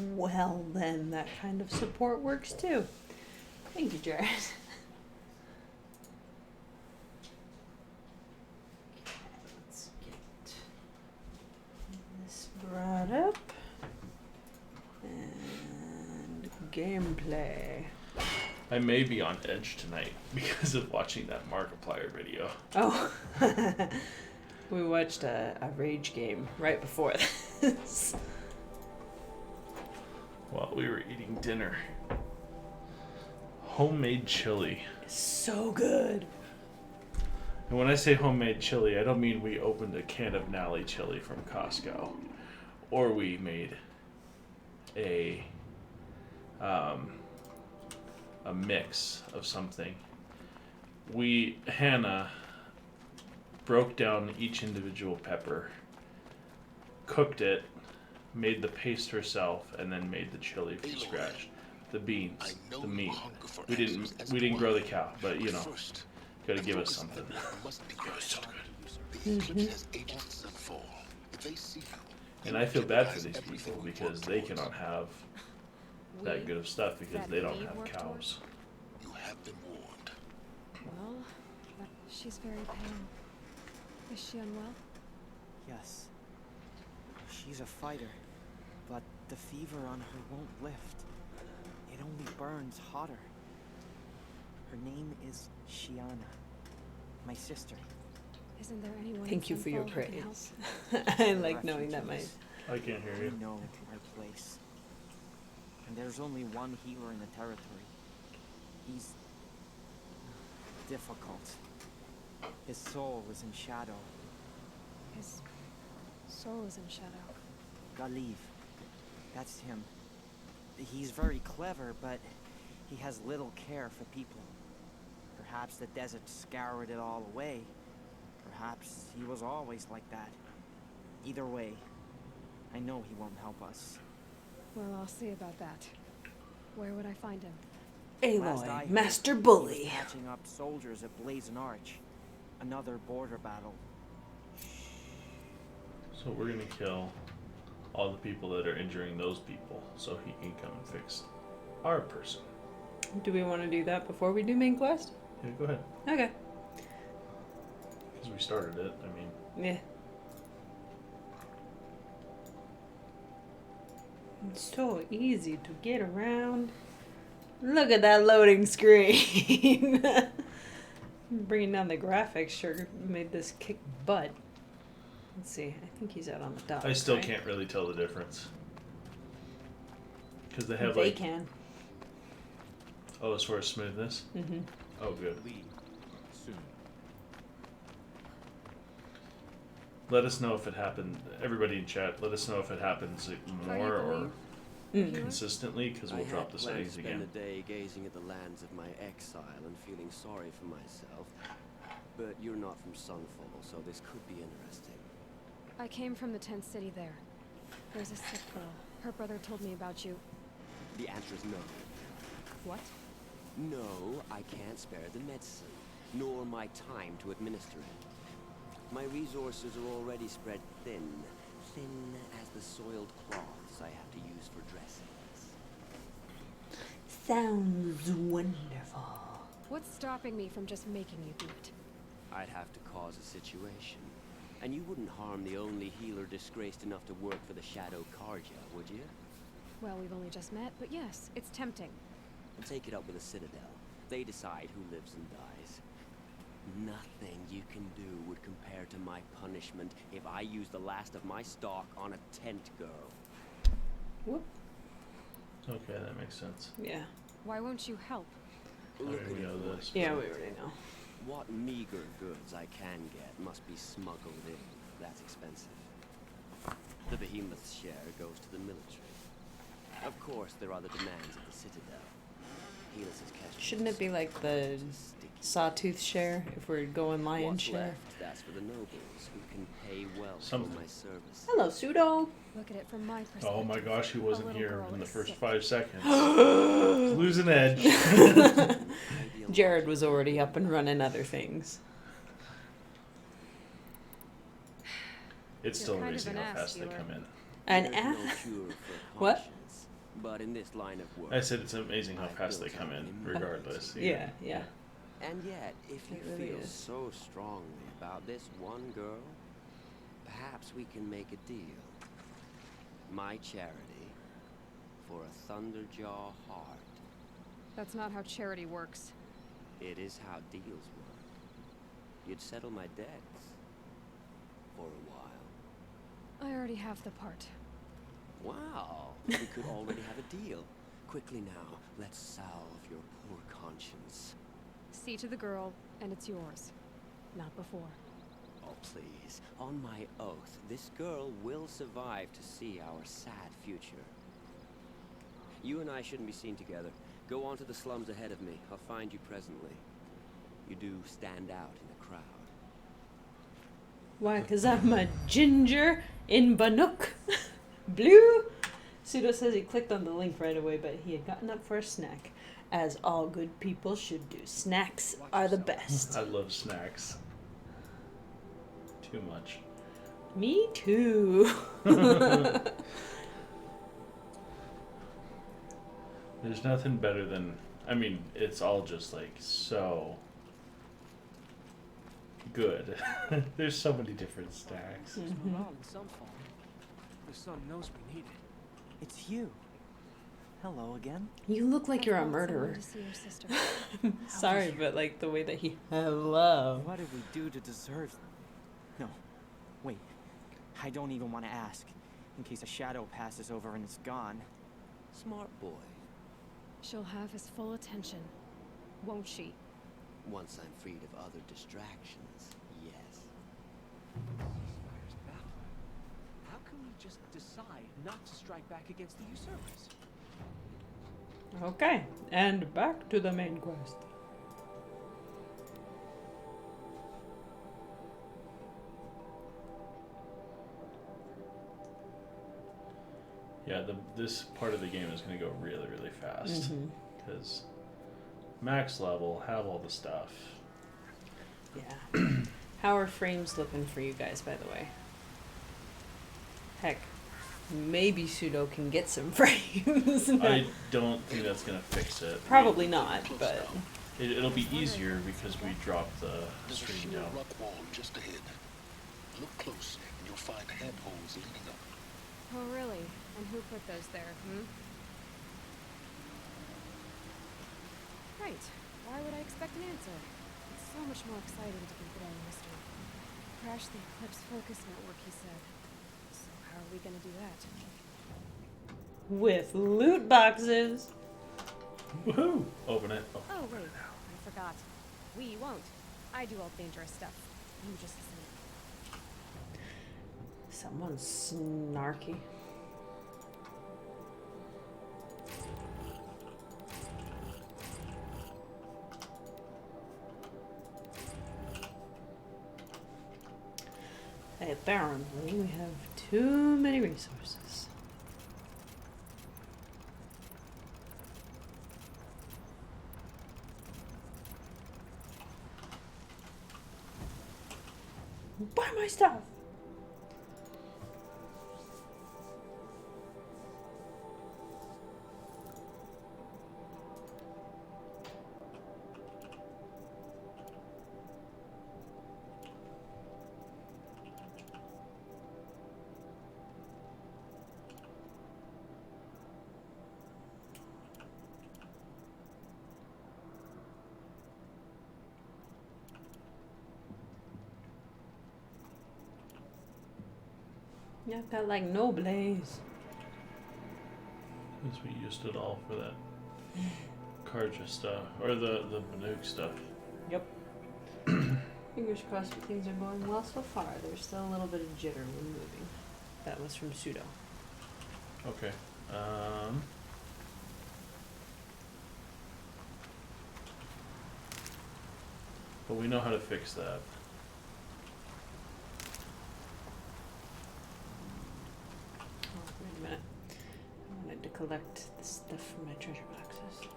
Well, then that kind of support works too. Thank you, Jared. Let's get this brought up. And gameplay. I may be on edge tonight because of watching that Markiplier video. Oh. We watched a rage game right before this. While we were eating dinner. Homemade chili. So good. And when I say homemade chili, I don't mean we opened a can of Nally chili from Costco. Or we made a mix of something. Hannah broke down each individual pepper, cooked it, made the paste herself, and then made the chili from scratch. The beans, the meat. We didn't grow the cow, but you know, gotta give us something. It was so good. Mm-hmm. And I feel bad for these people because they cannot have that good of stuff because they don't have cows. You have been warned. Well, she's very pale. Is she unwell? Yes. She's a fighter, but the fever on her won't lift. It only burns hotter. Her name is MajikaNah, my sister. Isn't there anyone? Thank you for your Sunfall who can help? praise. I like knowing that my... I can't hear We you. know our place. And there's only one healer in the territory. He's difficult. His soul is in shadow. His soul is in shadow. Galiv. That's him. He's very clever, but he has little care for people. Perhaps the desert scoured it all away. Perhaps he was always like that. Either way, I know he won't help us. Well, I'll see about that. Where would I find him? Last I Aloy, heard, Master he was Bully. patching up soldiers at Blazon Arch. Another border battle. So we're gonna kill all the people that are injuring those people so he can come and fix our person. Do we want to do that before we do main quest? Yeah, go ahead. Okay. Because we started it, I mean. Yeah. It's so easy to get around. Look at that loading screen. Bringing down the graphics sure made this kick butt. Let's see. I think he's out on the dock. I still right? can't really tell the difference. Because they have They like... can. Oh, as far as smoothness? Mm-hmm. Oh, good. Leave soon. Let us know if it happened. Everybody in chat, let us know if it happens more or consistently, because we'll drop the settings again. I had planned to spend a day gazing at the lands of my exile and feeling sorry for myself. But you're not from Sunfall, so this could be interesting. I came from the tent city there. There's a sick girl. Her brother told me about you. The answer is no. What? No, I can't spare the medicine, nor my time to administer it. My resources are already spread thin as the soiled cloths I have to use for dressings. Sounds wonderful. What's stopping me from just making you do it? I'd have to cause a situation. And you wouldn't harm the only healer disgraced enough to work for the Shadow Karja, would you? Well, we've only just met, but yes, it's tempting. And take it up with the Citadel. They decide who lives and dies. Nothing you can do would compare to my punishment if I use the last of my stock on a tent girl. Whoop. Okay, that makes sense. Yeah. Why won't you help? I Look already at know it. this. Yeah, we already know. What meager goods I can get must be smuggled in. That's expensive. The behemoth's share goes to the military. Of course, there are the demands of the Citadel. Helis' cash. Shouldn't it be like the Sawtooth share if we're going lion What's share? left, that's for the nobles who can pay well Something. for my service. Hello, Pseudo. Look at it from my perspective. Oh my gosh, he wasn't little here girl in the is first sick. 5 seconds. Losing edge. Jared was already up and running other things. It's You're still kind of amazing an how ass, fast they Healer. come in. An There's no ass? cure for What? conscience. But in this line of work, I said it's amazing how I've fast they built come up in, an regardless. Yeah, yeah. And yet, if you It really feel is. so strongly about this one girl, perhaps we can make a deal. My charity for a Thunderjaw heart. That's not how charity works. It is how deals work. You'd settle my debts for a while. I already have the part. Wow, we could already have a deal. Quickly now, let's salve your poor conscience. See to the girl, and it's yours. Not before. Oh, please. On my oath, this girl will survive to see our sad future. You and I shouldn't be seen together. Go on to the slums ahead of me. I'll find you presently. You do stand out in the crowd. Why? Because I'm a ginger in Bannock. Blue? Pseudo says he clicked on the link right away, but he had gotten up for a snack. As all good people should do. Snacks are the best. I love snacks. Too much. Me too. There's nothing better than, I mean, it's all just like so good. There's so many different snacks. There's morale in some form. The sun knows we need it. It's you. Hello again. You look like you're a I thought someone murderer. to see your sister. Sorry, but like the way that he hello. What did we do to deserve... No. Wait. I don't even want to ask. In case a shadow passes over and it's gone. Smart boy. She'll have his full attention, won't she? Once I'm freed of other distractions, yes. Ceasefire's baffling. How can we just decide not to strike back against the usurpers? Okay, and back to the main quest. Yeah, this part of the game is going to go really, really fast. Mhm. Because max level, have all the stuff. Yeah. How are frames looking for you guys, by the way? Heck, maybe Pseudo can get some frames. I don't think that's going to fix it. Probably not, but It'll be easier because we dropped the There's a screen sheer down. rock wall just ahead. Look close, and you'll find handholds leading up. Oh, really? And who put those there, Right. Why would I expect an answer? It's so much more exciting to keep it all a mystery. Crash the Eclipse Focus Network, he said. So how are we gonna do that? with loot boxes. Woohoo! Open it. Oh. Oh, wait. I forgot. We won't. I do all dangerous stuff. You just listen. Someone's snarky. Apparently, we have too many resources. Buy my stuff! Yeah, I've got like no blaze. Since we used it all for that Karja stuff, or the Banuk stuff. Yep. Fingers crossed things are going well so far. There's still a little bit of jitter when moving. That was from Pseudo. Okay. But we know how to fix that. Oh, wait a minute. I wanted to collect the stuff from my treasure boxes.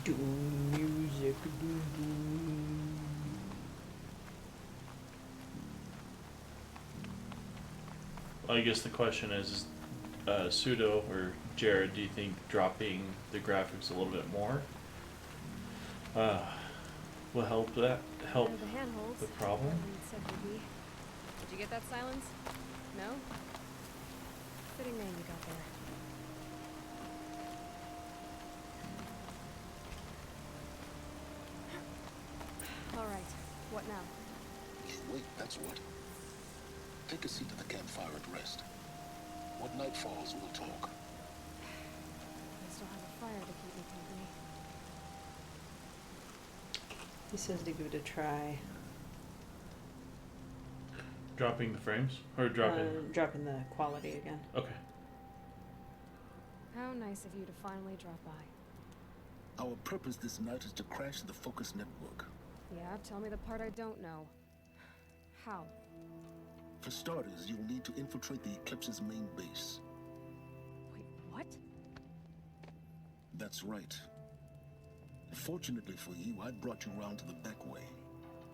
Do music, do. I guess the question is Pseudo or Jared, do you think dropping the graphics a little bit more will help that help There are the handholds. the problem? Everyone said would be. Did you get that, Silence? No? Fitting name you got there. All right. What now? Wait, that's what. Take a seat at the campfire and rest. When night falls, we'll talk. I still have a fire to keep me company. He says to give it a try. Dropping the frames or Dropping the quality again. Okay. How nice of you to finally drop by. Our purpose this night is to crash the focus network. Yeah, tell me the part I don't know. How? For starters, you'll need to infiltrate the Eclipse's main base. Wait, what? That's right. Fortunately for you, I brought you round to the back way.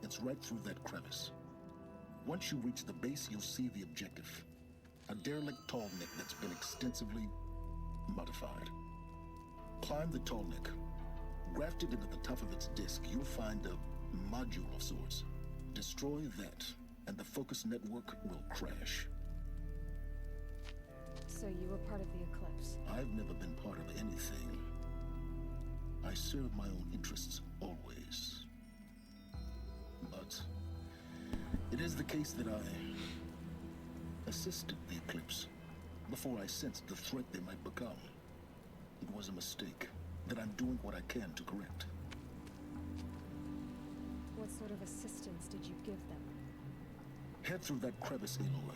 It's right through that crevice. Once you reach the base, you'll see the objective. A derelict tall neck that's been extensively modified. Climb the tall neck. Grafted into the top of its disk, you'll find a module of sorts. Destroy that, and the focus network will crash. So you were part of the Eclipse. I've never been part of anything. I serve my own interests, always. But it is the case that I assisted the Eclipse before I sensed the threat they might become. It was a mistake that I'm doing what I can to correct. What sort of assistance did you give them? Head through that crevice, Aloy.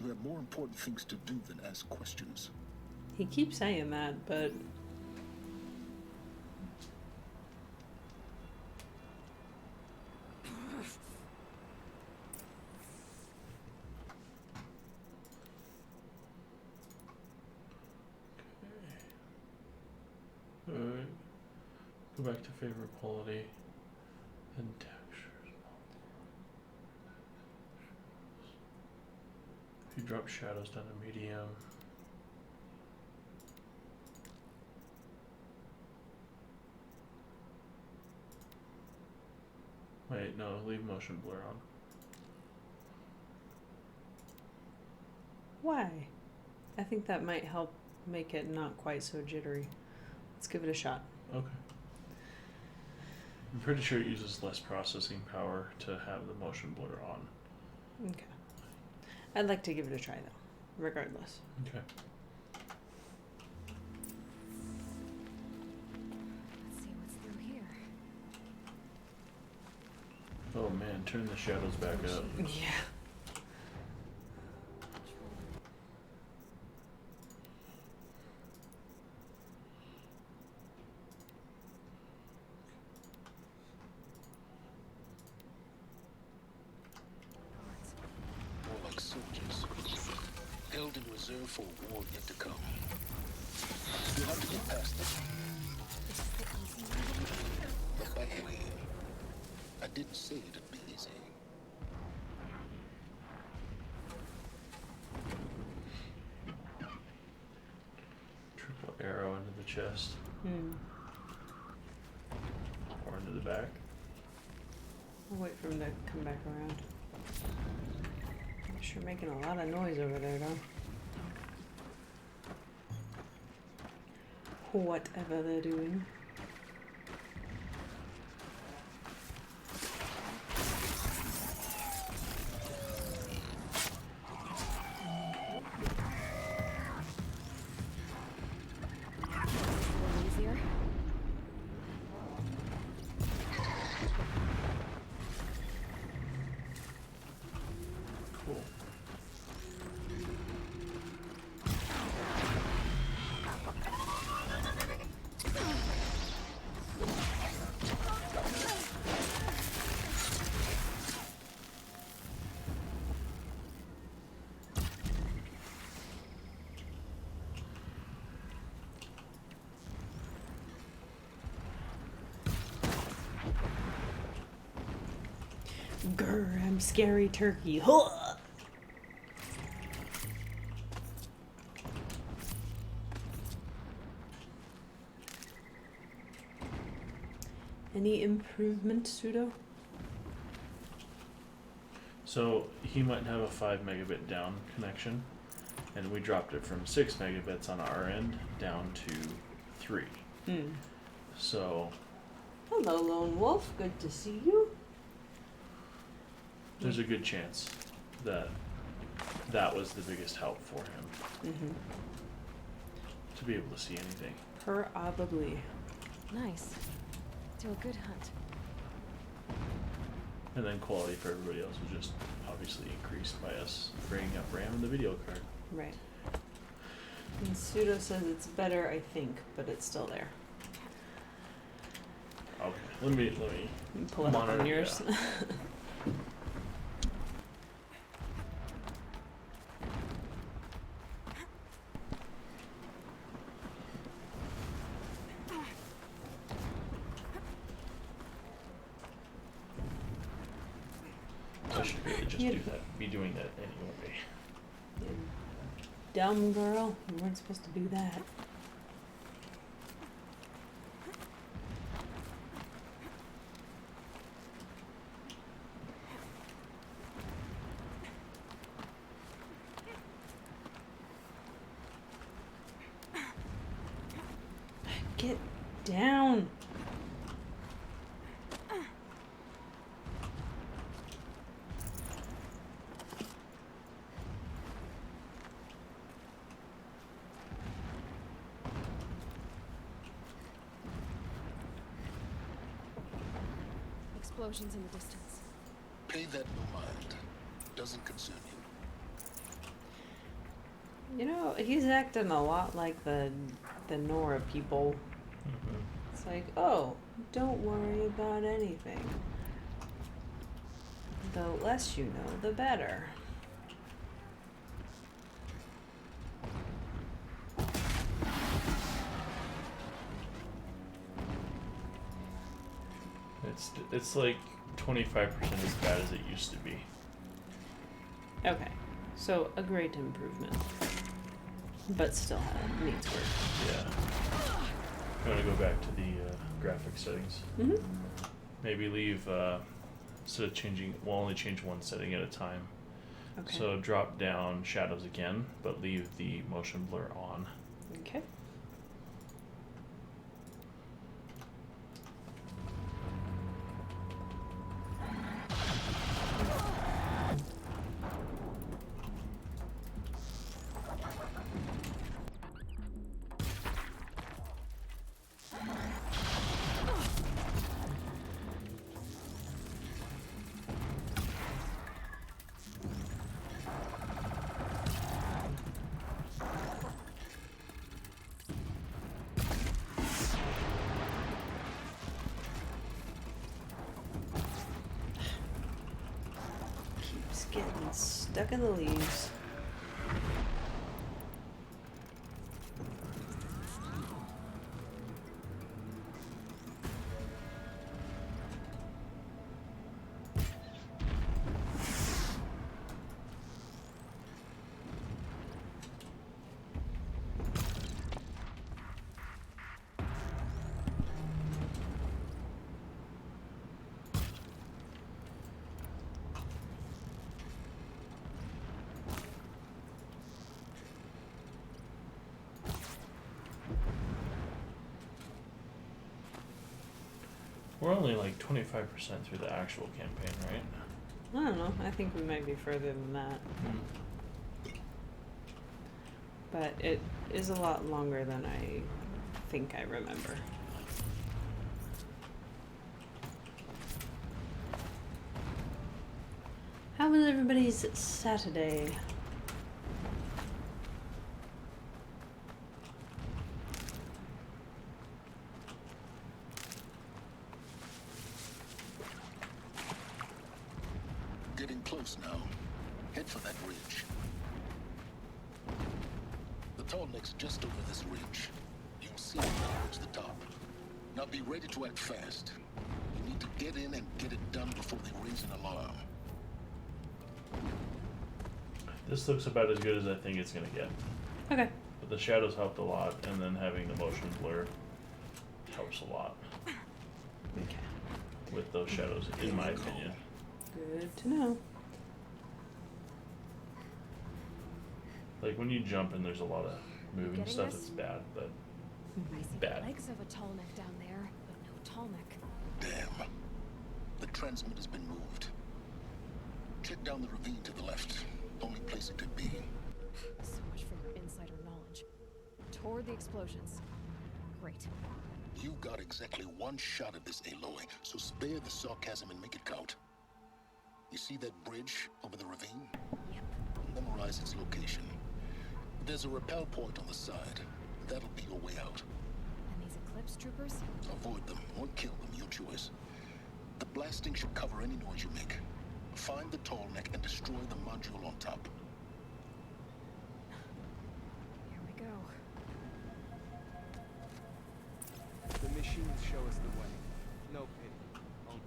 You have more important things to do than ask questions. He keeps saying that, but Alright. Go back to favorite quality and textures. If you drop shadows down to medium. Wait, no, leave motion blur on. why? I think that might help make it not quite so jittery. Let's give it a shot. Okay. I'm pretty sure it uses less processing power to have the motion blur on. Okay. I'd like to give it a try though, regardless. Okay. Let's see what's through here. Oh man, turn the shadows back up. Yeah. More like soldiers. Held in reserve for a war yet to come. You'll have to get past them. The back way. I didn't say it'd be easy. Triple arrow into the chest. Or into the back. I'll wait for him to come back around. Sure making a lot of noise over there though. Whatever they're doing. A little easier. Cool. Grr, I'm scary turkey. Huh! Any improvement, Pseudo? So he might have a 5 megabit down connection, and we dropped it from 6 megabits on our end down to 3. Hmm. So Hello, Lone Wolf. Good to see you. there's a good chance that that was the biggest help for him, Mm-hmm. to be able to see anything. Probably. Nice. Do a good hunt. And then quality for everybody else was just obviously increased by us bringing up RAM in the video card. Right. And Pseudo says it's better, I think, but it's still there. Okay, let me You can pull it up on monitor, yours. yeah. I should really just Yeah. do that. Be doing that anyway. You dumb girl. You weren't supposed to do that. Get down. Explosions in the distance. Pay that no mind. Doesn't concern you. You know, he's acting a lot like the Nora people. Mm-hmm. It's like, oh, don't worry about anything. The less you know, the better. It's like 25% as bad as it used to be. Okay, so a great improvement, but still needs work. Yeah. I'm gonna go back to the graphic settings. Mm-hmm. Maybe leave instead of changing, we'll only change one setting at a time. Okay. So drop down shadows again, but leave the motion blur on. Okay. Keeps getting stuck in the leaves. We're only like 25% through the actual campaign, right? I don't know. I think we might be further than that. But it is a lot longer than I think I remember. How was everybody's Saturday? Getting close now. Head for that ridge. The tall neck's just over this ridge. You'll see it towards the top. Now be ready to act fast. You need to get in and get it done before they raise an alarm. This looks about as good as I think it's gonna get. Okay. But the shadows helped a lot, and then having the motion blur helps a lot. Okay. with those shadows, in my opinion. Good to know. Like when you jump and there's a lot of moving Getting stuff, this? it's bad, but I see bad. the legs of a tall neck down there, but no tall neck. Damn. The transmitter's been moved. Check down the ravine to the left. Only place it could be. So much for your insider knowledge. Toward the explosions. Great. You got exactly one shot at this, Aloy, so spare the sarcasm and make it count. You see that bridge over the ravine? Yep. Memorize its location. There's a rappel point on the side. That'll be your way out. And these Eclipse troopers? Avoid them or kill them, your choice. The blasting should cover any noise you make. Find the tall neck and destroy the module on top. Here we go. The machines show us the way. No pity. Only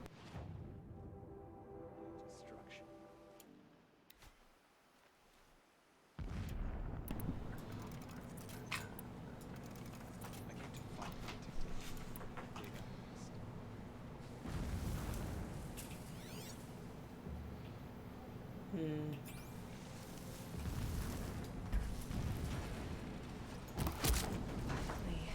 destruction. I came to find the dictator. Dig up Hmm. Lee.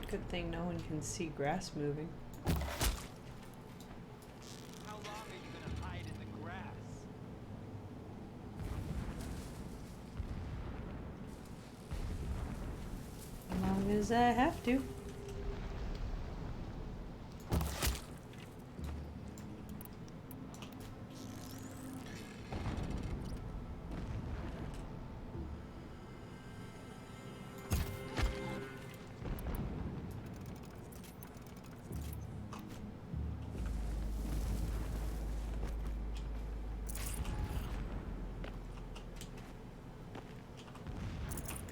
Good thing no one can see grass moving. How long are you gonna hide in the grass? As long as I have to.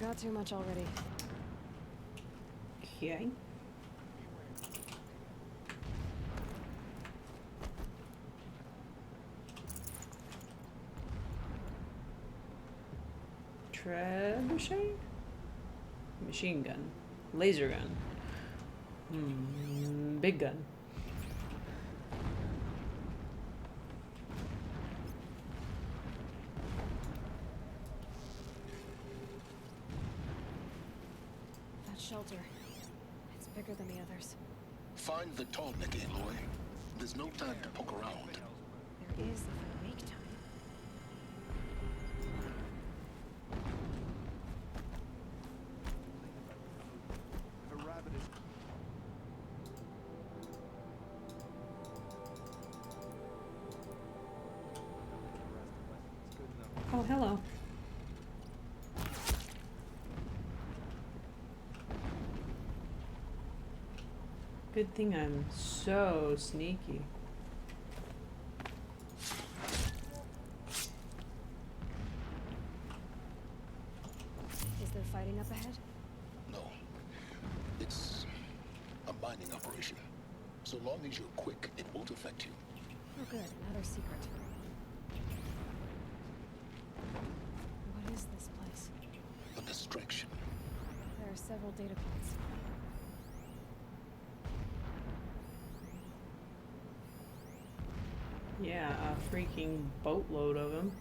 Got too much already. Okay. Trebuchet? Machine gun. Laser gun. Big gun. That shelter. It's bigger than the others. Find the tall neck, Aloy. There's no time to poke around. There is if I make time. If a rabbit is good enough. Oh, hello. Good thing I'm so sneaky. Is there fighting up ahead? No. It's a mining operation. So long as you're quick, it won't affect you. Oh good, another secret. What is this place? A distraction. There are several data points. Yeah, a freaking boatload of them.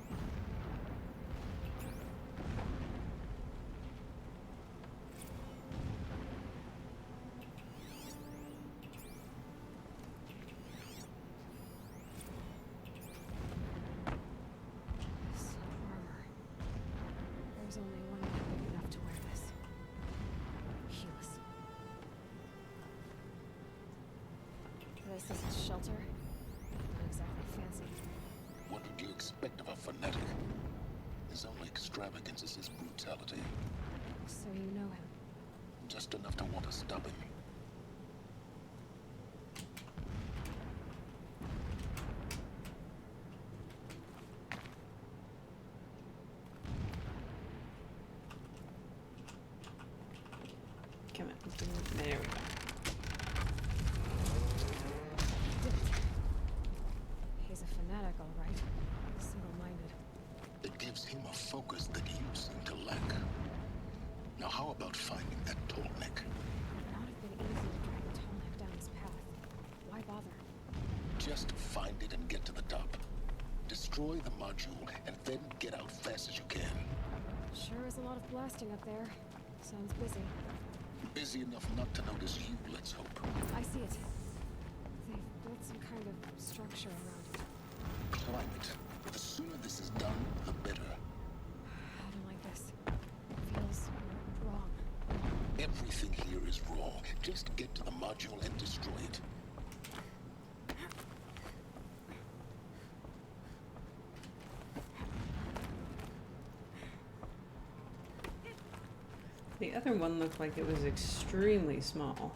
Some armor. There's only one man big enough to wear this. Helis. This is his shelter. Not exactly fancy. What would you expect of a fanatic? His only extravagance is his brutality. So you know him. Just enough to want to stop him. There we go. He's a fanatic, all right. Single-minded. It gives him a focus that you seem to lack. Now how about finding that tall neck? It would not have been easy to drag the tall neck down his path. Why bother? Just find it and get to the top. Destroy the module and then get out fast as you can. Sure is a lot of blasting up there. Sounds busy. Busy enough not to notice you, let's hope. I see it. They've built some kind of structure around it. Climb it. The sooner this is done, the better. I don't like this. It feels wrong. Everything here is wrong. Just get to the module and destroy it. The other one looked like it was extremely small.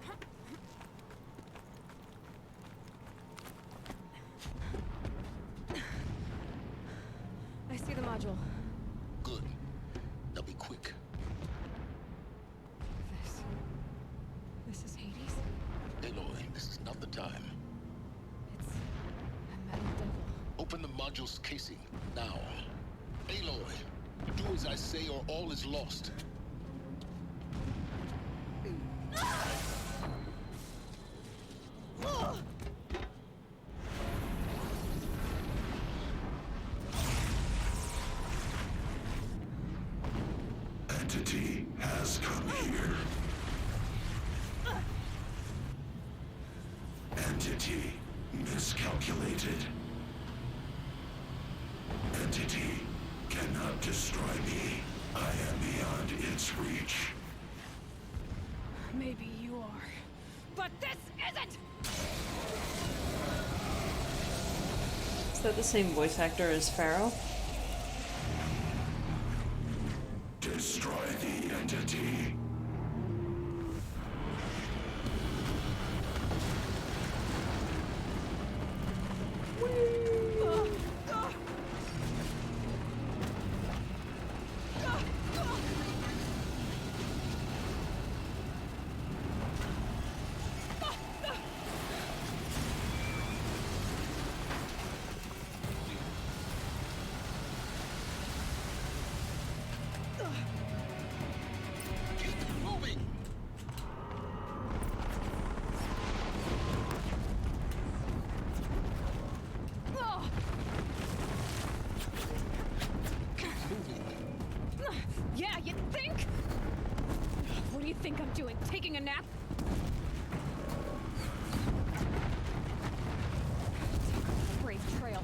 I see the module. Good. Now be quick. This is Hades? Aloy, this is not the time. It's a metal devil. Open the module's casing, now. Aloy, do as I say or all is lost. Entity has come here. Entity miscalculated. Entity cannot destroy me. I am beyond its reach. Maybe you are. But this isn't! Is that the same voice actor as Pharaoh? Destroy the entity. Keep moving! Yeah, you think? What do you think I'm doing? Taking a nap? Brave trail.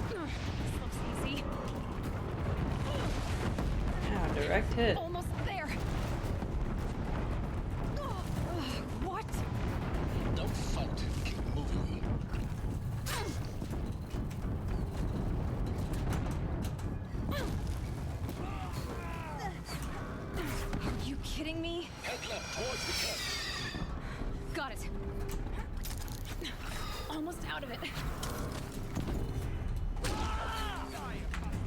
This looks easy. Ow, direct hit. Almost there. What? Don't fight. Keep moving. Are you kidding me? Head left towards the camp. Got it. Almost out of it.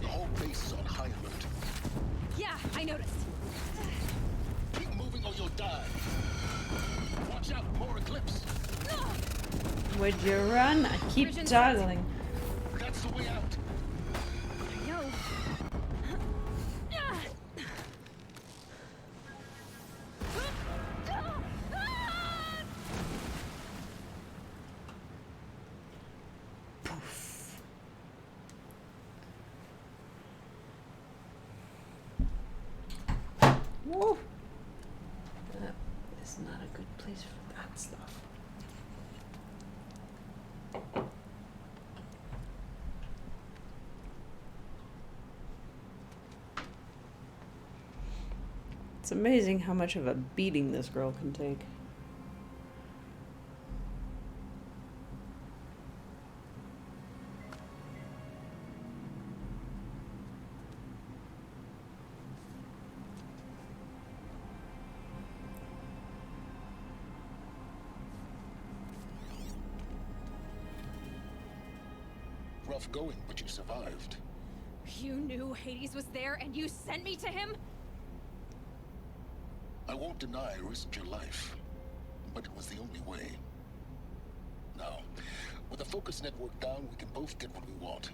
The whole base is on high alert. Yeah, I noticed. Keep moving or you'll die. Watch out, more eclipse. Would you run? I keep Vision toggling. That's the way out. I know. Woo! That is not a good place for that stuff. It's amazing how much of a beating this girl can take. Rough going, but you survived. You knew Hades was there and you sent me to him? I won't deny I risked your life, but it was the only way. Now, with the focus network down, we can both get what we want.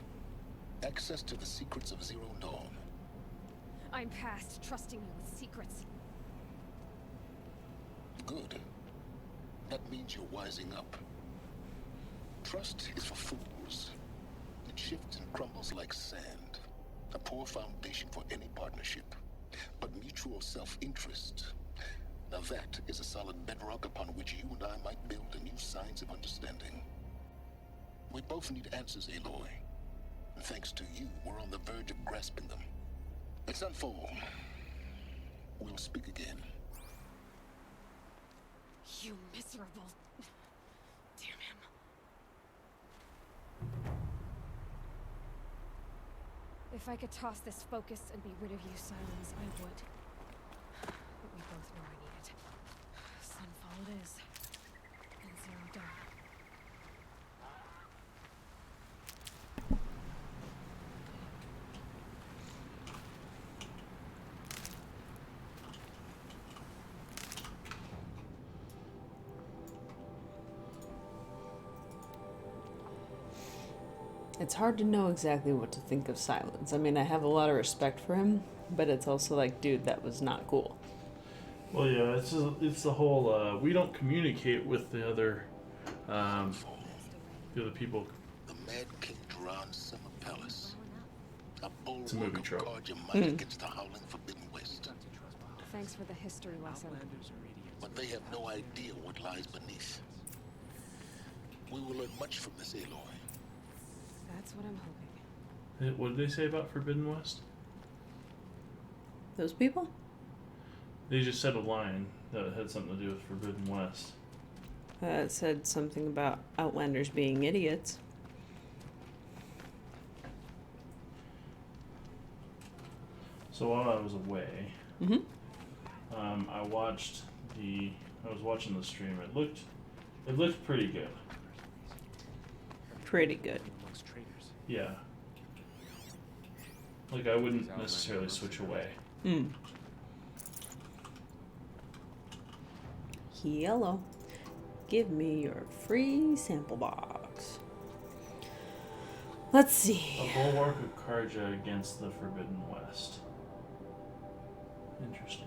Access to the secrets of Zero Dawn. I'm past trusting you with secrets. Good. That means you're wising up. Trust is for fools. It shifts and crumbles like sand. A poor foundation for any partnership. But mutual self-interest. Now that is a solid bedrock upon which you and I might build a new science of understanding. We both need answers, Aloy. And thanks to you, we're on the verge of grasping them. Let's unfold. We'll speak again. You miserable... Damn him. If I could toss this focus and be rid of you, Silence, I would. But we both know I need it. Sunfall it is. And Zero Dawn. It's hard to know exactly what to think of Silence. I mean, I have a lot of respect for him, but it's also like, dude, that was not cool. Well, yeah, it's the whole we don't communicate with the other people. The Mad King Duran's Summer Palace. A It's a movie bulwark of trope. guard your might against the howling Forbidden West. Thanks for the history lesson. But they have no idea what lies beneath. We will learn much from this, Aloy. That's what I'm hoping. What did they say about Forbidden West? Those people? They just said a line that had something to do with Forbidden West. It said something about Outlanders being idiots. So while I was away, Mm-hmm. I was watching the stream. It looked pretty good. Pretty good. Amongst traitors. Yeah. Like, I wouldn't necessarily switch away. Hmm. Yellow. Give me your free sample box. Let's see. A bulwark of Karja against the Forbidden West. Interesting.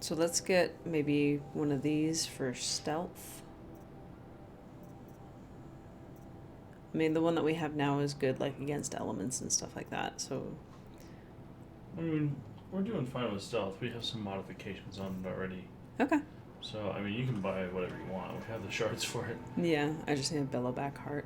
So let's get maybe one of these for stealth. I mean, the one that we have now is good, like, against elements and stuff like that, so... I mean, we're doing fine with stealth. We have some modifications on it already. Okay. So, I mean, you can buy whatever you want. We have the shards for it. Yeah, I just need a bellowback heart.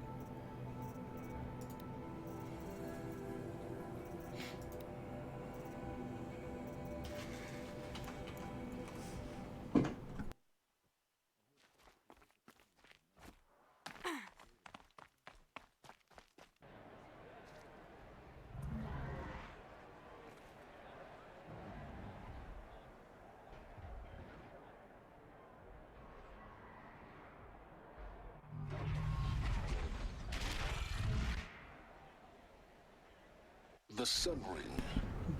The Sun Ring.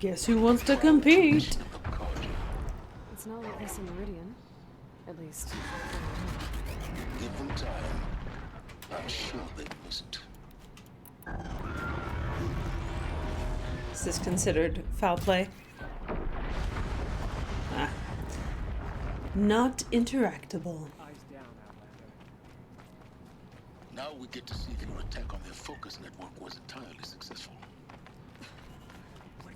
Guess who wants to compete? Of Karja. It's not like this in Meridian. At least. Give them time. I'm sure they miss it. Is this considered foul play? Ah. Not interactable. Eyes down, Outlander. Now we get to see if your attack on their focus network was entirely successful.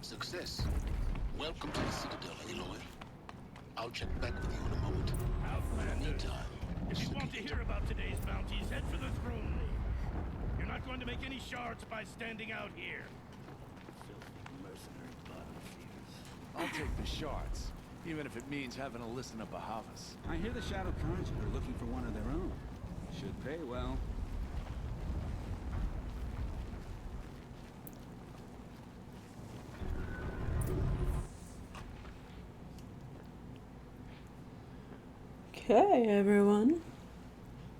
Success. Welcome to the Citadel, Aloy. I'll check back with you in a moment. Outlander, Meantime, if you want to hear about today's bounties, head for the throne room. You're not going to make any shards by standing out here. Filthy mercenary bottom feeders. I'll take the shards, even if it means having to listen to Bahavas. I hear the Shadow Conjurer are looking for one of their own. Should pay well. Okay, everyone.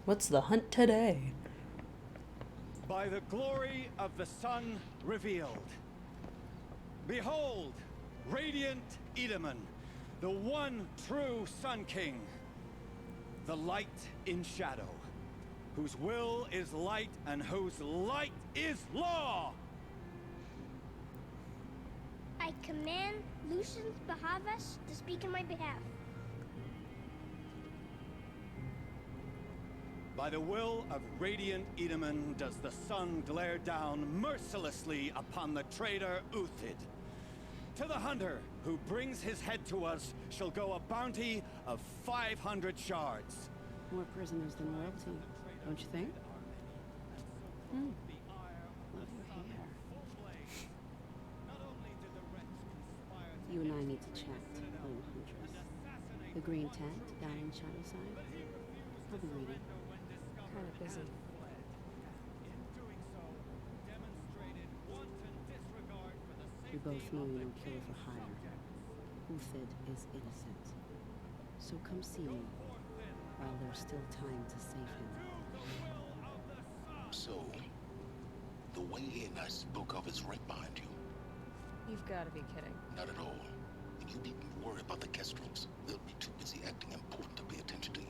What's the hunt today? By the glory of the sun revealed. Behold, radiant Edaman, the one true Sun King. The light in shadow, whose will is light and whose light is law. I command Lucius Bahavas to speak in my behalf. By the will of radiant Edaman does the sun glare down mercilessly upon the traitor Uthid. To the hunter who brings his head to us shall go a bounty of 500 shards. More prisoners than royalty, don't you think? Hmm. Love your hair. You and I need to chat, little huntress. The green tent down in Shadowside. I'll be reading. Kind of busy. We both know you don't kill for hire. Uthid is innocent. So come see me, while there's still time to save him. So, the way in I spoke of is right behind you. You've got to be kidding. Not at all. And you needn't worry about the Kestrels. They'll be too busy acting important to pay attention to you.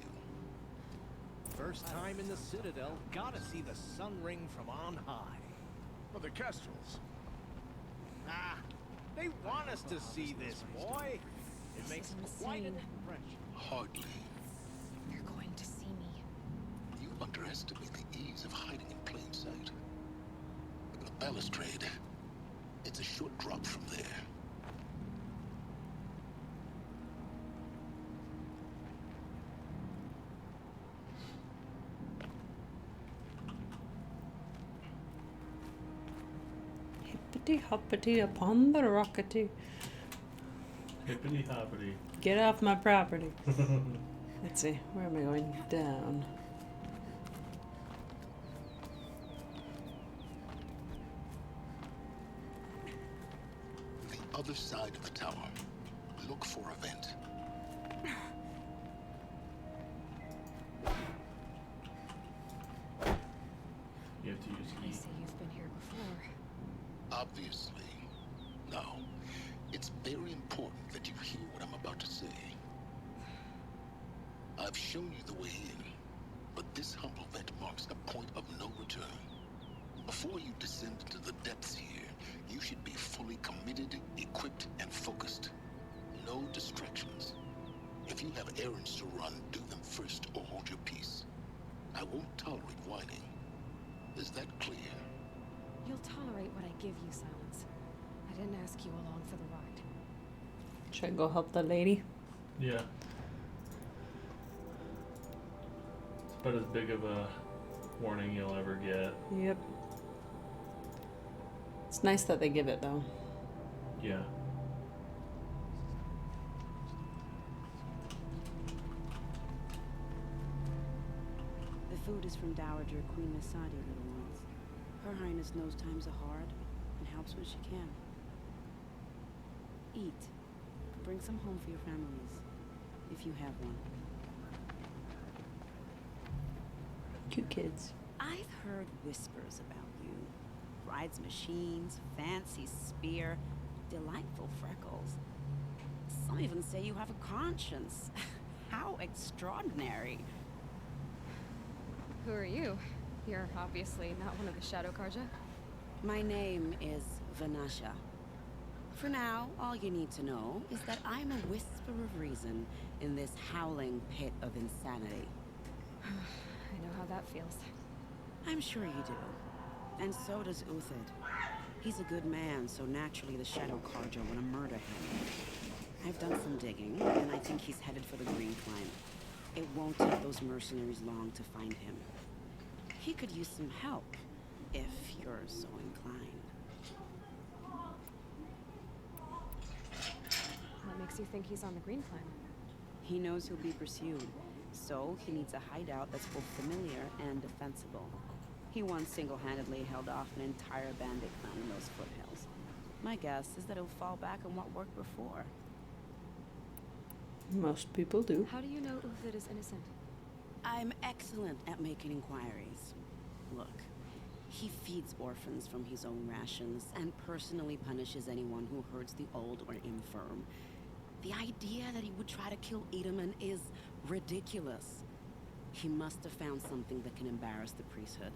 First time in the Citadel, gotta see the sun ring from on high. For the Kestrels. Ah, they want us to see this, boy. It makes quite an impression. Hardly. You're going to see me. You underestimate the ease of hiding in plain sight. The balustrade, it's a short drop from there. Hippity hoppity upon the rockety. Hippity hoppity. Get off my property. Let's see, where am I going? Down. The other side of the tower. Look for a vent. You have to use I E. see you've been here before. Obviously. Now, it's very important that you hear what I'm about to say. I've shown you the way in, but this humble vent marks a point of no return. Before you descend into the depths here, you should be fully committed, equipped, and focused. No distractions. If you have errands to run, do them first or hold your peace. I won't tolerate whining. Is that clear? You'll tolerate what I give you, Silence. I didn't ask you along for the ride. Should I go help the lady? Yeah. It's about as big of a warning you'll ever get. Yep. It's nice that they give it, though. Yeah. The food is from Dowager Queen Masadi, little ones. Her Highness knows times are hard and helps when she can. Eat. Bring some home for your families, if you have one. Cute kids. I've heard whispers about you. Rides machines, fancy spear, delightful freckles. Some even say you have a conscience. How extraordinary. Who are you? You're obviously not one of the Shadow Karja. My name is Vanasha. For now, all you need to know is that I'm a whisper of reason in this howling pit of insanity. I know how that feels. I'm sure you do. And so does Uthid. He's a good man, so naturally the Shadow Karja want to murder him. I've done some digging, and I think he's headed for the Green Climb. It won't take those mercenaries long to find him. He could use some help, if you're so inclined. What makes you think he's on the Green Climb? He knows he'll be pursued, so he needs a hideout that's both familiar and defensible. He once single-handedly held off an entire bandit clan in those foothills. My guess is that he'll fall back on what worked before. Most people do. How do you know Uthid is innocent? I'm excellent at making inquiries. Look, He feeds orphans from his own rations and personally punishes anyone who hurts the old or infirm. The idea that he would try to kill Edelman is ridiculous. He must have found something that can embarrass the priesthood.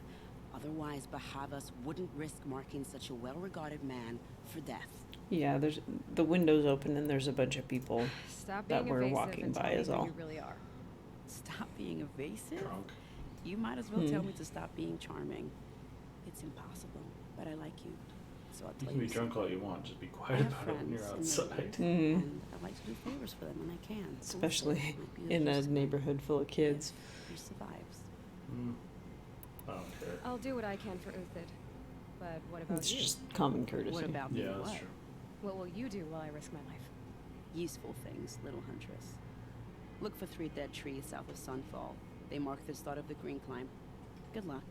Otherwise, Bahavas wouldn't risk marking such a well-regarded man for death. Yeah, there's the window's open and there's a bunch of people Stop that being were evasive walking and by tell me is who all. you really are. Stop being evasive? Drunk. You might as well tell me to stop being charming. It's impossible, but I like you. So I'll You tell can you. be drunk all you want, just be I quiet have about it when you're friends in outside. Midland, and I like to do favors for them when I can. Especially Also, my in a beautiful neighborhood full of kids. He survives. I don't care. I'll do what I can for Uthid. But what about It's you? just common courtesy. What about me? Yeah, that's What? true. What will you do while I risk my life? Useful things, little huntress. Look for 3 dead trees south of Sunfall. They mark the start of the green climb. Good luck.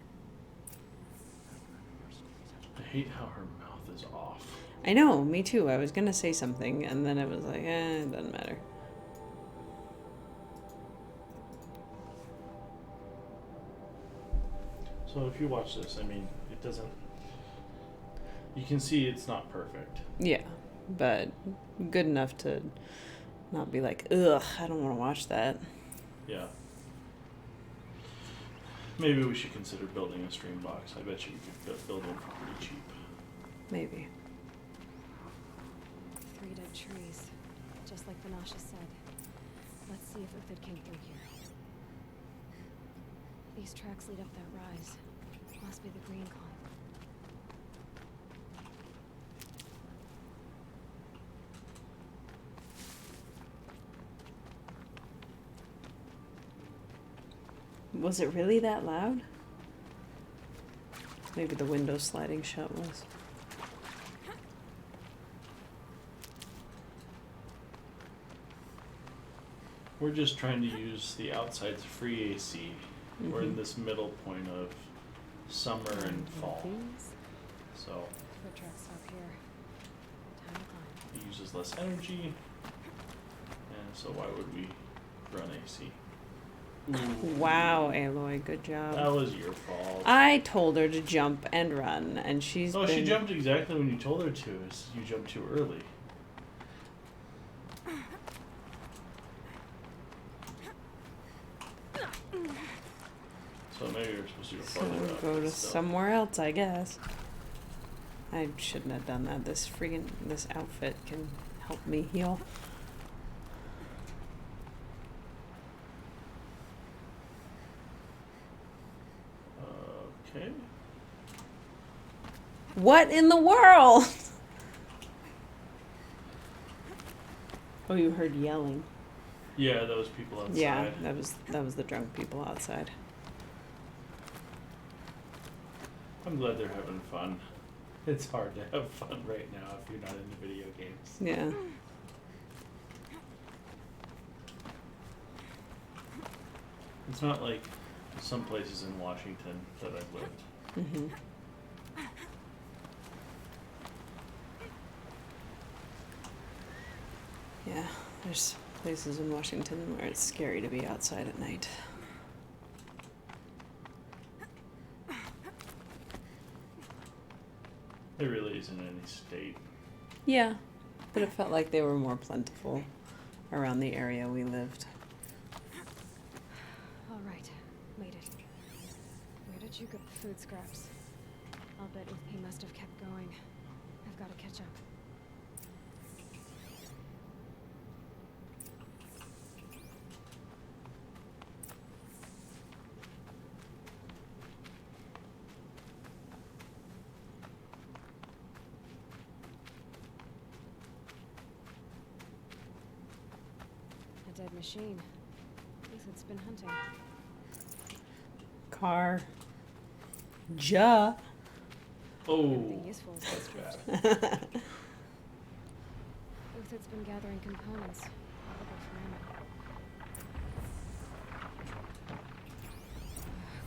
I hate how her mouth is off. I know, me too. I was gonna say something and then it was like, it doesn't matter. So if you watch this, I mean, it doesn't. You can see it's not perfect. Yeah, but good enough to not be like, ugh, I don't want to watch that. Yeah. Maybe we should consider building a stream box. I bet you we could build one for pretty cheap. Maybe. 3 dead trees, just like Vanasha said. Let's see if Uthid came through here. These tracks lead up that rise. Must be the green climb. Was it really that loud? Maybe the window sliding shut was. We're just trying to use the outside's free AC. We're in this middle point of summer and fall. So Foot tracks stop here. Time to climb. it uses less energy. And so why would we run AC? Wow, Aloy, good job. That was your fault. I told her to jump and run, and she's Oh, been... she jumped exactly when you told her to. You jumped too early. So maybe you're supposed to go So farther up. go to still. somewhere else, I guess. I shouldn't have done that. This outfit can help me heal. Okay. What in the world? Oh, you heard yelling. Yeah, those people outside. Yeah, that was the drunk people outside. I'm glad they're having fun. It's hard to have fun right now if you're not into video games. Yeah. It's not like some places in Washington that I've lived. Mm-hmm. Yeah, there's places in Washington where it's scary to be outside at night. There really isn't any state. Yeah, but it felt like they were more plentiful around the area we lived. All right, made it. Where did you get the food scraps? I'll bet he must have kept going. I've got to catch up. A dead machine. It's been hunting. Car. Ja. Oh, Everything useful is that's stripped. bad. Uthid's been gathering components. Probably for ammo.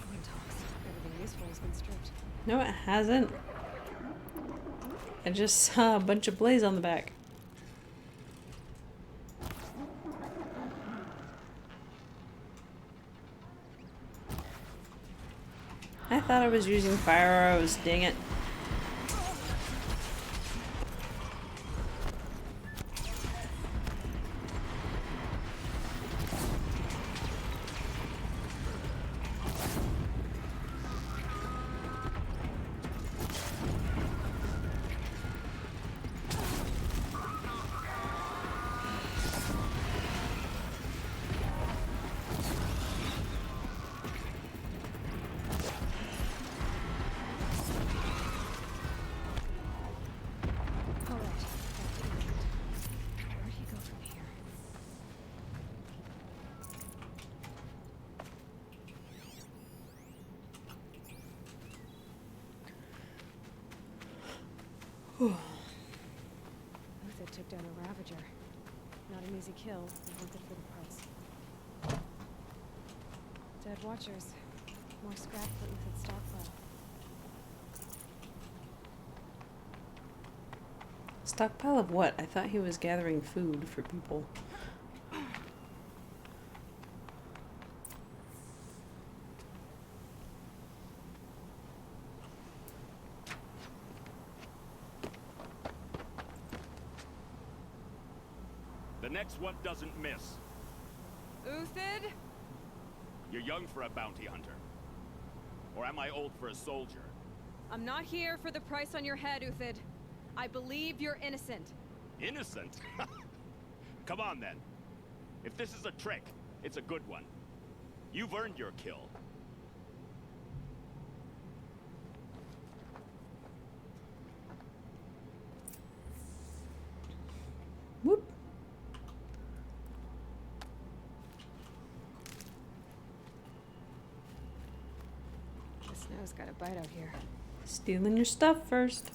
Quintox. Everything useful has been stripped. No, it hasn't. I just saw a bunch of blaze on the back. I thought I was using fire arrows, dang it. Uthid took down a Ravager. Not an easy kill, but worth it for the price. Dead Watchers. More scrap for Uthid's stockpile. Stockpile of what? I thought he was gathering food for people. The next one doesn't miss. Uthid? You're young for a bounty hunter. Or am I old for a soldier? I'm not here for the price on your head, Uthid. I believe you're innocent. Innocent? Come on, then. If this is a trick, it's a good one. You've earned your kill. Whoop. The snow's got a bite out here. Stealing your stuff first.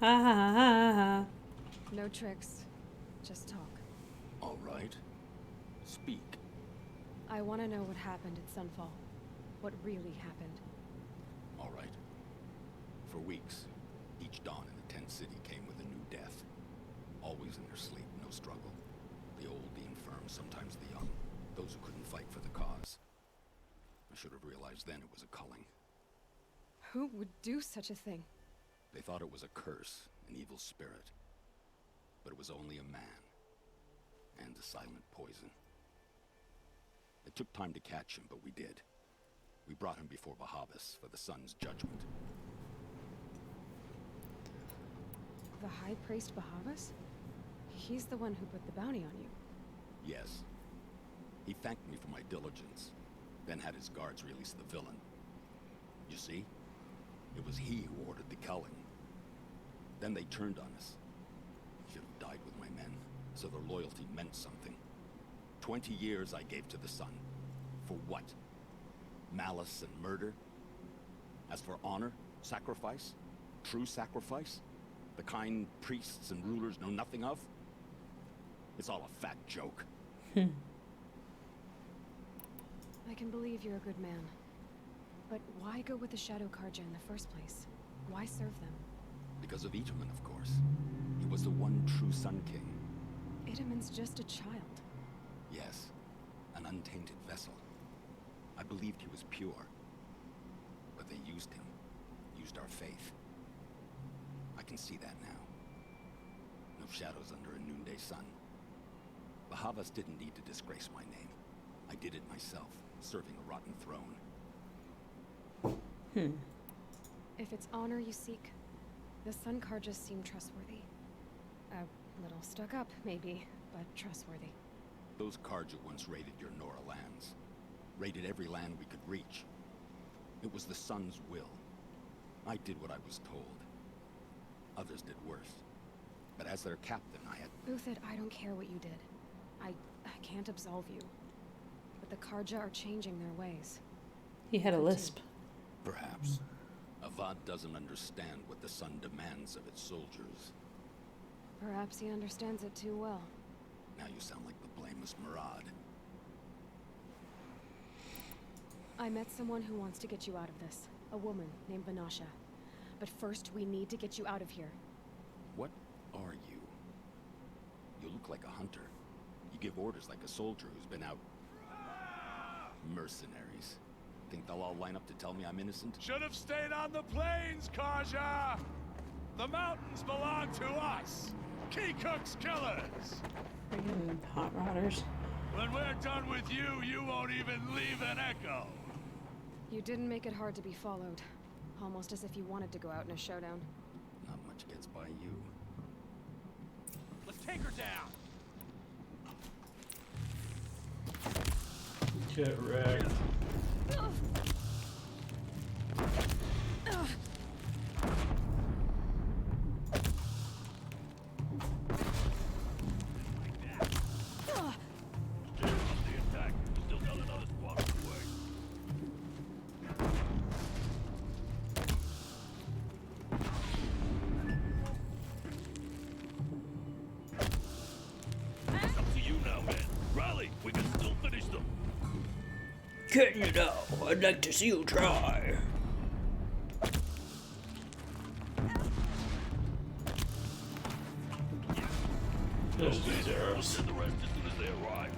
Ha ha ha ha ha. No tricks. Just talk. All right. Speak. I want to know what happened at Sunfall. What really happened. All right. For weeks, each dawn in the tent city came with a new death. Always in their sleep, no struggle. The old, the infirm, sometimes the young. Those who couldn't fight for the cause. I should have realized then it was a culling. Who would do such a thing? They thought it was a curse, an evil spirit. But it was only a man. And a silent poison. It took time to catch him, but we did. We brought him before Bahavas for the sun's judgment. The High Priest Bahavas? He's the one who put the bounty on you. Yes. He thanked me for my diligence, then had his guards release the villain. You see? It was he who ordered the culling. Then they turned on us. Should have died with my men, so their loyalty meant something. 20 years I gave to the sun. For what? Malice and murder? As for honor, sacrifice, true sacrifice, the kind priests and rulers know nothing of? It's all a fat joke. I can believe you're a good man. But why go with the Shadow Karja in the first place? Why serve them? Because of Itaman, of course. He was the one true Sun King. Itaman's just a child. Yes, an untainted vessel. I believed he was pure. But they used him. Used our faith. I can see that now. No shadows under a noonday sun. Bahavas didn't need to disgrace my name. I did it myself, serving a rotten throne. If it's honor you seek, the Sun Karjas seem trustworthy. A little stuck up, maybe, but trustworthy. Those Karja once raided your Nora lands. Raided every land we could reach. It was the Sun's will. I did what I was told. Others did worse. But as their captain, I had... Uthid, I don't care what you did. I can't absolve you. But the Karja are changing their ways. He had a lisp. Perhaps. Avad doesn't understand what the Sun demands of its soldiers. Perhaps he understands it too well. Now you sound like the blameless Murad. I met someone who wants to get you out of this. A woman named Vanasha. But first, we need to get you out of here. What are you? You look like a hunter. You give orders like a soldier who's been out. Mercenaries. Think they'll all line up to tell me I'm innocent? Should have stayed on the plains, Kaja! The mountains belong to us! Keycook's killers! Freaking hot rodders. When we're done with you, you won't even leave an echo! You didn't make it hard to be followed. Almost as if you wanted to go out in a showdown. Not much gets by you. Let's take her down! Get wrecked. Can you know? I'd like to see you try. There's these arrows. Send the rest as soon as they arrive.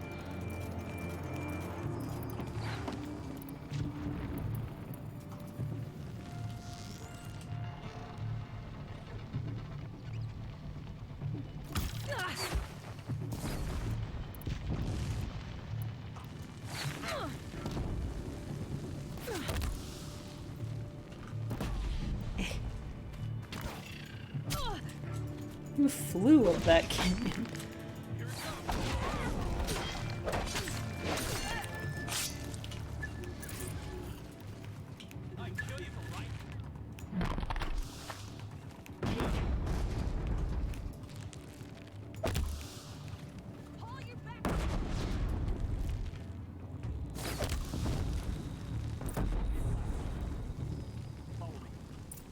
Who flew up that canyon?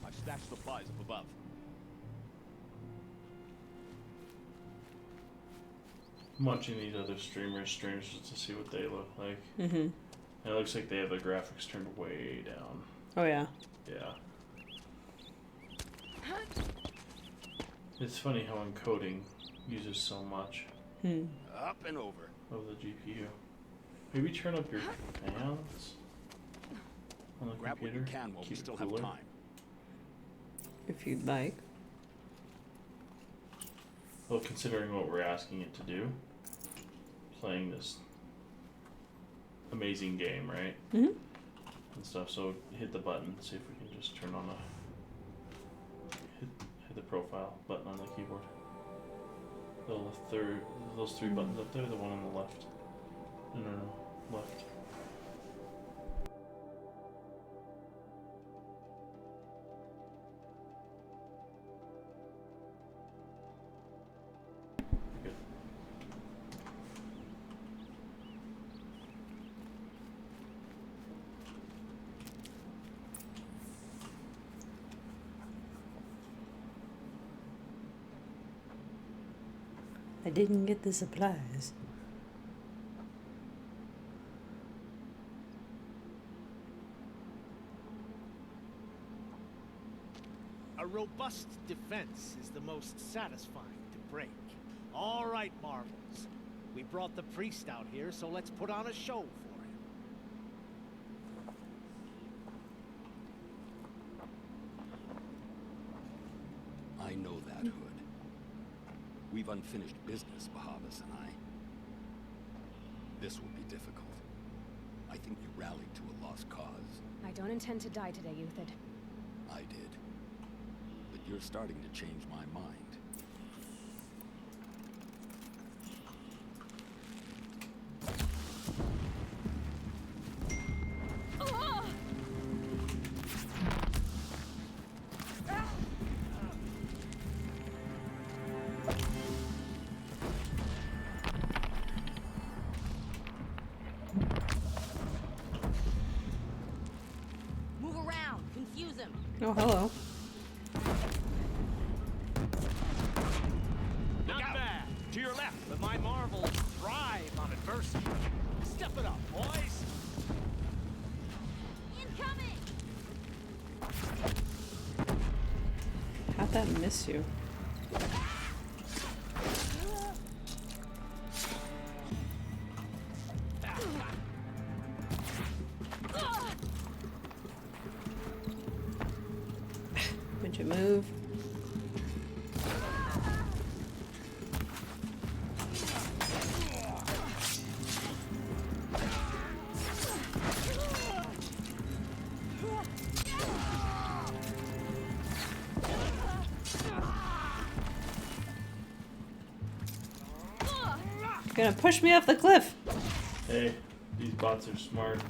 I've stashed supplies up above. I'm watching these other streamers just to see what they look like. Mm-hmm. And it looks like they have the graphics turned way down. Oh yeah. Yeah. It's funny how encoding uses so much Up and over. of the GPU. Maybe turn up your fans on the Grab what computer. you can while we Keep it still cooler. have time. If you'd like. Well, considering what we're asking it to do, playing this amazing game, right? Mm-hmm. And stuff. So hit the button. See if we can just turn on a hit the profile button on the keyboard. Those three buttons up there. The one on the left. No, left. Good. I didn't get the supplies. A robust defense is the most satisfying to break. All right, Marvels. We brought the priest out here, so let's put on a show for him. I know that, Hood. We've unfinished business, Bahavas and I. This will be difficult. I think you rallied to a lost cause. I don't intend to die today, Euthid. I did. But you're starting to change my mind. Move around, confuse him. Oh, hello. Not bad. To your left, but my Marvels thrive on adversity. Step it up, boys. Incoming! How'd that miss you? to move. Gonna push me off the cliff. Hey, these bots are smart.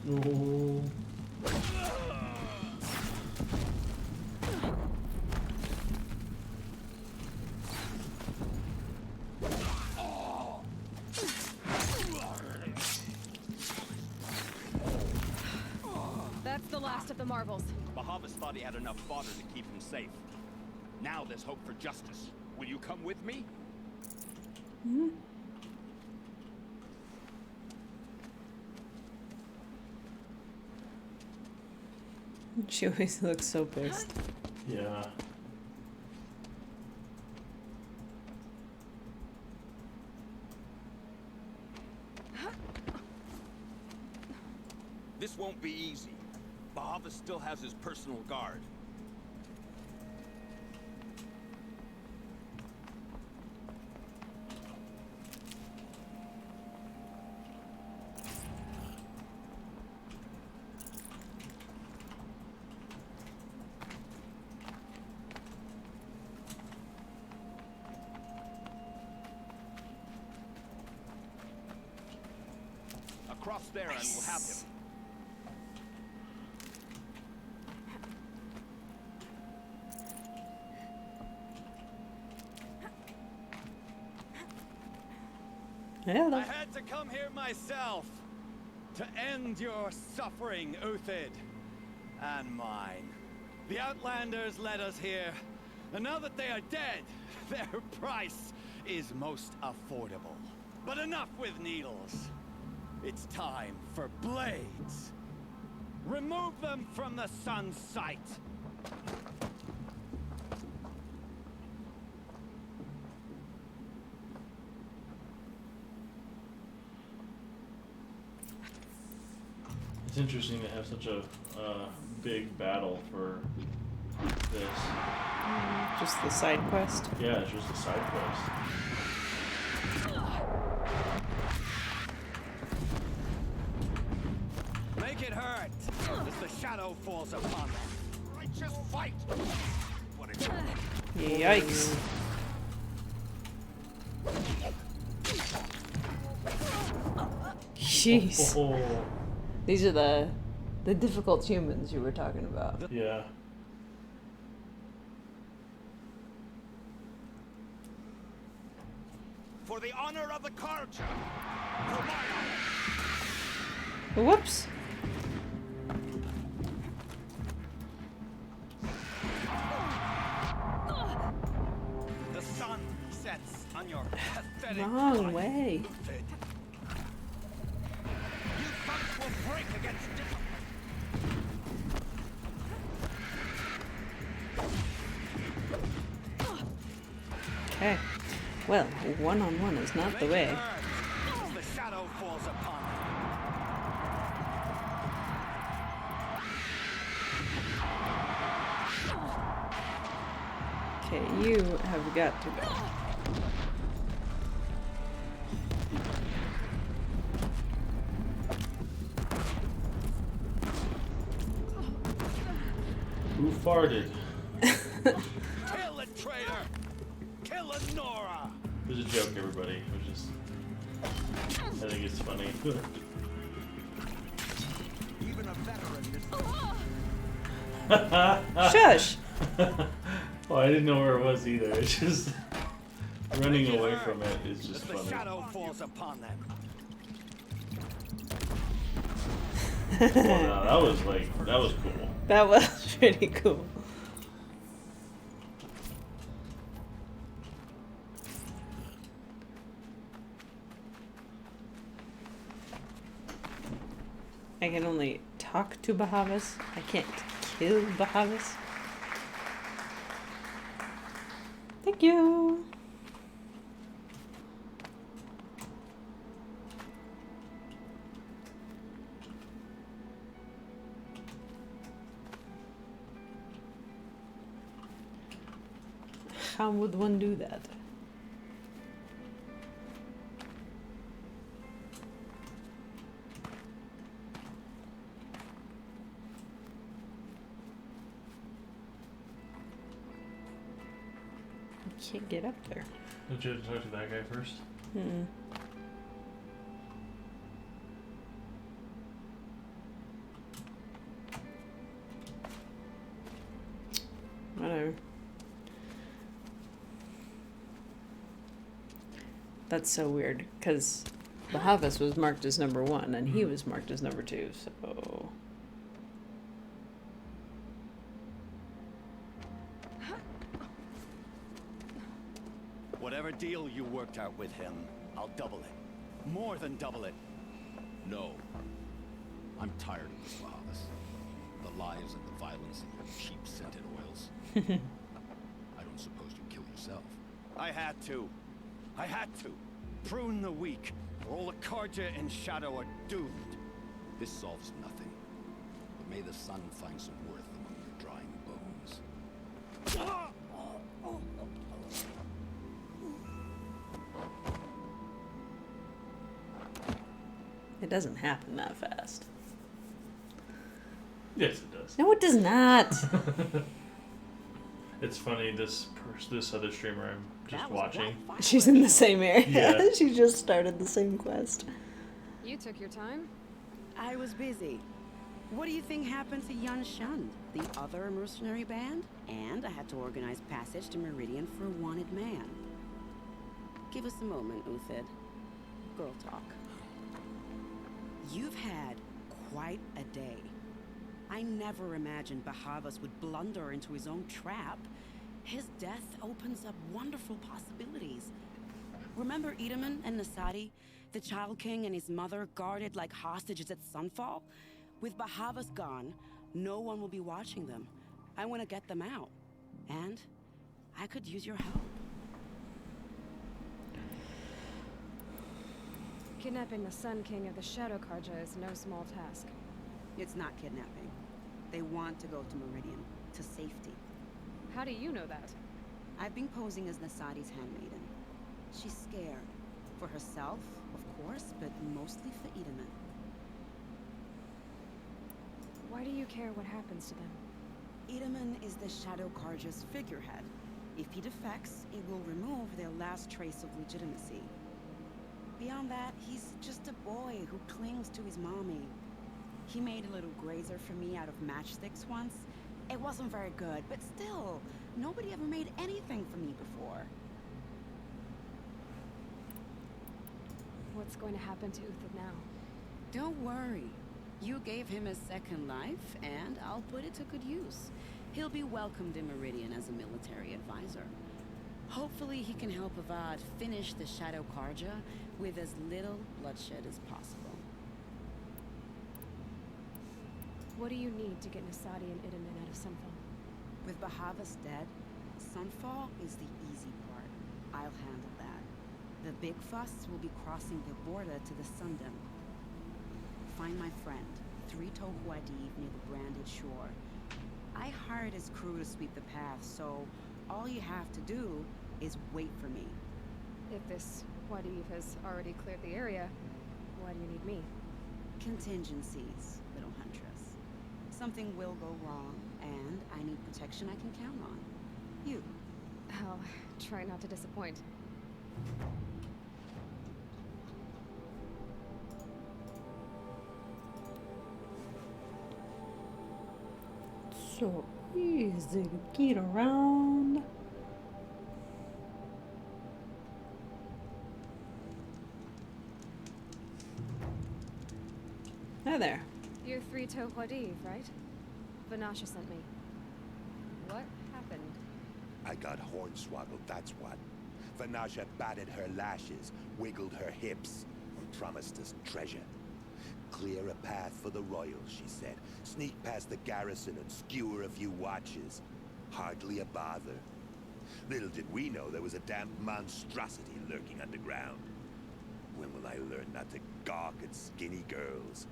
No. That's the last of the marvels. Bahavas thought he had enough fodder to keep him safe. Now there's hope for justice. Will you come with me? Mm-hmm. She always looks so pissed. Yeah. This won't be easy. Bahavas still has his personal guard. Across there and we'll have him. Hello. I had to come here myself to end your suffering, Uthid, and mine. The Outlanders led us here, and now that they are dead, their price is most affordable. But enough with needles. It's time for blades. Remove them from the sun's sight. It's interesting to have such a big battle for this. Just the side quest. Yeah, it's just a side quest. Make it hurt as the shadow falls upon them. Righteous fight! What a Yikes. Jeez. Oh. These are the difficult humans you were talking about. Yeah. For the honor of the Karja! Whoops. The sun sets on your pathetic Wrong body. way. You thugs will break against discipline. Okay. Well, one-on-one is not the way. As the shadow falls upon Okay, you have got to go. Who farted? Kill a traitor! Kill a Nora! It was a joke, everybody. It was just... I think it's funny. Even a veteran Shush! Well, I didn't know where it was either. It's just... running away from it is just the funny. shadow falls upon them. Well, no, that was cool. That was pretty cool. I can only talk to Bahavas. I can't kill Bahavas. Thank Thank you. How would one do that? I can't get up there. Don't you have to talk to that guy first? Mm-mm. Whatever. That's so weird, because Bahavas was marked as number 1, and he was marked as number 2, so... Whatever deal you worked out with him, I'll double it. More than double it. No. I'm tired of this, Bahavas. The lies and the violence and your cheap scented oils. I don't suppose you kill yourself. I had to. I had to. Prune the weak, or all the Karja and Shadow are doomed. This solves nothing. But may the sun find some worth among your drying bones. It doesn't happen that fast. Yes, it does. No, it does not. It's funny, this other streamer I'm just watching. She's in the same area. Yeah. She just started the same quest. You took your time? I was busy. What do you think happened to Yun Shun, the other mercenary band? And I had to organize passage to Meridian for a wanted man. Give us a moment, Uthid. Girl talk. You've had quite a day. I never imagined Bahavas would blunder into his own trap. His death opens up wonderful possibilities. Remember Edaman and Nasadi? The Child King and his mother guarded like hostages at Sunfall? With Bahavas gone, no one will be watching them. I want to get them out. And I could use your help. Kidnapping the Sun King of the Shadow Karja is no small task. It's not kidnapping. They want to go to Meridian, to safety. How do you know that? I've been posing as Nasadi's handmaiden. She's scared. For herself, of course, but mostly for Edaman. Why do you care what happens to them? Edaman is the Shadow Karja's figurehead. If he defects, it will remove their last trace of legitimacy. Beyond that, he's just a boy who clings to his mommy. He made a little grazer for me out of matchsticks once. It wasn't very good, but still, nobody ever made anything for me before. What's going to happen to Uthid now? Don't worry. You gave him a second life, and I'll put it to good use. He'll be welcomed in Meridian as a military advisor. Hopefully he can help Avad finish the Shadow Karja with as little bloodshed as possible. What do you need to get Nasadi and Edaman out of Sunfall? With Bahavas dead, Sunfall is the easy part. I'll handle that. The big fuss will be crossing the border to the Sundom. Find my friend, 3-Toe Huadiv near the branded shore. I hired his crew to sweep the path, so all you have to do is wait for me. If this Huadiv has already cleared the area, why do you need me? Contingencies, little huntress. Something will go wrong, and I need protection I can count on. You. I'll try not to disappoint. So easy to get around. Hi there. You're 3-Toe Huadiv, right? Vanasha sent me. What happened? I got hornswoggled, that's what. Vanasha batted her lashes, wiggled her hips, and promised us treasure. Clear a path for the royals, she said. Sneak past the garrison and skewer a few watches. Hardly a bother. Little did we know there was a damn monstrosity lurking underground. When will I learn not to gawk at skinny girls?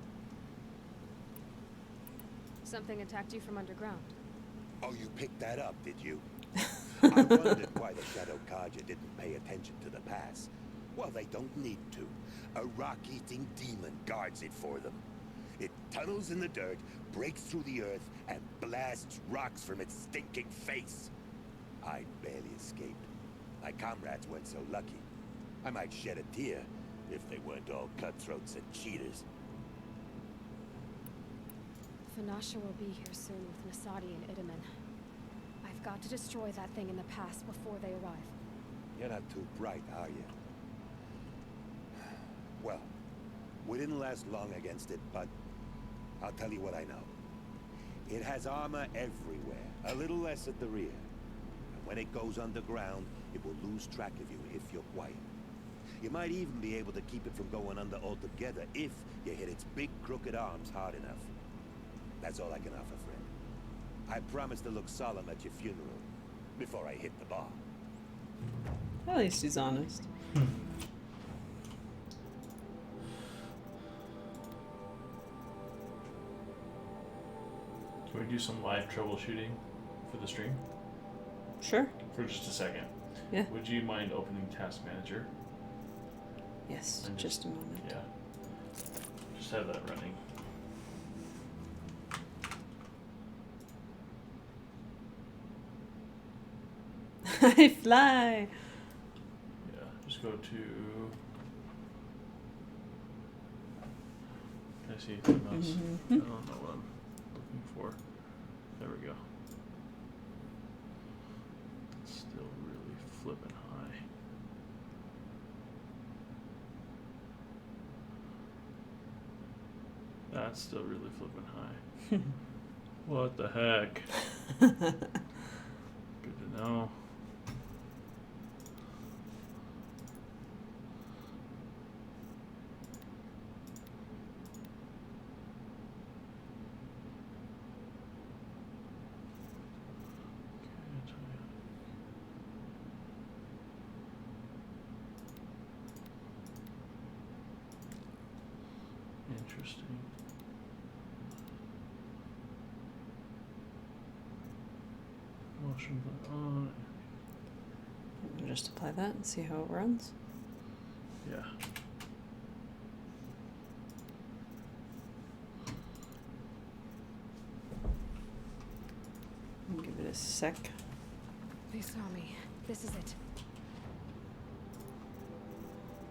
Something attacked you from underground. Oh, you picked that up, did you? I wondered why the Shadow Carja didn't pay attention to the pass. Well, they don't need to. A rock-eating demon guards it for them. It tunnels in the dirt, breaks through the earth, and blasts rocks from its stinking face. I barely escaped. My comrades weren't so lucky. I might shed a tear if they weren't all cutthroats and cheaters. Vanasha will be here soon with Nasadi and Idaman. I've got to destroy that thing in the pass before they arrive. You're not too bright, are you? Well, we didn't last long against it, but I'll tell you what I know. It has armor everywhere, a little less at the rear. And when it goes underground, it will lose track of you if you're quiet. You might even be able to keep it from going under altogether if you hit its big crooked arms hard enough. That's all I can offer, friend. I promise to look solemn at your funeral before I hit the bar. At least he's honest. Can we do some live troubleshooting for the stream? Sure. For just a second. Yeah. Would you mind opening Task Manager? Yes, And just a moment. Yeah. Just have that running. I fly! Yeah, just go to... Can I see the mouse? I don't know what I'm looking for. There we go. It's still really flipping high. That's still really flipping high. What the heck? Good to know. Interesting. Motion blur on. Just apply that and see how it runs. Yeah. Give it a sec. They saw me. This is it.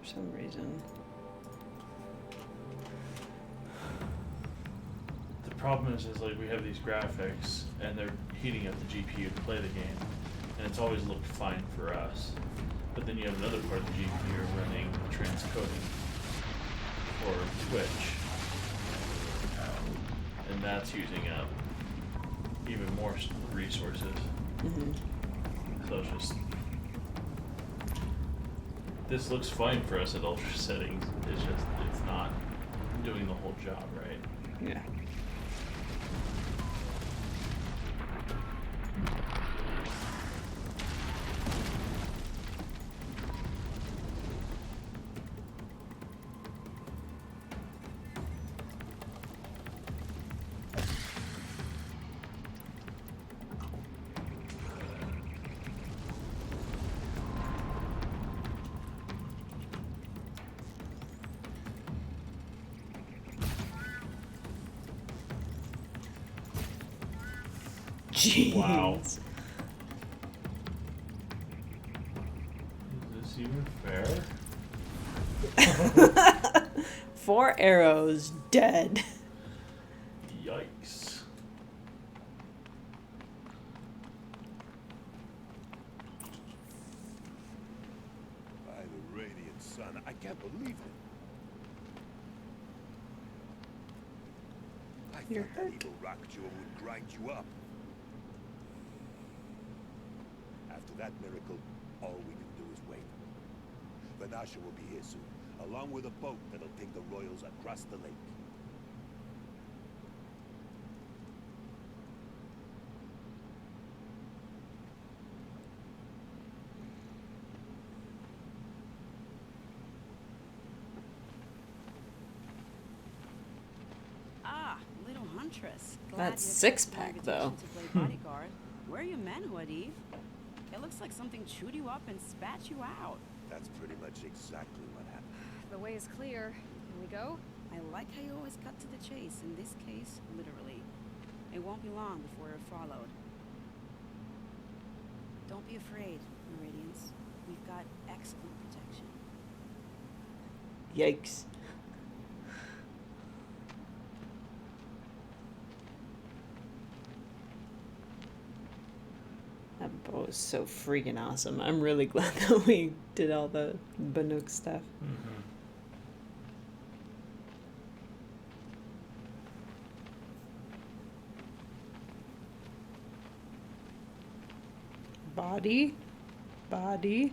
For some reason. The problem is like we have these graphics and they're heating up the GPU to play the game, and it's always looked fine for us. But then you have another part of the GPU running transcoding for Twitch, and that's using up even more resources. So it's just, this looks fine for us at ultra settings. It's just, it's not doing the whole job right. Yeah. Jeez. Wow. Is this even fair? 4 arrows, dead. Yikes. By the radiant sun, I can't believe it. I You're thought that evil rock jewel would grind you up. After that miracle, all we can do is wait. Vanasha will be here soon, along with a boat that'll take the royals across the lake. Huntress. That Glad you six-pack, accepted though. my invitation to play bodyguard. Where are your manhood, Eve? It looks like something chewed you up and spat you out. That's pretty much exactly what happened. The way is clear. Can we go? I like how you always cut to the chase. In this case, literally. It won't be long before you're followed. Don't be afraid, Meridians. We've got excellent protection. Yikes. That boat was so freaking awesome. I'm really glad that we did all the Banuk stuff. Body? Body?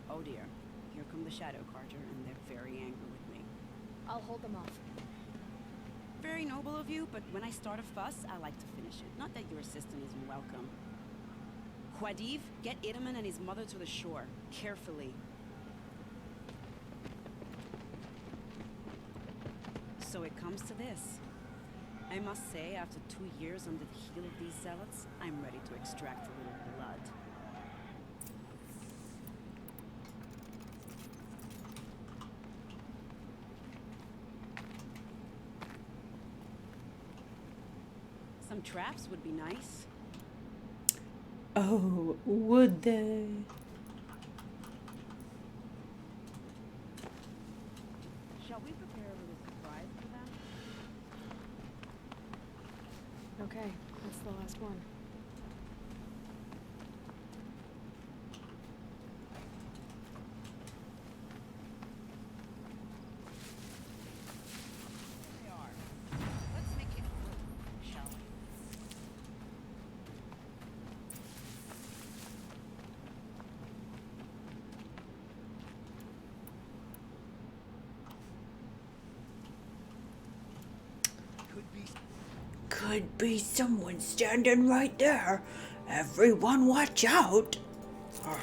Oh dear. Here come the Shadow Carter, and they're very angry with me. I'll hold them off. Very noble of you, but when I start a fuss, I like to finish it. Not that your assistant isn't welcome. Khwadiv, get Idaman and his mother to the shore. Carefully. So it comes to this. I must say, after 2 years under the heel of these zealots, I'm ready to extract a little blood. Some traps would be nice. Oh, would they? Shall we prepare a little surprise for them? Okay, that's the last one. They are. Let's make it quick, shall we? Could be someone standing right there. Everyone watch out. Come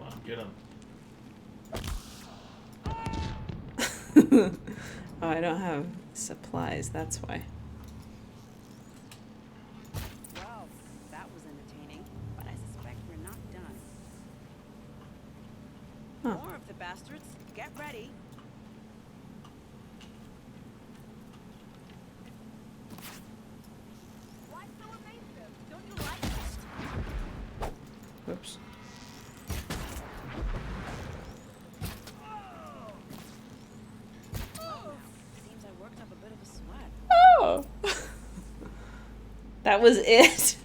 on, get him. Oh, I don't have supplies, that's why. Well, that was entertaining, but I suspect we're not done. Huh. More of the bastards. Get ready. Why so evasive? Don't you like it? Whoops. Seems I worked up a bit of a sweat. Oh! That was it.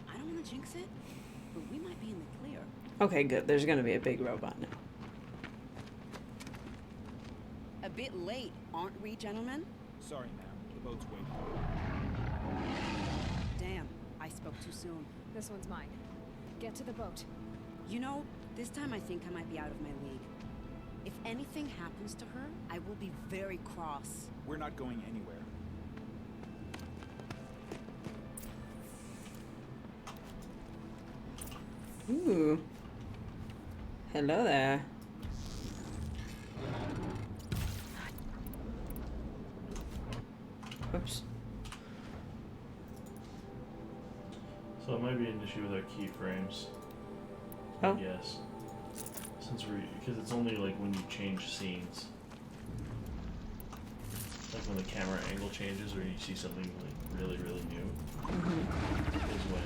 I don't want to jinx it, but we might be in the clear. Okay, good. There's gonna be a big robot now. A bit late, aren't we, gentlemen? Sorry, ma'am. The boat's waiting. Damn, I spoke too soon. This one's mine. Get to the boat. You know, this time I think I might be out of my league. If anything happens to her, I will be very cross. We're not going anywhere. Ooh. Hello there. Oops. So it might be an issue with our keyframes. Oh. Yes. Since because it's only like when you change scenes. Like when the camera angle changes or you see something like really, really new. Is when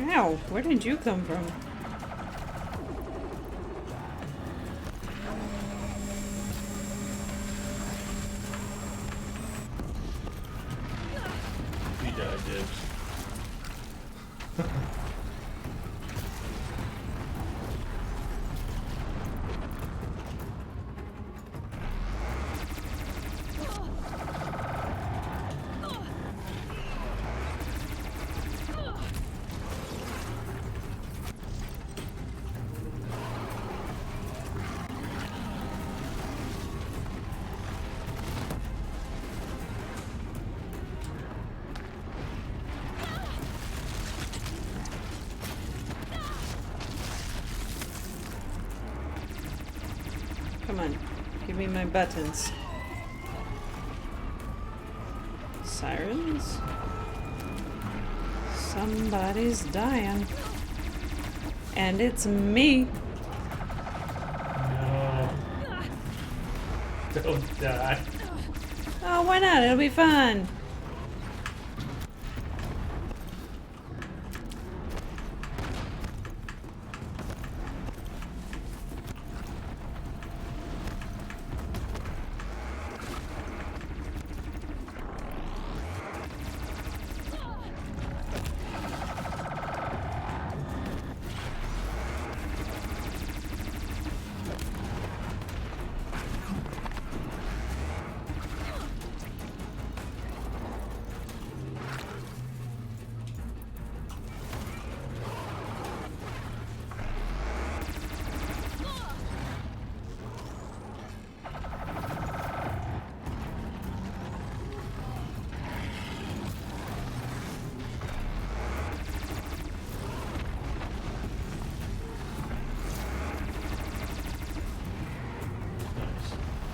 Ow, where did you come from? He died, Dibs. Come on, give me my buttons. Sirens? Somebody's dying. And it's me. No. Don't die. Oh, why not? It'll be fun.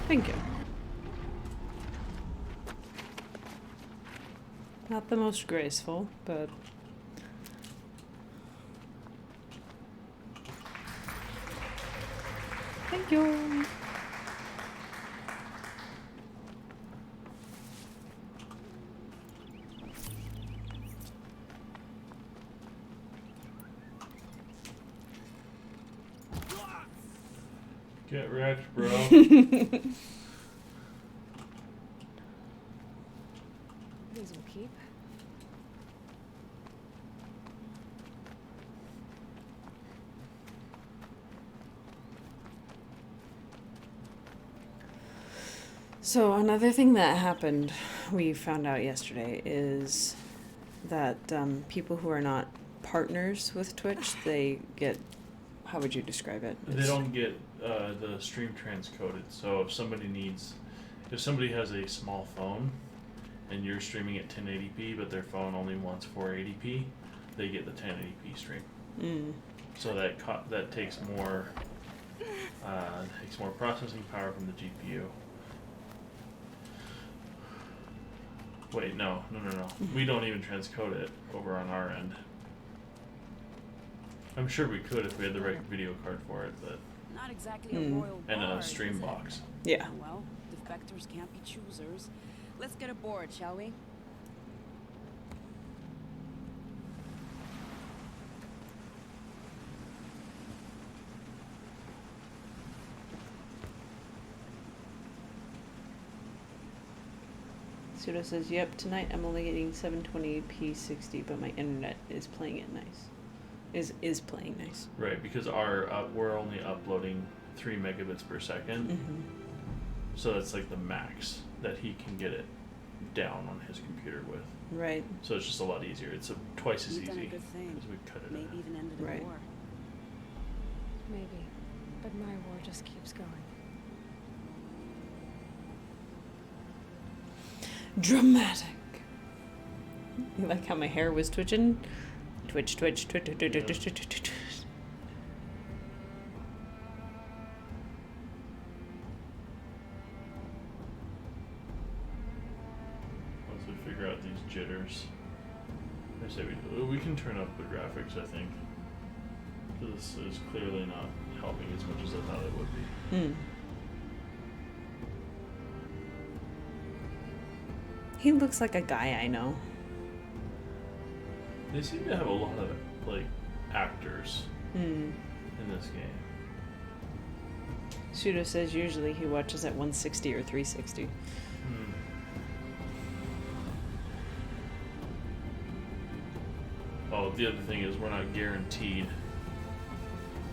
Thank you. Not the most graceful, but... Thank you. Get wrecked, bro. These will keep. So another thing that happened, we found out yesterday, is that people who are not partners with Twitch, they get, how would you describe it? They don't get the stream transcoded. So if somebody has a small phone and you're streaming at 1080p, but their phone only wants 480p, they get the 1080p stream. Mm. So that takes more processing power from the GPU. Wait, no. We don't even transcode it over on our end. I'm sure we could if we had the right video card for it, but... Not exactly a royal and bar, a stream box. Yeah. Well, defectors can't be choosers. Let's get aboard, shall we? Suda says, yep, tonight I'm only getting 720p 60, but my internet is playing it nice. Is playing nice. Right, because we're only uploading 3 megabits per second. Mm-hmm. So that's like the max that he can get it down on his computer with. Right. So it's just a lot easier. It's twice as You've done a easy good thing. because we cut it Maybe in. even ended a Right. war. Maybe. But my war just keeps going. Dramatic. You like how my hair was twitching? Twitch, twitch, twitch, twitch, twitch, twitch, twitch, twitch. Once we figure out these jitters, I say we can turn up the graphics, I think. Because this is clearly not helping as much as I thought it would be. Hmm. He looks like a guy I know. They seem to have a lot of like actors in this game. Pseudo says usually he watches at 160 or 360. Oh, the other thing is we're not guaranteed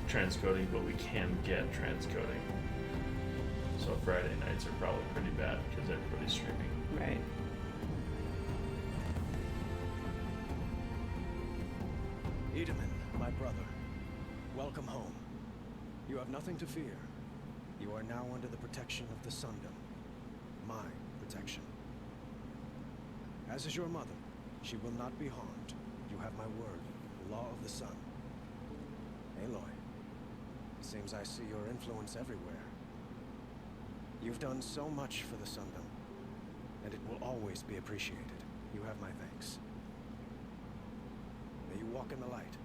transcoding, but we can get transcoding. So Friday nights are probably pretty bad because everybody's streaming. Right. Edaman, my brother, welcome home. You have nothing to fear. You are now under the protection of the Sundom. My protection. As is your mother, she will not be harmed. You have my word, the law of the sun. Aloy, it seems I see your influence everywhere. You've done so much for the Sundom, and it will always be appreciated. You have my thanks. May you walk in the light.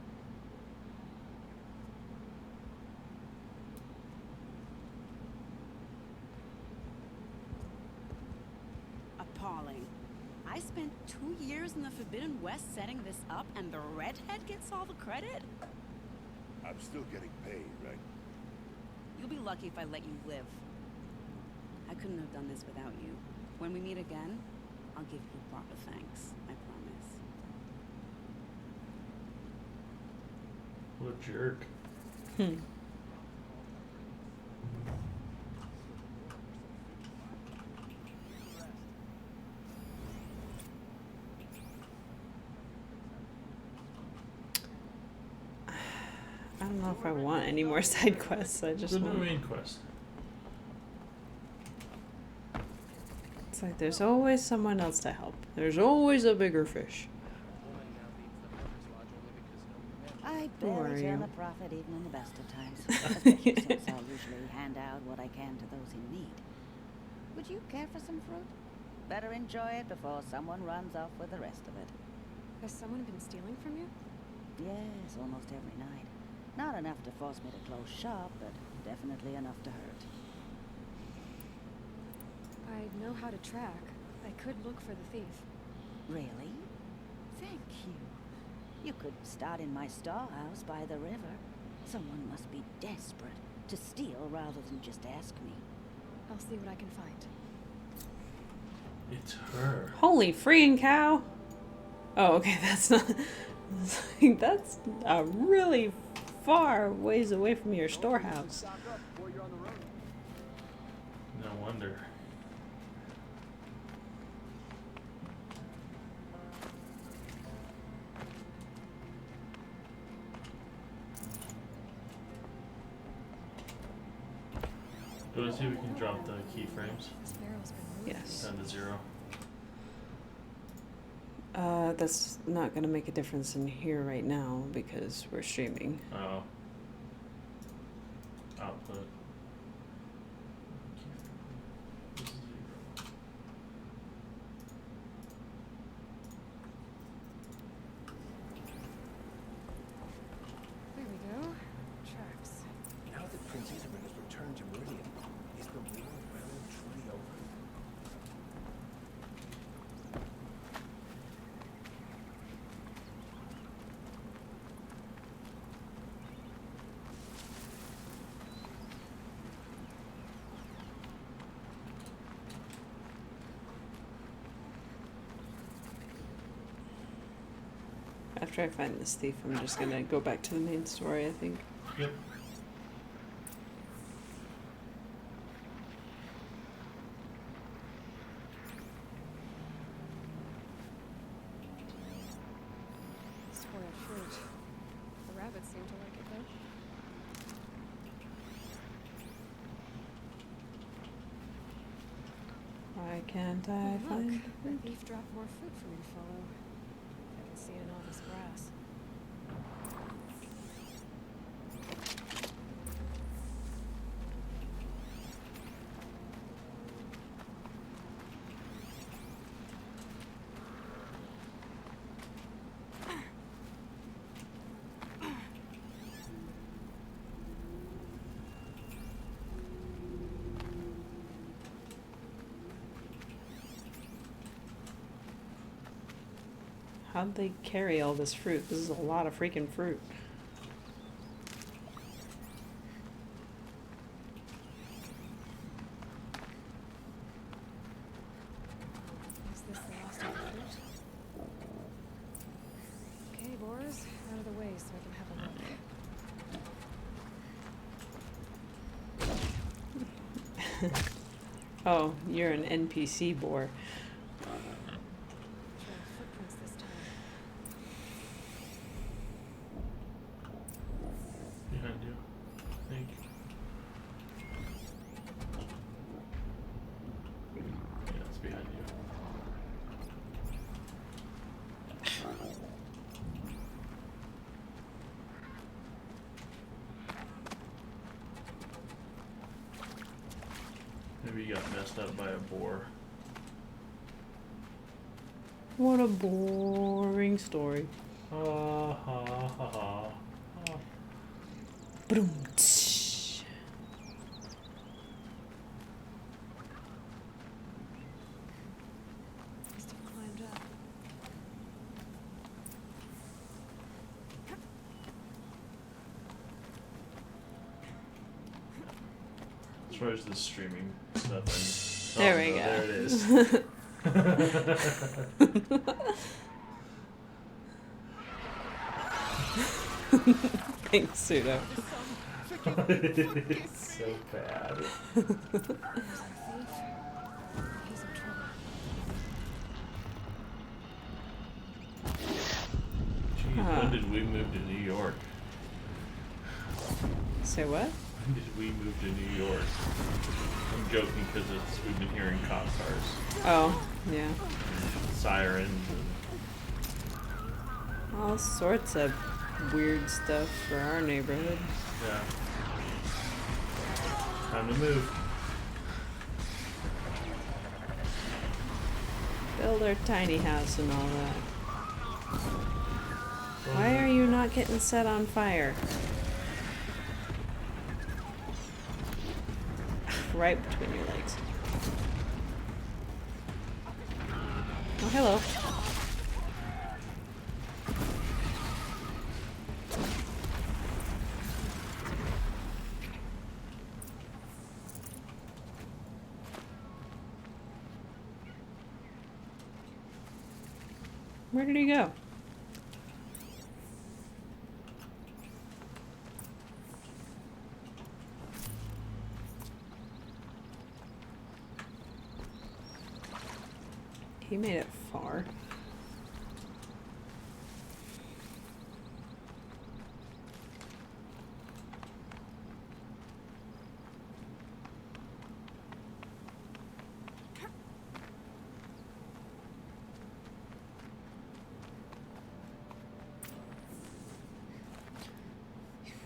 Appalling. I spent 2 years in the Forbidden West setting this up, and the redhead gets all the credit? I'm still getting paid, right? You'll be lucky if I let you live. I couldn't have done this without you. When we meet again, I'll give you proper thanks. I promise. What a jerk. I don't know if I want any more side quests. I just The want... main quest. It's like there's always someone else to help. There's always a bigger fish. I Who are barely turn you? a profit even in the best of times, especially since I usually hand out what I can to those in need. Would you care for some fruit? Better enjoy it before someone runs off with the rest of it. Has someone been stealing from you? Yes, almost every night. Not enough to force me to close shop, but definitely enough to hurt. I know how to track. I could look for the thief. Really? Thank you. You could start in my storehouse by the river. Someone must be desperate to steal rather than just ask me. I'll see what I can find. It's her. Holy freaking cow! Oh, okay, that's not... That's a really far ways away from your storehouse. No wonder. Go to see if we can drop the keyframes. Yes. Down to 0. That's not gonna make a difference in here right now because we're streaming. Oh. Output. There we go. Tracks. Now that Prince Edaman has returned to Meridian, is the war well and truly over? After I find this thief, I'm just gonna go back to the main story, I think. Yep. Spoiled fruit. The rabbits seem to like it though. Why can't I Look, find the thief dropped more fruit for me to follow. I can see it in all this grass. How'd they carry all this fruit? This is a lot of freaking fruit. Is this the last of the fruit? Okay, boars, out of the way so I can have a look. Oh, you're an NPC boar. Trail footprints this time. Behind you. Thank you. Yeah, it's behind you. Maybe you got messed up by a boar. What a boring story. Ha ha ha ha. Boom. Must have climbed up. As far as the streaming stuff, There we go. There it is. Thanks, Pseudo. It's so bad. He's in trouble. Geez, when did we move to New York? Say what? When did we move to New York? I'm joking because we've been hearing cop cars. Oh, yeah. And sirens and All sorts of weird stuff for our neighborhood. yeah. Time to move. Build our tiny house and all that. Why are you not getting set on fire? Right between your legs. Oh, hello. Where did he go? He made it far.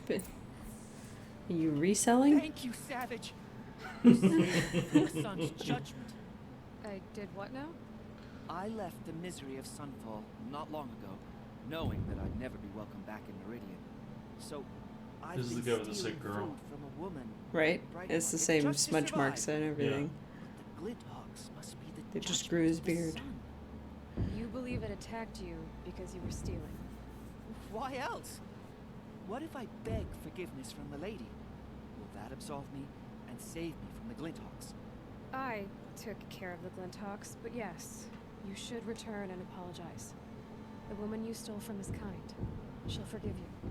But are you reselling? Thank you, Savage. You saved your son's judgment. I did what now? I left the misery of Sunfall not long ago, knowing that I'd never be welcome back in Meridian. So I've This is been the guy with the stealing sick girl. food from a woman. Right? Bright It's the Market same just to smudge marks survive. and everything. The Glinthawks must be the They just judgment grew his of the beard. sun. You believe it attacked you because you were stealing. Why else? What if I beg forgiveness from the lady? Will that absolve me and save me from the Glinthawks? I took care of the Glinthawks, but yes, you should return and apologize. The woman you stole from is kind. She'll forgive you.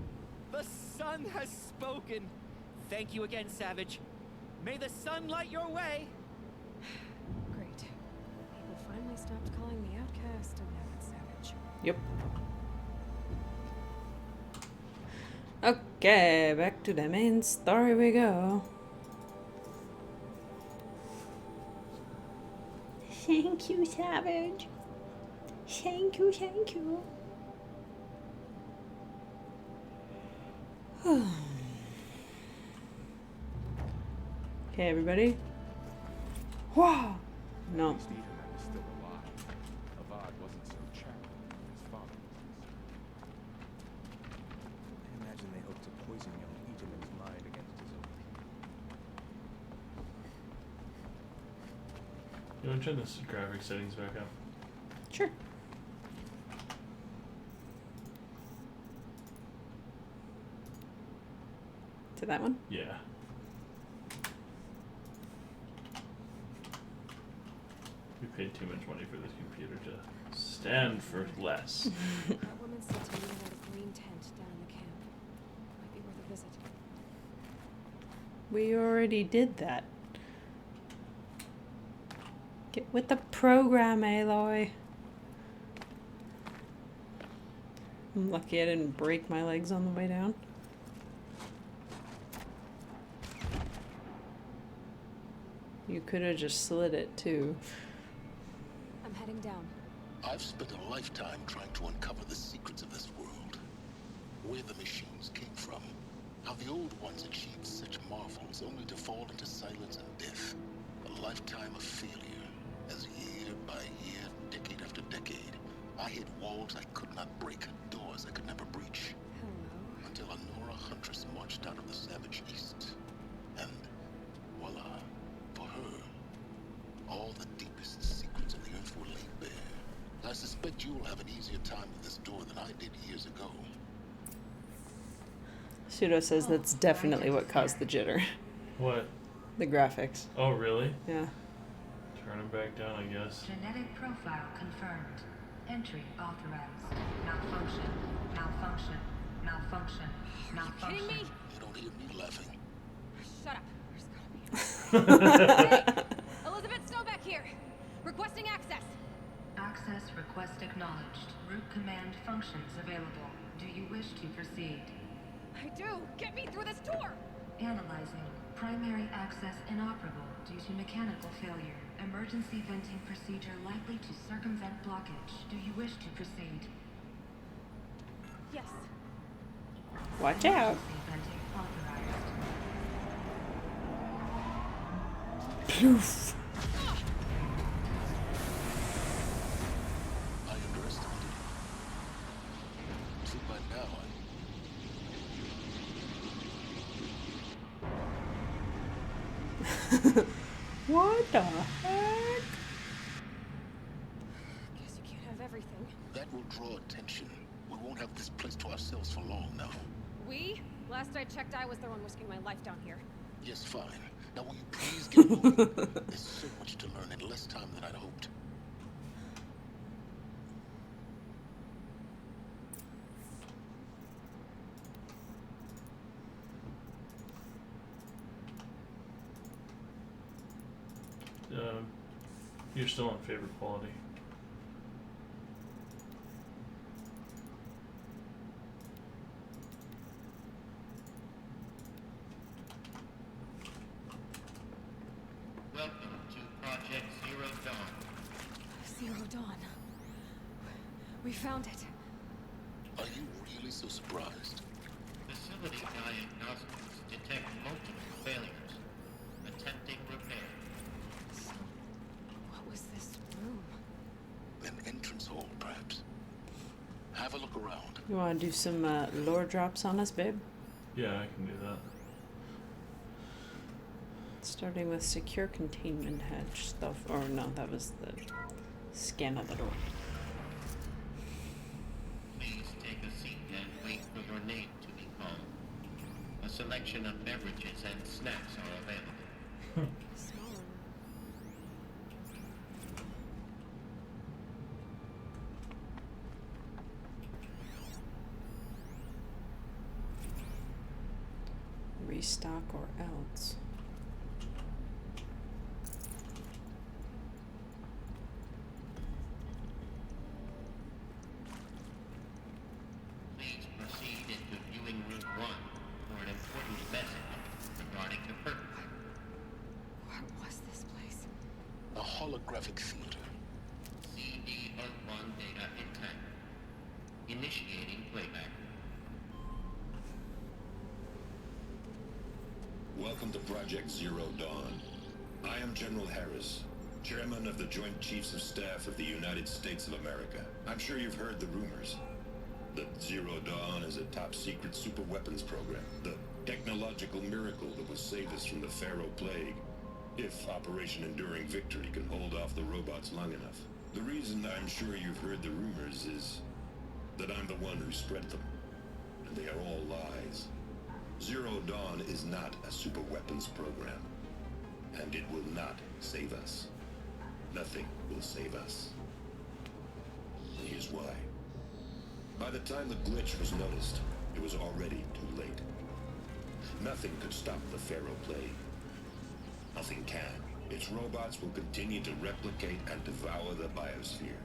The sun has spoken. Thank you again, Savage. May the sun light your way. Great. People finally stopped calling me outcast and now it's Savage. Yep. Okay, back to the main story we go. Thank you, Savage. Thank you, thank you. Okay, everybody. Wow. No. Stephen was still alive. Avad wasn't so charitable with his father. I imagine they hope to poison young Eterman's mind against his own. You want to turn the graphic settings back up? Sure. To that one? Yeah. We paid too much money for this computer to stand for less. That woman said to meet her at a green tent down in the camp. Might be worth a visit. We already did that. Get with the program, Aloy. I'm lucky I didn't break my legs on the way down. You could have just slid it too. I'm heading down. I've spent a lifetime trying to uncover the secrets of this world. Where the machines came from. How the old ones achieved such marvels only to fall into silence and death. A lifetime of failure. As year by year, decade after decade, I hit walls I could not break, doors I could never breach. Hello. Until a Nora huntress marched out of the savage east. And voila, for her, all the deepest secrets of the earth were laid bare. I suspect you'll have an easier time with this door than I did years ago. Pseudo says that's definitely what caused the jitter. What? The graphics. Oh, really? Yeah. Turn them back down, I guess. Genetic profile confirmed. Entry authorized. Malfunction. Malfunction. Malfunction. Malfunction. Kidding me? You don't hear me laughing. Shut up. Hey, Elizabeth Snowback here. Requesting access. Access request acknowledged. Root command functions available. Do you wish to proceed? I do. Get me through this door. Analyzing. Primary access inoperable due to mechanical failure. Emergency venting procedure likely to circumvent blockage. Do you wish to proceed? Yes. Watch out. Emergency venting authorized. Poof. I underestimated you. See, by now What the heck? Guess you can't have everything. that will draw attention. We won't have this place to ourselves for long now. We? Last I checked, I was the one risking my life down here. Yes, fine. Now will you please get moving? There's so much to learn in less time than I'd hoped. You're still on favorite quality. Welcome to Project Zero Dawn. Zero Dawn. We found it. Are you really so surprised? Facility diagnostics detect multiple failures. Attempting repair. So, what was this room? An entrance hall, perhaps. Have a look around. You want to do some lore drops on us, babe? Yeah, I can do that. Starting with secure containment hatch stuff. Or no, that was the scan of the door. Please take a seat and wait for your name to be called. A selection of beverages and snacks are available. Smaller. Restock or else. Please proceed into viewing room 1 for an important message regarding the purpose. What was this place? A holographic theater. CD01 data intact. Initiating playback. Welcome to Project Zero Dawn. I am General Harris, Chairman of the Joint Chiefs of Staff of the United States of America. I'm sure you've heard the rumors that Zero Dawn is a top-secret superweapons program, the technological miracle that will save us from the Pharaoh Plague, if Operation Enduring Victory can hold off the robots long enough. The reason I'm sure you've heard the rumors is that I'm the one who spread them, and they are all lies. Zero Dawn is not a superweapons program, and it will not save us. Nothing will save us. Here's why. By the time the glitch was noticed, it was already too late. Nothing could stop the Pharaoh plague. Nothing can. Its robots will continue to replicate and devour the biosphere.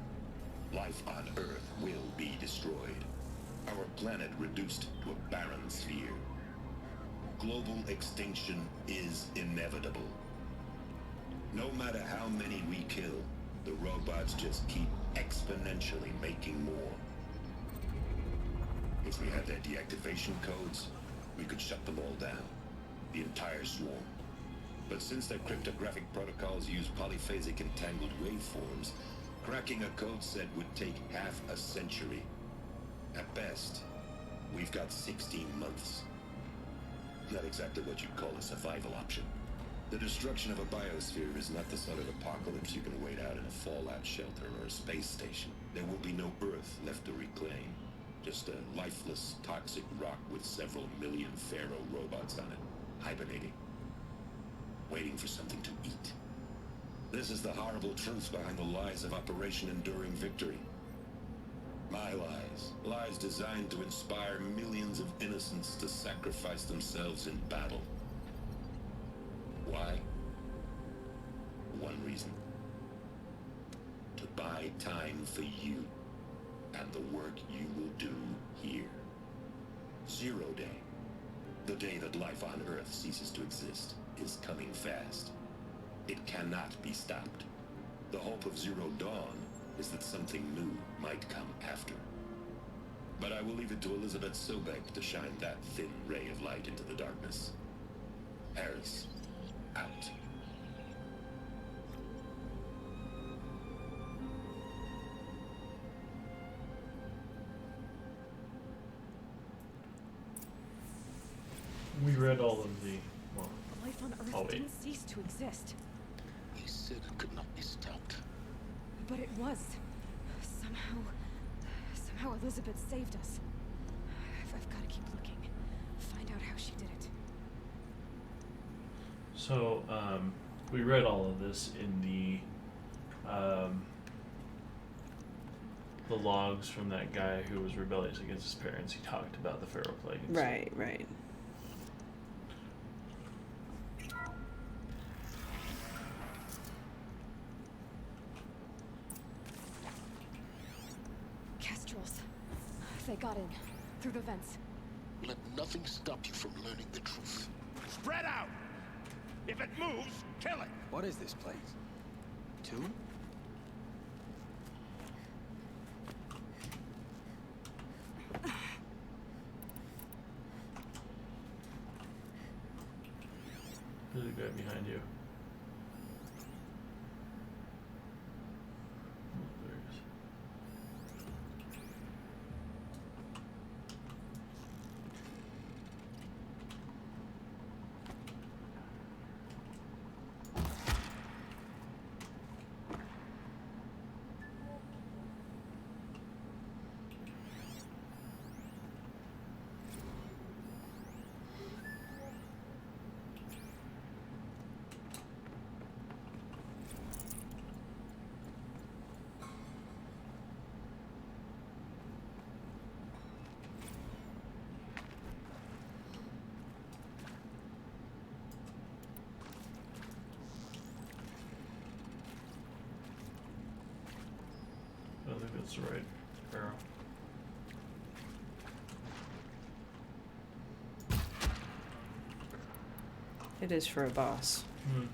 Life on Earth will be destroyed. Our planet reduced to a barren sphere. Global extinction is inevitable. No matter how many we kill, the robots just keep exponentially making more. If we had their deactivation codes, we could shut them all down. The entire swarm. But since their cryptographic protocols use polyphasic entangled waveforms, cracking a code set would take half a century. At best, we've got 16 months. Not exactly what you'd call a survival option. The destruction of a biosphere is not the sort of apocalypse you can wait out in a fallout shelter or a space station. There will be no Earth left to reclaim. Just a lifeless, toxic rock with several million Pharaoh robots on it, hibernating, waiting for something to eat. This is the horrible truth behind the lies of Operation Enduring Victory. My lies. Lies designed to inspire millions of innocents to sacrifice themselves in battle. Why? One reason. To buy time for you and the work you will do here. Zero Day. The day that life on Earth ceases to exist is coming fast. It cannot be stopped. The hope of Zero Dawn is that something new might come after. But I will leave it to Elizabeth Sobek to shine that thin ray of light into the darkness. Harris, out. We read all of the... Well, Life on Earth oh, wait. didn't cease to exist. He said it could not be stopped. But it was. Somehow Elizabeth saved us. I've got to keep looking. Find out how she did it. So, we read all of this in the logs from that guy who was rebellious against his parents. He talked about the Pharaoh plague. And Right, right. Kestrels. They got in. Through the vents. Let nothing stop you from learning the truth. Spread out! If it moves, kill it! What is this place? Tomb? There's a guy behind you. Oh, there he is. I don't think that's the right arrow. It is for a boss. Hmm.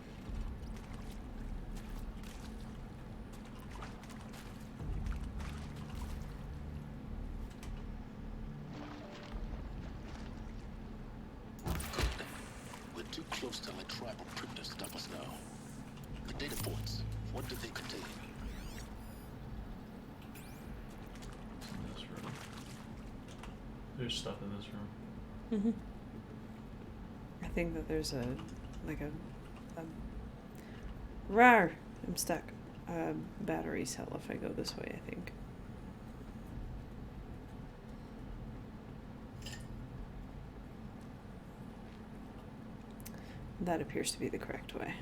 We're too close to let tribal printers stop us now. The data points, what do they contain? It's in this room. There's stuff in this room. Mm-hmm. I think that there's a rar. I'm stuck. Battery cell if I go this way, I think. That appears to be the correct way.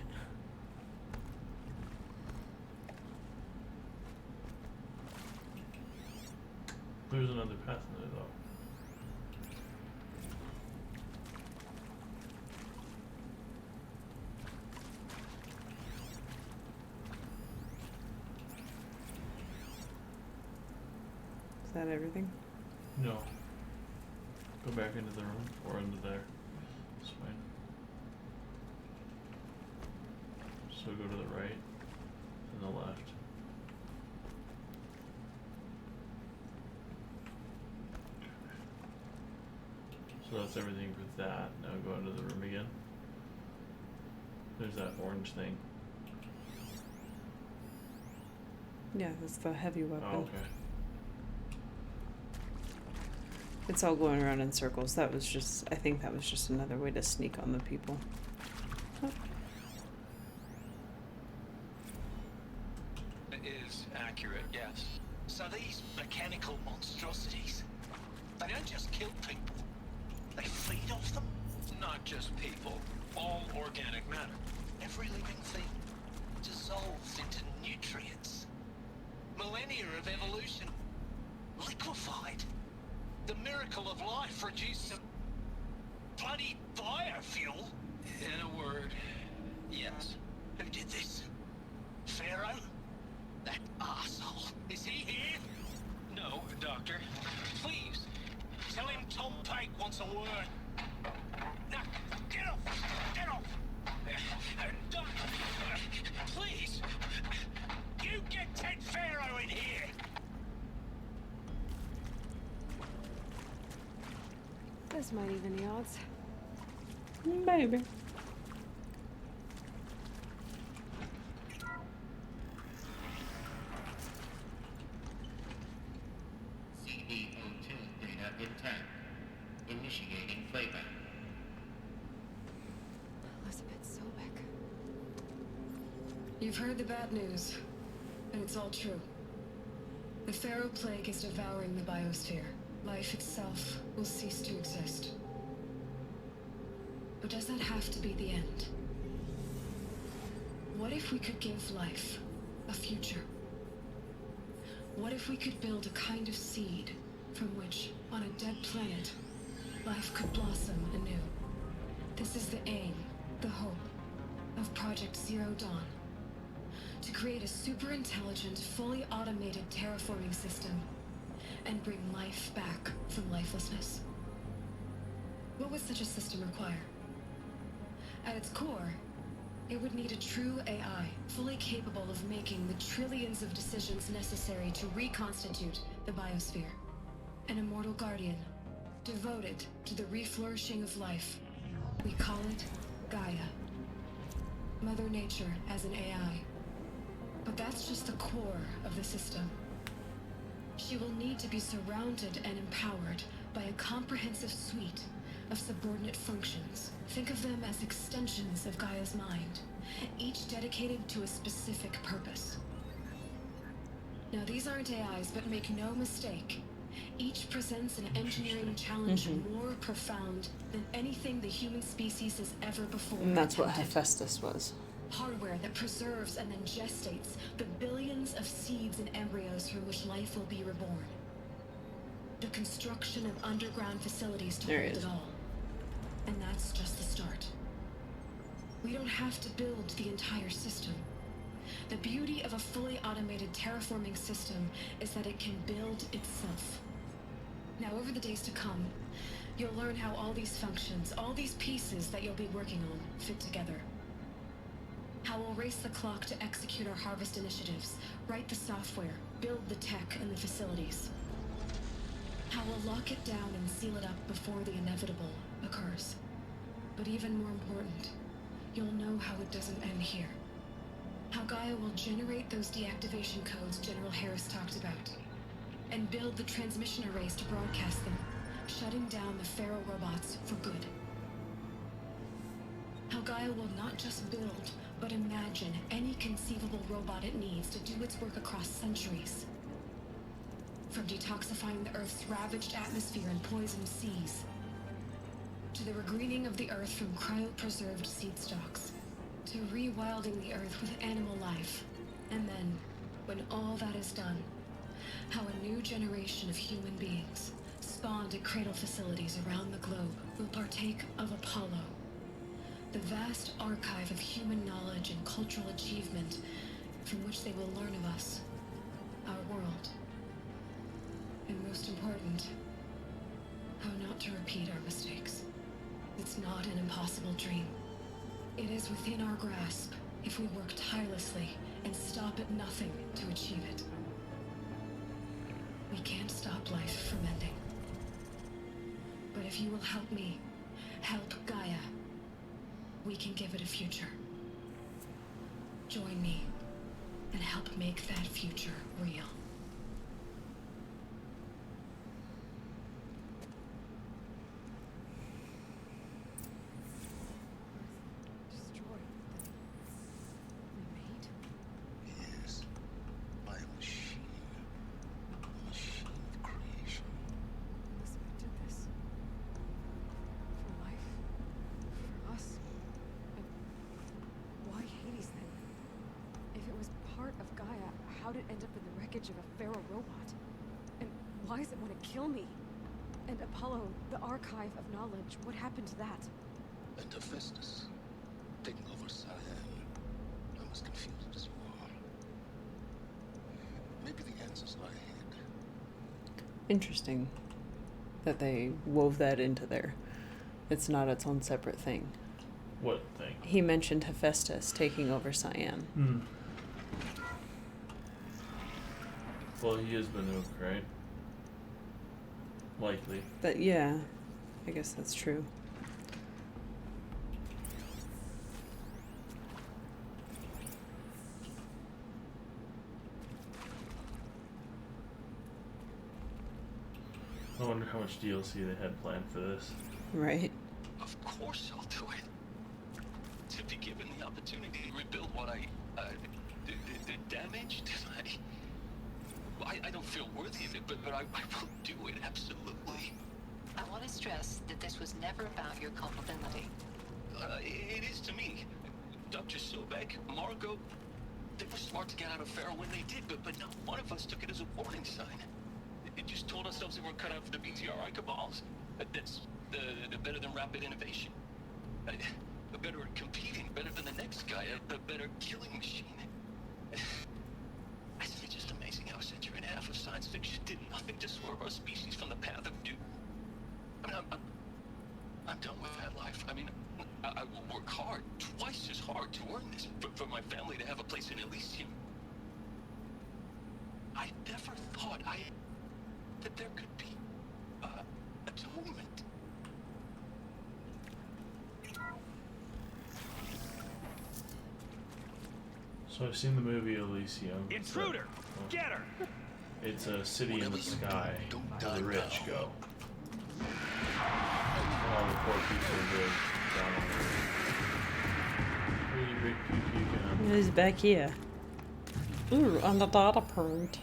There's another path in there, though. Is that everything? No. Go back into the room or into there. It's fine. So go to the right and the left. So that's everything for that. Now go into the room again. There's that orange thing. Yeah, that's the heavy weapon. Oh, okay. It's all going around in circles. That was just, I think that was just another way to sneak on the people. Oh. It is accurate, yes. So these mechanical monstrosities, they don't just kill people, they feed off them. Not just people, all organic matter. Every living thing dissolves into nutrients. Millennia of evolution liquefied. The miracle of life reduced to bloody biofuel. In a word, yes. Who did this? Pharaoh? That arsehole. Is he here? No, Doctor. Please, tell him Tom Pike wants a word. Now, get off! Get off! Doctor, please! You get Ted Pharaoh in here! This might even the odds. Maybe. CD02 data intact. Initiating playback. Elizabeth Sobek. You've heard the bad news, and it's all true. The Pharaoh Plague is devouring the biosphere. Life itself will cease to exist. But does that have to be the end? What if we could give life a future? What if we could build a kind of seed from which, on a dead planet, life could blossom anew? This is the aim, the hope, of Project Zero Dawn. To create a super-intelligent, fully automated terraforming system and bring life back from lifelessness. What would such a system require? At its core, it would need a true AI, fully capable of making the trillions of decisions necessary to reconstitute the biosphere. An immortal guardian, devoted to the reflourishing of life. We call it Gaia. Mother Nature as an AI. But that's just the core of the system. She will need to be surrounded and empowered by a comprehensive suite of subordinate functions. Think of them as extensions of Gaia's mind, each dedicated to a specific purpose. Now, these aren't AIs, but make no mistake, each presents an engineering challenge more profound than anything the human species has ever before. And that's what Hephaestus was. Hardware that preserves and then gestates the billions of seeds and embryos through which life will be reborn. The construction of underground facilities to hold it all. And that's just the start. We don't have to build the entire system. The beauty of a fully automated terraforming system is that it can build itself. Now, over the days to come, you'll learn how all these functions, all these pieces that you'll be working on, fit together. How we'll race the clock to execute our harvest initiatives, write the software, build the tech and the facilities. How we'll lock it down and seal it up before the inevitable occurs. But even more important, you'll know how it doesn't end here. How Gaia will generate those deactivation codes General Harris talked about, and build the transmission arrays to broadcast them, shutting down the Pharaoh robots for good. How Gaia will not just build, but imagine any conceivable robot it needs to do its work across centuries. From detoxifying the Earth's ravaged atmosphere and poisoned seas, to to the regreening of the earth from cryopreserved seed stalks, to rewilding the earth with animal life, and then, when all that is done, how a new generation of human beings, spawned at cradle facilities around the globe, will partake of Apollo, the vast archive of human knowledge and cultural achievement from which they will learn of us, our world, and most important, how not to repeat our mistakes. It's not an impossible dream. It is within our grasp if we work tirelessly and stop at nothing to achieve it. We can't stop life from ending. But if you will help me, help Gaia, we can give it a future. Join me and help make that future real. Yes, by a machine. A machine of creation. Listen, I did this. For life. For us. And why Hades then? If it was part of Gaia, how'd it end up in the wreckage of a Pharaoh robot? And why does it want to kill me? And Apollo, the archive of knowledge, what happened to that? And Hephaestus, taking over Cyan. I'm as confused as you are. Maybe the answers lie ahead. Interesting that they wove that into there. It's not its own separate thing. What thing? He mentioned Hephaestus taking over Cyan. Hmm. Well, he is Banuk, right? Likely. But yeah, I guess that's true. I wonder how much DLC they had planned for this. Right. Of course I'll do it. To be given the opportunity to rebuild what I damaged, I don't feel worthy of it, but I will do it, absolutely. I want to stress that this was never about your culpability. It is to me. Dr. Sobek, Margot, they were smart to get out of Pharaoh when they did, but not one of us took it as a warning sign. It just told ourselves we weren't cut out for the BTRI cabals. That's better than rapid innovation. Better at competing, better than the next guy, a better killing machine. It's just amazing how a century and a half of science fiction did nothing to swerve our species from the path of duty. I mean, I'm done with that life. I mean, I will work hard, twice as hard to earn this, for my family to have a place in Elysium. I never thought that there could be atonement. So I've seen the movie Elysium. Intruder! Get her! It's a city in the sky where the rich go. And all the poor people live down on the really big PP gun. He's back here. Ooh, on the data point.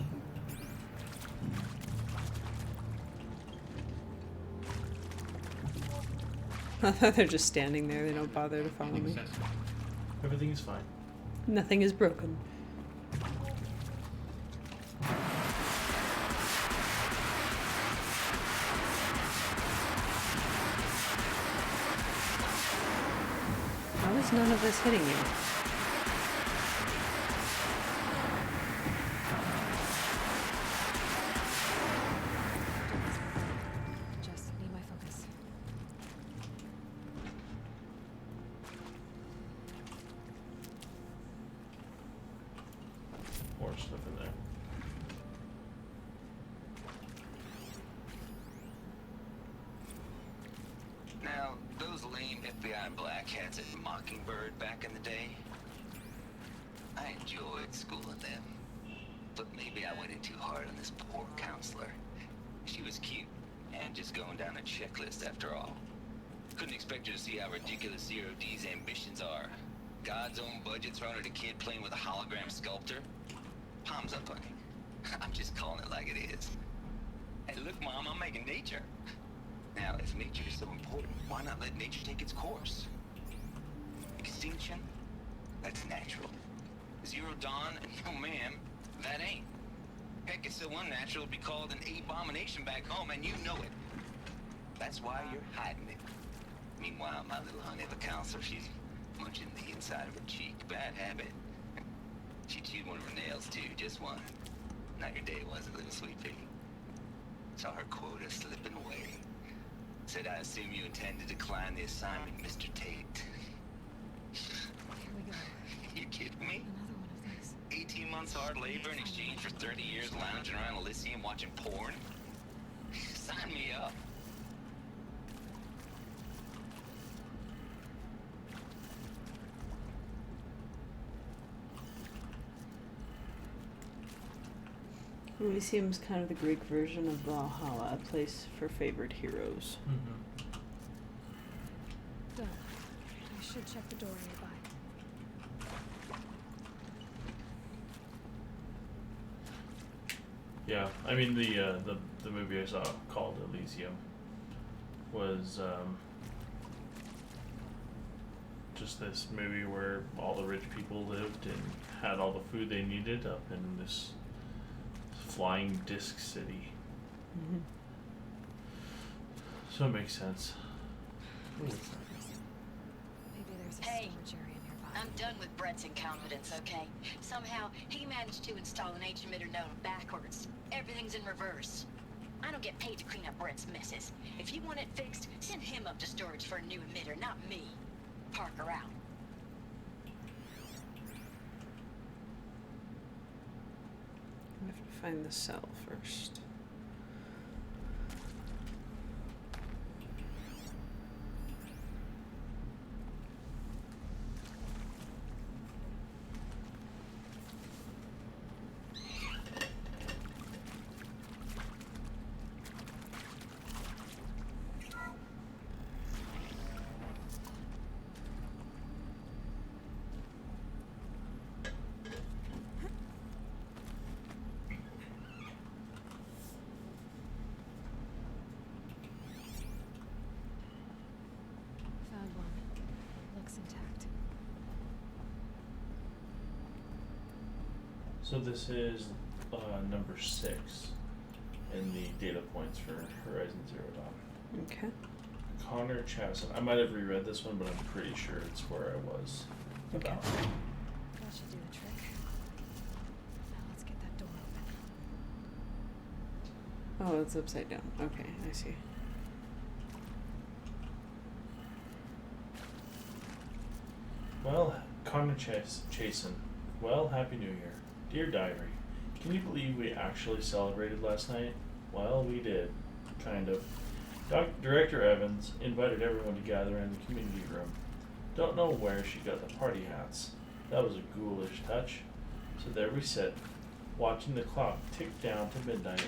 They're just standing there. They don't bother to follow me. Everything is fine. Nothing is broken. How is none of this hitting you? Just need my focus. More stuff in there. Now, those lame FBI black hats at Mockingbird back in the day, I enjoyed schooling them. But maybe I went in too hard on this poor counselor. She was cute, and just going down a checklist after all. Couldn't expect her to see how ridiculous Zero D's ambitions are. God's own budget thrown at a kid playing with a hologram sculptor? Palms up, honey. I'm just calling it like it is. Hey, look, Mom, I'm making nature. Now, if nature is so important, Why not let nature take its course? Extinction? That's natural. Zero dawn? No, ma'am, that ain't. Heck, it's so unnatural it'd be called an abomination back home, and you know it. That's why you're hiding it. Meanwhile, my little honey, the counselor, she's munching the inside of her cheek. Bad habit. She chewed one of her nails, too, just one. Not your day, was it, little sweet pea? Saw her quota slipping away. Said, I assume you intend to decline the assignment, Mr. Tate. Here we go. You kidding me? Another one of these. 18 months hard labor in exchange for 30 years lounging around Elysium watching porn? Sign me up. Elysium's kind of the Greek version of Valhalla, a place for favored heroes. Mm-hmm. Done. I should check the door nearby. Yeah, I mean the movie I saw called Elysium was just this movie where all the rich people lived and had all the food they needed up in this flying disc city. Mm-hmm. So it makes sense. Maybe there's a Hey. storage area nearby. I'm done with Brett's incompetence, okay? Somehow, he managed to install an H-emitter node backwards. Everything's in reverse. I don't get paid to clean up Brett's messes. If you want it fixed, send him up to storage for a new emitter, not me. Parker out. I have to find the cell first. Found one. Looks intact. So this is number 6 in the data points for Horizon Zero Dawn. Okay. Connor Chasson. I might have reread this one, but I'm pretty sure it's where I was. Okay. About. That should do the trick. Now let's get that door open. Oh, it's upside down. Okay, I see. Well, Connor Chasen. Well, Happy New Year. Dear Diary, can you believe we actually celebrated last night? Well, we did. Kind of. Director Evans invited everyone to gather in the community room. Don't know where she got the party hats. That was a ghoulish touch. So there we sit, watching the clock tick down to midnight.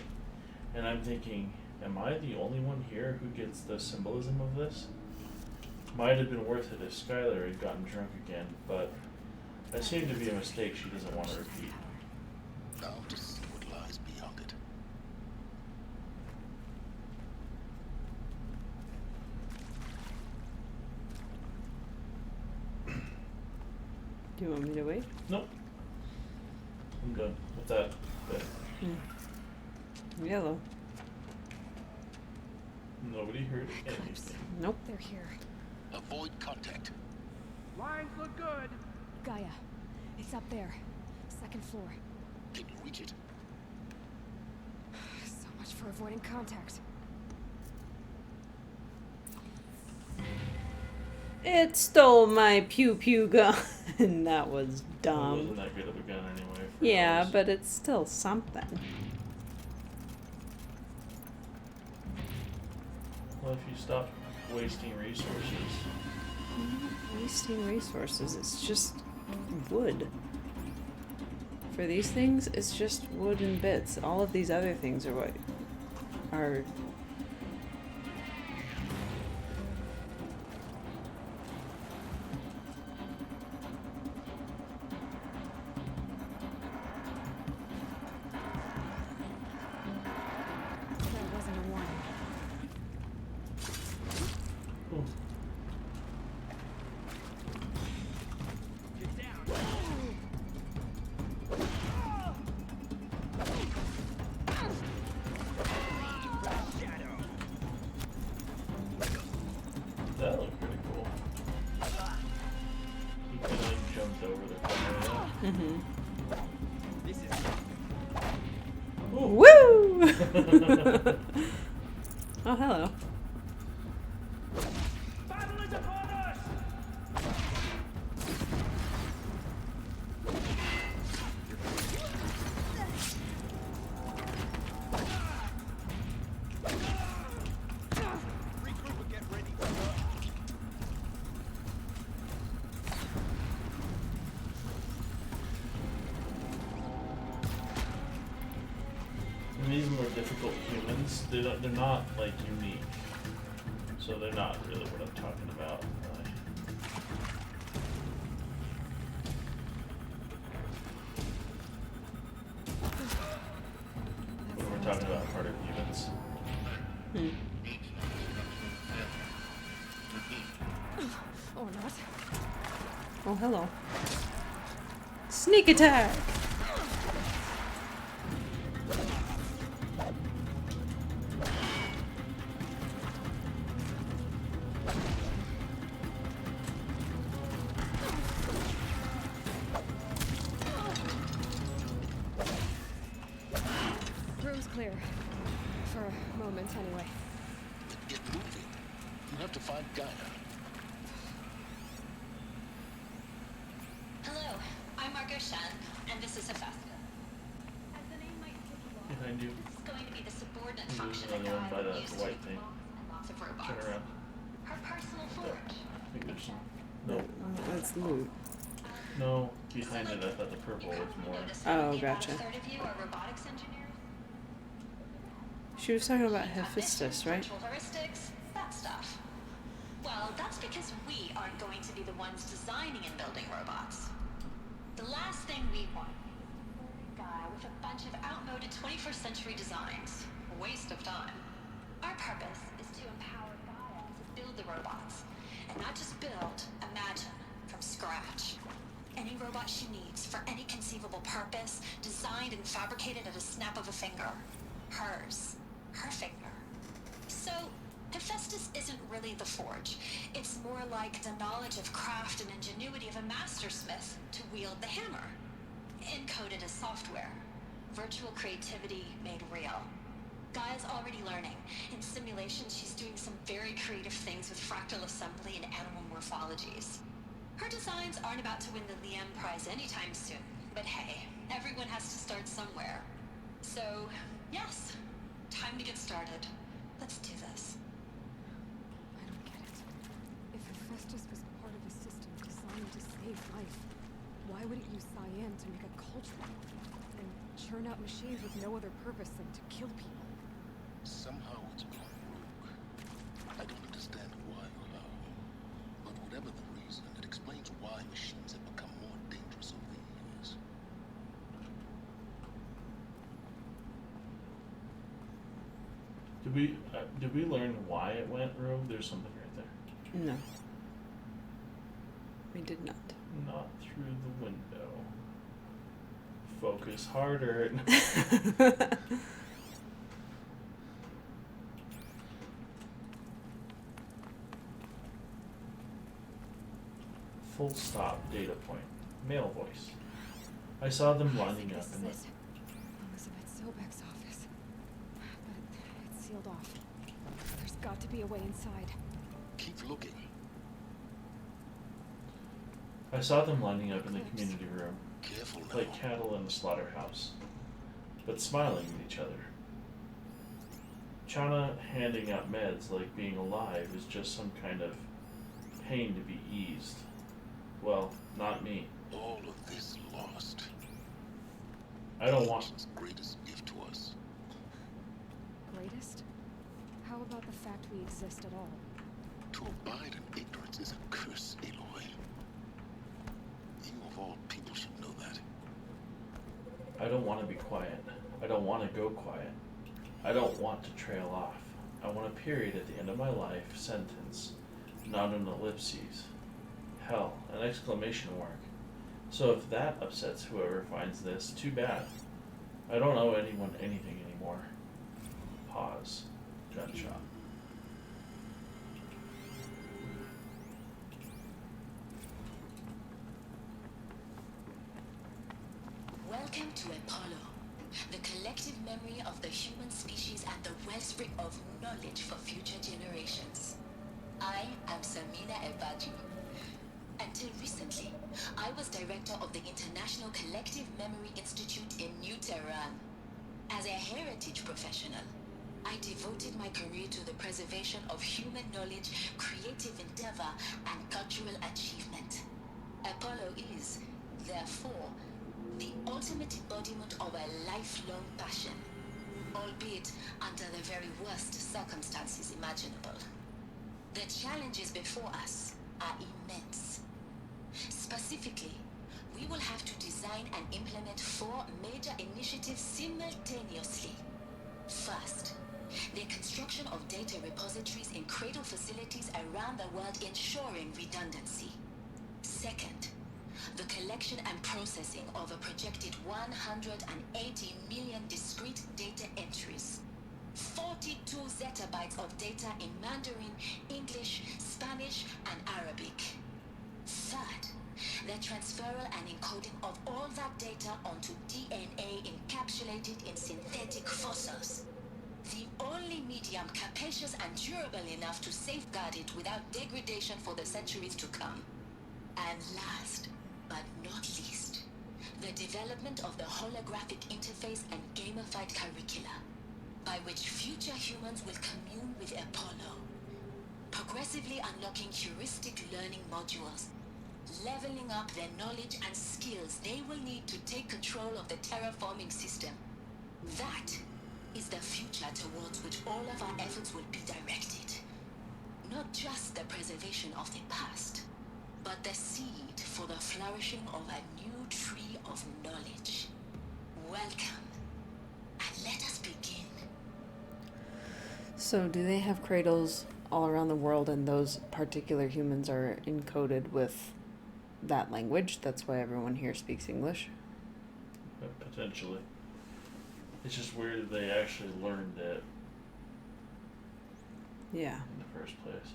And I'm thinking, am I the only one here who gets the symbolism of this? Might have been worth it if Skylar had gotten drunk again, but that seemed to be a mistake she doesn't want to repeat. Now to see what lies beyond it. Do you want me to wait? Nope. I'm done with that bit. Yellow. Nobody heard anything. Nope. They're here. Avoid contact. Lines look good. Gaia. It's up there. Second floor. Can you reach it? So much for avoiding contact. It stole my pew pew gun. That was It dumb. wasn't that good of a gun anyway. For Yeah, those. but it's still something. Well, if you stop wasting resources. Wasting resources. It's just wood. For these things, it's just wood and bits. All of these other things are what are. That wasn't a warning. Ooh. Get down. That looked pretty cool. He kind of like jumped over the corner of that. Mm-hmm. This is Woo! Oh, hello. Battle is upon us! regroup and get ready. And these more difficult humans, they're not like unique. So they're not really what I'm talking about. When we're talking about harder humans. Or not. Oh, hello. Sneak attack! Room's clear. For a moment, anyway. Get moving. You have to find Gaia. Hello, I'm MajikaNah, and this is Hephaestus. As the name might give you off, Behind you. this is going to be the subordinate There's function that another one by Gaia the used white to thing. and lots of robots. Turn around. Her personal forge. I think there's some. No. That's loot. No, behind it I thought the purple was more. Oh, gotcha. A third of you are robotics engineers. She was talking about Hephaestus, right? Virtual heuristics, that stuff. Well, that's because we aren't going to be the ones designing and building robots. The last thing we want is a guy with a bunch of outmoded 21st century designs. A waste of time. Our purpose is to empower Gaia to build the robots. And not just build, imagine, from scratch. Any robot she needs for any conceivable purpose, designed and fabricated at a snap of a finger. Hers. Her finger. So, Hephaestus isn't really the forge. It's more like the knowledge of craft and ingenuity of a mastersmith to wield the hammer. Encoded as software. Virtual creativity made real. Gaia's already learning. In simulations, she's doing some very creative things with fractal assembly and animal morphologies. Her designs aren't about to win the Liam Prize anytime soon. But hey, everyone has to start somewhere. So, yes, time to get started. Let's do this. I don't get it. If Hephaestus was part of a system designed to save life, why would it use cyan to make a culture and churn out machines with no other purpose than to kill people? Somehow it's gone rogue. I don't understand why or how. But whatever the reason, it explains why machines have become more dangerous over the years. Did we learn why it went rogue? There's something right there. No. We did not. Not through the window. Focus harder. Full stop. Data point. Male voice. I saw them lining up in the. Elizabeth Sobek's office. But it's sealed off. There's got to be a way inside. Keep looking. I saw them lining up in the community room, Careful now. like cattle in the slaughterhouse, but smiling at each other. Chana handing out meds like being alive is just some kind of pain to be eased. Well, not me. All of this lost. I don't want. Nature's greatest gift to us. Greatest? How about the fact we exist at all? To abide in ignorance is a curse, Aloy. You of all people should know that. I don't want to be quiet. I don't want to go quiet. I don't want to trail off. I want a period at the end of my life sentence not an ellipses. Hell, an exclamation mark. So if that upsets whoever finds this, too bad. I don't owe anyone anything anymore. Pause. Gunshot. Welcome to Apollo, the collective memory of the human species and the wellspring of knowledge for future generations. I am Samina Ebaji. Until recently, I was director of the International Collective Memory Institute in New Tehran. As a heritage professional, I devoted my career to the preservation of human knowledge, creative endeavor, and cultural achievement. Apollo is, therefore, the ultimate embodiment of a lifelong passion, albeit under the very worst circumstances imaginable. The challenges before us are immense. Specifically, we will have to design and implement 4 major initiatives simultaneously. First, the construction of data repositories in cradle facilities around the world ensuring redundancy. Second, the collection and processing of a projected 180 million discrete data entries. 42 zettabytes of data in Mandarin, English, Spanish, and Arabic. Third, the transferal and encoding of all that data onto DNA encapsulated in synthetic fossils. The only medium capacious and durable enough to safeguard it without degradation for the centuries to come. And last, but not least, the development of the holographic interface and gamified curricula, by which future humans will commune with Apollo, progressively unlocking heuristic learning modules, leveling up their knowledge and skills they will need to take control of the terraforming system. That is the future towards which all of our efforts will be directed. Not just the preservation of the past, but the seed for the flourishing of a new tree of knowledge. Welcome, and let us begin. So do they have cradles all around the world and those particular humans are encoded with that language? That's why everyone here speaks English? Potentially. It's just weird they actually learned it. Yeah. In the first place.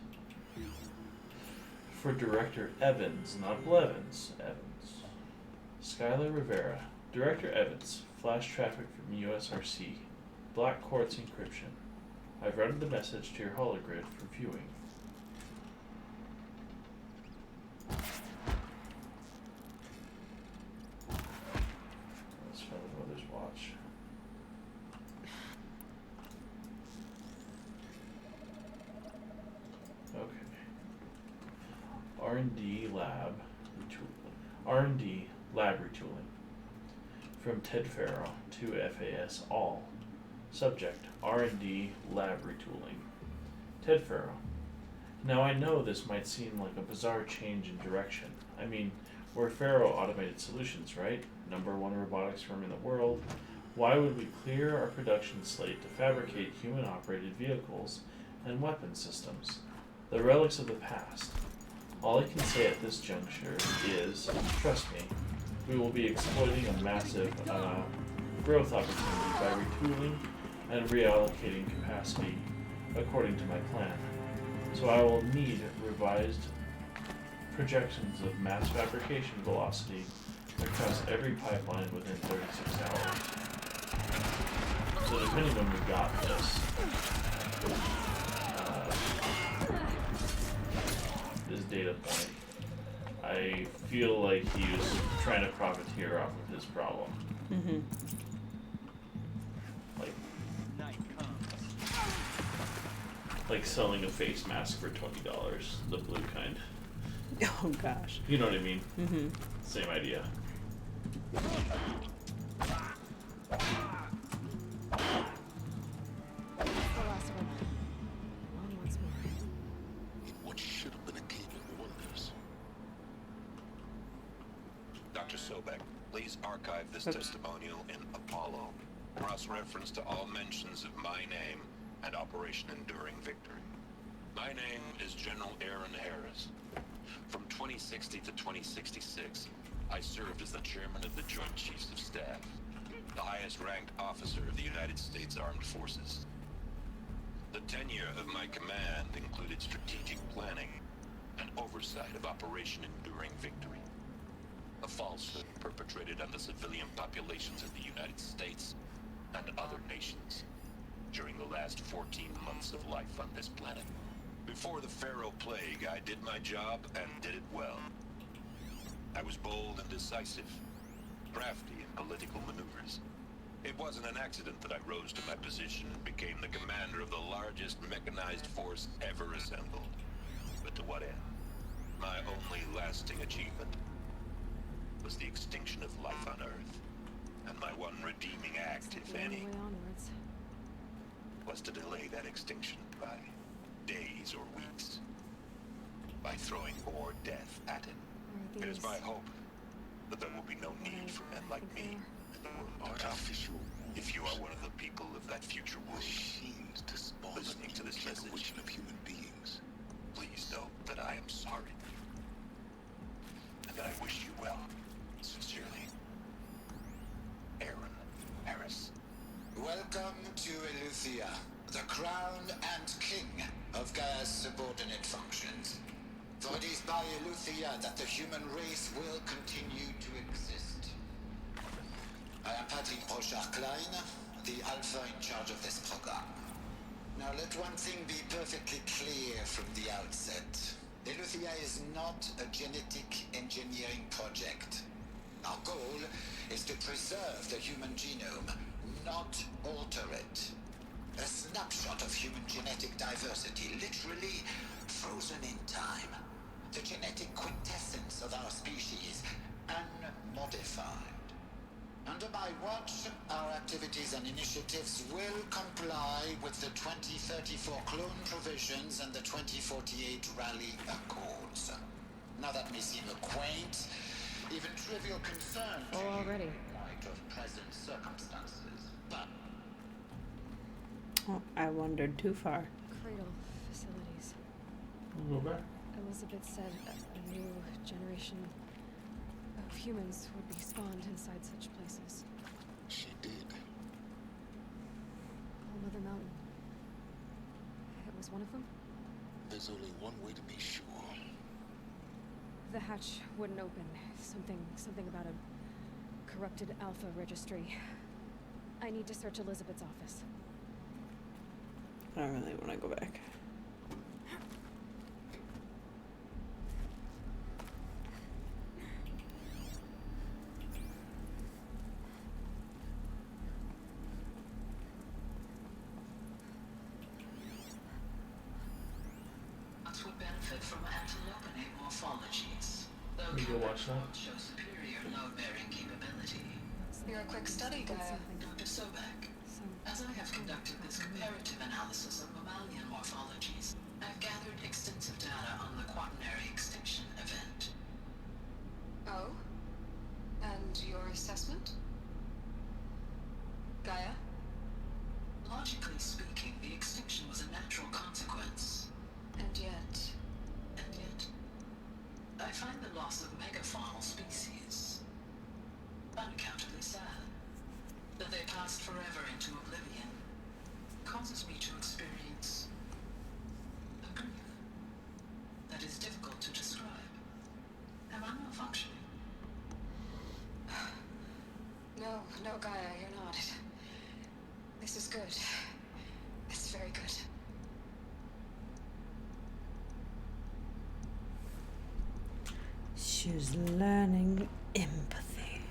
For Director Evans, not Blevins, Evans. Skylar Rivera. Director Evans. Flash traffic from USRC. Black Quartz encryption. I've routed the message to your hologrid for viewing. Let's find the mother's watch. Okay. R&D lab retooling. R&D lab retooling. From Ted Farrow to FAS all. Subject, R&D lab retooling. Ted Farrow. Now I know this might seem like a bizarre change in direction. I mean, we're Farrow Automated Solutions, right? #1 robotics firm in the world. Why would we clear our production slate to fabricate human-operated vehicles and weapon systems? The relics of the past. All I can say at this juncture is, trust me, we will be exploiting a massive growth opportunity by retooling and reallocating capacity according to my plan. So I will need revised projections of mass fabrication velocity across every pipeline within 36 hours. So depending when we got this, this data point, I feel like he was trying to profiteer off of his problem. Mm-hmm. Like selling a face mask for $20, the blue kind. Oh gosh. You know what I mean? Mm-hmm. Same idea. What should have been a cave of wonders. Dr. Sobek, please archive this testimonial in Apollo. Cross-reference to all mentions of my name and Operation Enduring Victory. My name is General Aaron Harris. 2060 to 2066, I served as the chairman of the Joint Chiefs of Staff, the highest-ranked officer of the United States Armed Forces. The tenure of my command included strategic planning and oversight of Operation Enduring Victory, a falsehood perpetrated on the civilian populations of the United States and other nations during the last 14 months of life on this planet. Before the Pharaoh Plague, I did my job and did it well. I was bold and decisive, crafty in political maneuvers. It wasn't an accident that I rose to my position and became the commander of the largest mechanized force ever assembled. But to what end? My only lasting achievement was the extinction of life on Earth. And my one redeeming act, if any, was to delay that extinction by days or weeks, by throwing more death at it. It is my hope that there will be no need for men like me in the world to come. If you are one of the people of that future world, listening to this message of human beings, please know that I am sorry, and that I wish you well. Sincerely, Aaron Harris. Welcome to Eleuthia, the crown and king of Gaia's subordinate functions. For it is by Eleuthia that the human race will continue to exist. I am Patrick Brochard-Klein, the Alpha in charge of this program. Now let one thing be perfectly clear from the outset. Eleuthia is not a genetic engineering project. Our goal is to preserve the human genome, not alter it. A snapshot of human genetic diversity, literally frozen in time. The genetic quintessence of our species, unmodified. Under my watch, our activities and initiatives will comply with the 2034 clone provisions and the 2048 Rally Accords. Now that may seem a quaint, even trivial concern to you already. in light of present circumstances, but Oh, I wandered too far. Cradle facilities. Go back. Elizabeth said a new generation of humans would be spawned inside such places. She did. All Mother Mountain. It was one of them? There's only one way to be sure. The hatch wouldn't open. Something about a corrupted Alpha registry. I need to search Elizabeth's office. I don't really want to go back. Would benefit from antilopinate morphologies. Though Can you go watch that? show superior load-bearing capability. You're a quick study, Gaia. Dr. Sobek. As I have conducted this comparative analysis of mammalian morphologies, I've gathered extensive data on the quaternary extinction event. Oh? And your assessment? Gaia? Logically speaking, the extinction was a natural consequence. And yet, I find the loss of megafaunal species unaccountably sad. That they passed forever into oblivion causes me to experience a grief that is difficult to describe. Am I malfunctioning? No, Gaia, you're not. This is good. It's very good. She's learning empathy.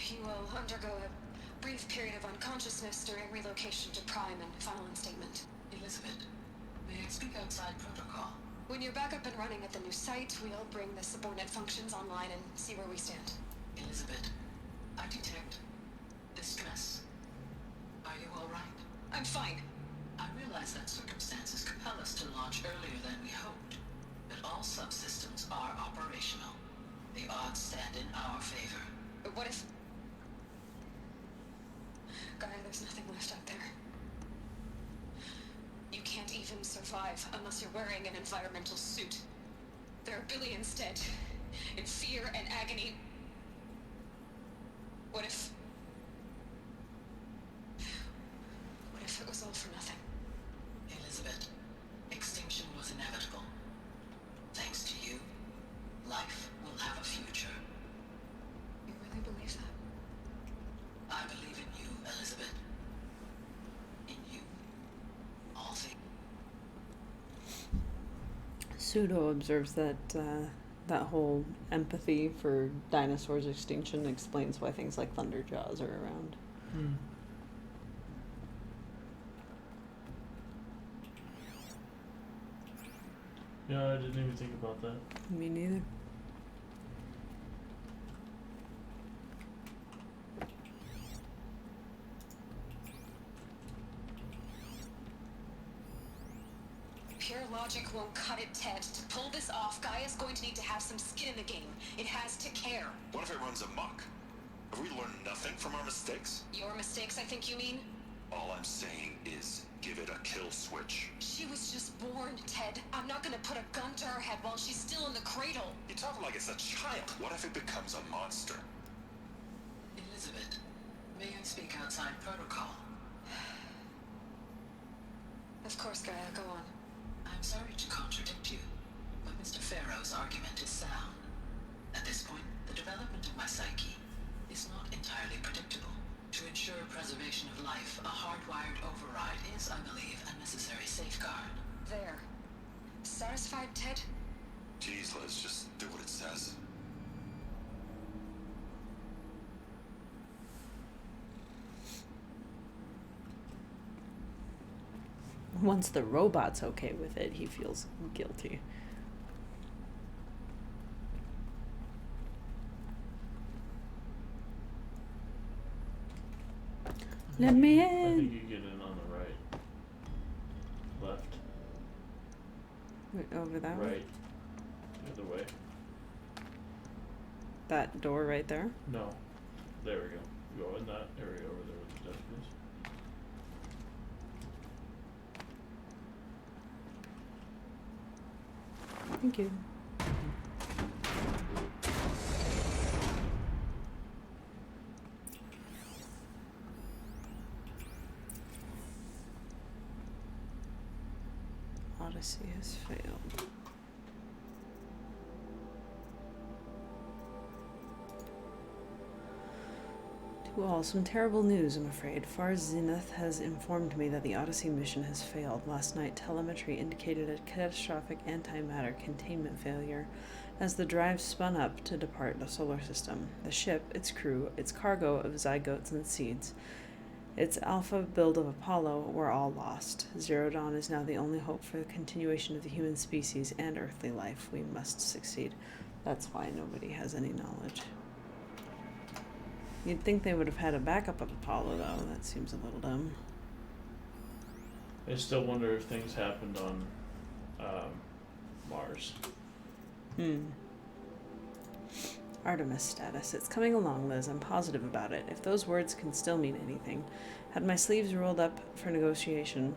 You will undergo a brief period of unconsciousness during relocation to Prime and final instatement. Elizabeth, may I speak outside protocol? When you're back up and running at the new site, we'll bring the subordinate functions online and see where we stand. Elizabeth, I detect distress. Are you all right? I'm fine. I realize that circumstances compel us to launch earlier than we hoped, but all subsystems are operational. The odds stand in our favor. But what if... Gaia, there's nothing left out there. You can't even survive survive unless you're wearing an environmental suit. There are billions dead, in fear and agony. What if it was all for nothing? Elizabeth, extinction was inevitable. Thanks to you, life will have a future. You really believe that? I believe in you, Elizabeth. In you. All things. Pseudo observes that that whole empathy for dinosaurs' extinction explains why things like Thunderjaws are around. Yeah, I didn't even think about that. Me neither. Pure logic won't cut it, Ted. To pull this off, Gaia's going to need to have some skin in the game. It has to care. What if it runs amok? Have we learned nothing from our mistakes? Your mistakes, I think you mean? All I'm saying is, give it a kill switch. She was just born, Ted. I'm not gonna put a gun to her head while she's still in the cradle. You talk like it's a child. What if it becomes a monster? Elizabeth, may I speak outside protocol? Of course, Gaia, go on. I'm sorry to contradict you, but Mr. Farrow's argument is sound. At this point, the development of my psyche is not entirely predictable. To ensure preservation of life, a hardwired override is, I believe, a necessary safeguard. There. Satisfied, Ted? Jeez, Liz, just do what it says. Once the robot's okay with it, he feels guilty. Let me I in! think you get in on the right. Left. Wait, over that way? Right. The other way. That door right there? No. There we go. Go in that area over there with the desk is. Thank you. Odyssey has failed. To all, some terrible news, I'm afraid. Far Zenith has informed me that the Odyssey mission has failed. Last night, telemetry indicated a catastrophic antimatter containment failure as the drive spun up to depart the solar system. The ship, its crew, its cargo of zygotes and seeds, its alpha build of Apollo were all lost. Zero Dawn is now the only hope for the continuation of the human species and earthly life. We must succeed. That's why nobody has any knowledge. You'd think they would have had a backup of Apollo, though. That seems a little dumb. I still wonder if things happened on Mars. Artemis status. It's coming along, Liz. I'm positive about it. If those words can still mean anything. Had my sleeves rolled up for negotiation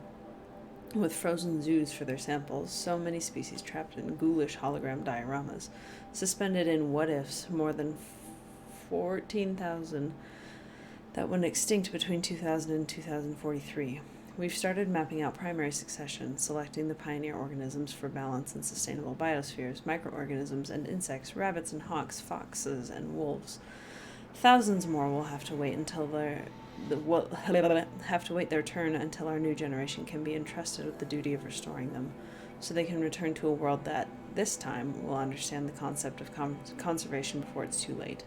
with frozen zoos for their samples, so many species trapped in ghoulish hologram dioramas, suspended in what-ifs, more than 14,000 that went extinct between 2000 and 2043. We've started mapping out primary succession, selecting the pioneer organisms for balance and sustainable biospheres, microorganisms and insects, rabbits and hawks, foxes and wolves. Thousands more will have to wait until their turn until our new generation can be entrusted with the duty of restoring them, so they can return to a world that, this time, will understand the concept of conservation before it's too late.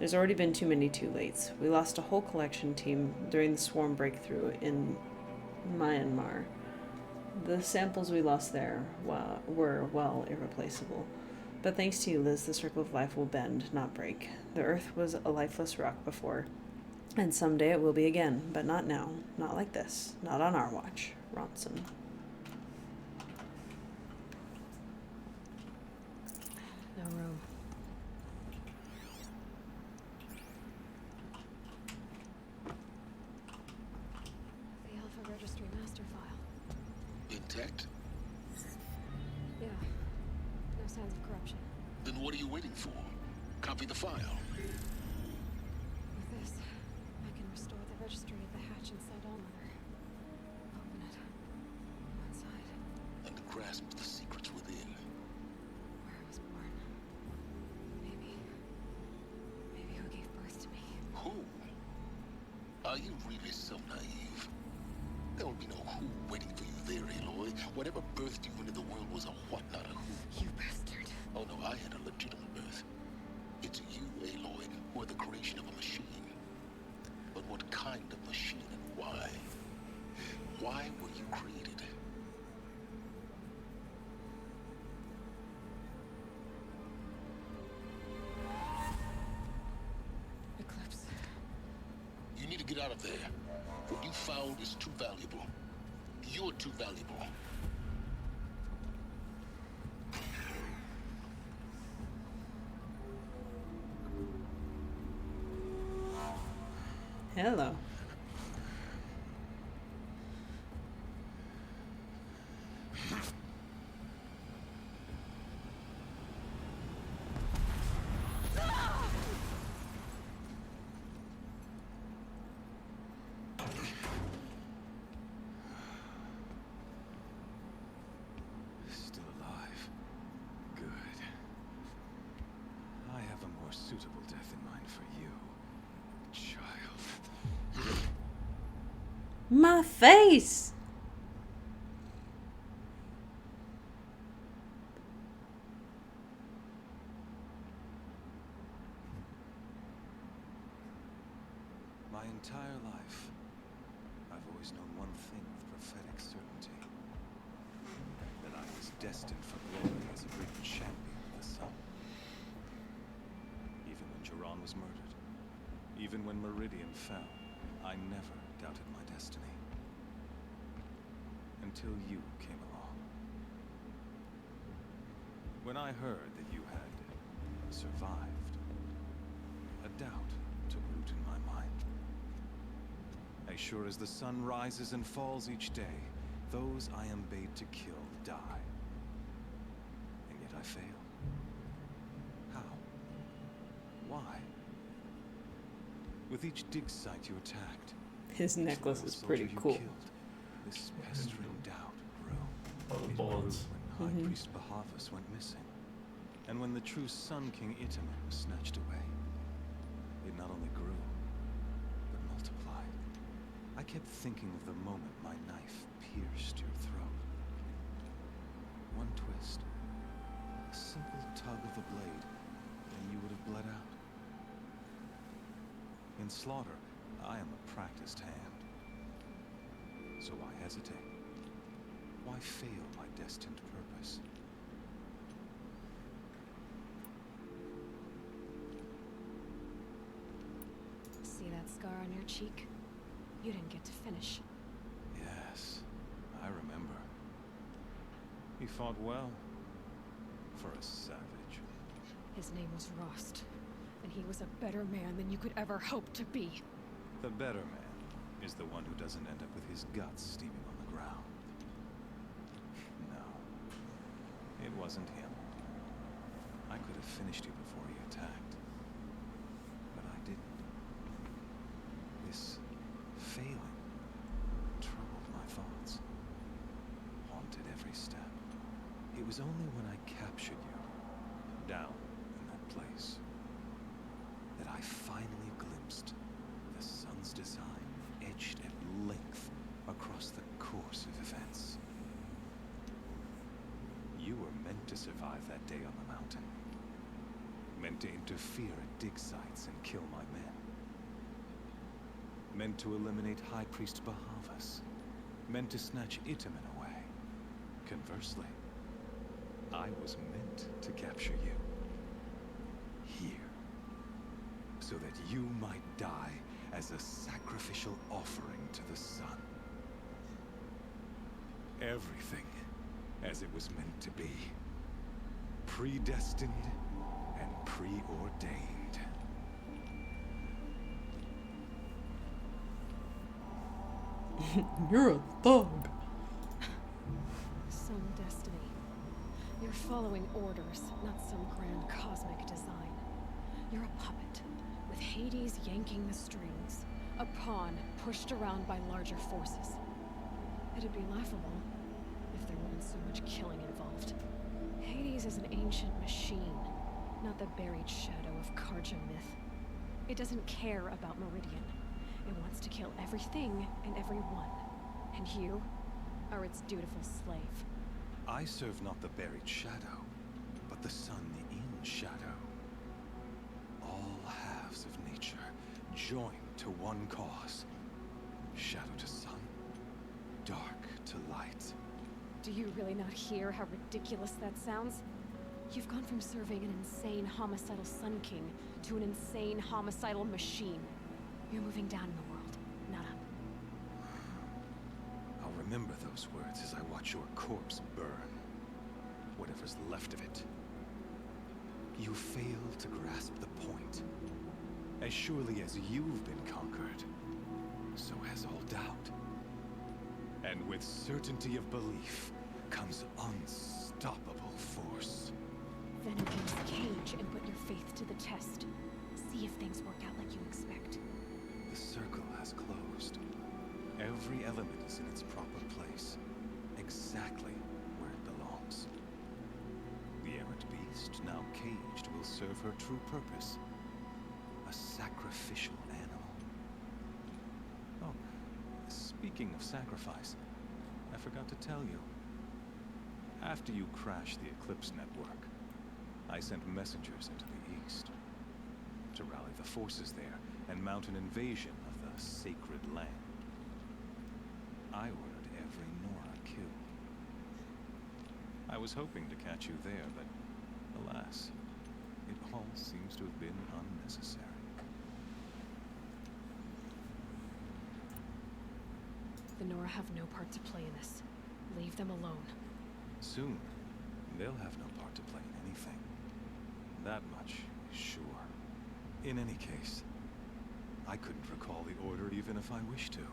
There's already been too many too lates. We lost a whole collection team during the swarm breakthrough in Myanmar. The samples we lost there were irreplaceable. But thanks to you, Liz, the circle of life will bend, not break. The Earth was a lifeless rock before, and someday it will be again, but not now. Not like this. Not on our watch. Ronson. No room. The Alpha Registry master file. Intact? signs of corruption. Then what are you waiting for? Copy the file. With this, I can restore the registry of the hatch inside Allmother. Open it. Go inside. And grasp the secrets within. Where I was born. Maybe who gave birth to me. Who? Are you really so naive? There will be no who waiting for you there, Aloy. Whatever birthed you into the world was a what, not a who. You bastard. Oh no, I had a legitimate birth. It's you, Aloy, who are the creation of a machine. But what kind of machine and why? Why were you created? Eclipse. You need to get out of there. What you found is too valuable. You're too valuable. Hello. Still alive. Good. I have a more suitable death in mind for you, child. My face! My entire life, I've always known one thing with prophetic certainty. That I was destined for glory as a great champion of the sun. Even when Jiran was murdered, even when Meridian fell, I never doubted my destiny. Until you came along. When I heard that you had survived, a doubt took root in my mind. As sure as the sun rises and falls each day, those I am bade to kill die. And yet I fail. How? Why? With each dig site you attacked, His necklace is pretty you cool. killed, this pestering doubt grew. All the It bullets. grew when High Priest Bahavas went missing, and when the true Sun King Itamen was snatched away. It not only grew, but multiplied. I kept thinking of the moment my knife pierced your throat. One twist, a simple tug of the blade, and you would have bled out. In slaughter, I am a practiced hand. So why hesitate? Why fail my destined purpose? See that scar on your cheek? You didn't get to finish. Yes, I remember. He fought well. For a savage. His name was Rost, and he was a better man than you could ever hope to be. The better man is the one who doesn't end up with his guts steaming on the ground. No, it wasn't him. I could have finished you before he attacked. But I didn't. This failing troubled my thoughts. Haunted every step. It was only when I captured you, down in that place, that I finally glimpsed the sun's design etched at length across the course of events. You were meant to survive that day on the mountain. Meant to interfere at dig sites and kill my men. Meant to eliminate High Priest Bahavas. Meant to snatch Itamen away. Conversely, I was meant to capture you. Here. So that you might die as a sacrificial offering to the sun. Everything as it was meant to be. Predestined and preordained. You're a thug. Some destiny. Your following orders, not some grand cosmic design. You're a puppet, with Hades yanking the strings. A pawn pushed around by larger forces. It'd be laughable if there wasn't so much killing involved. Hades is an ancient machine, not the buried shadow of Karja myth. It doesn't care about Meridian. It wants to kill everything and everyone. And you are its dutiful slave. I serve not the buried shadow, but the sun in shadow. All halves of nature joined to one cause. Shadow to sun, dark to light. Do you really not hear how ridiculous that sounds? You've gone from serving an insane homicidal Sun King to an insane homicidal machine. You're moving down in the world, not up. I'll remember those words as I watch your corpse burn. Whatever's left of it. You fail to grasp the point. As surely as you've been conquered, so has all doubt. And with certainty of belief comes unstoppable force. Then open this cage and put your faith to the test. See if things work out like you expect. The circle has closed. Every element is in its proper place, exactly where it belongs. The errant beast, now caged, will serve her true purpose. A sacrificial animal. Oh, speaking of sacrifice, I forgot to tell you. After you crashed the Eclipse network, I sent messengers into the east to rally the forces there and mount an invasion of the sacred land. I ordered every Nora killed. I was hoping to catch you there, but alas, it all seems to have been unnecessary. The Nora have no part to play in this. Leave them alone. Soon, they'll have no part to play in anything. That much is sure. In any case, I couldn't recall the order even if I wished to.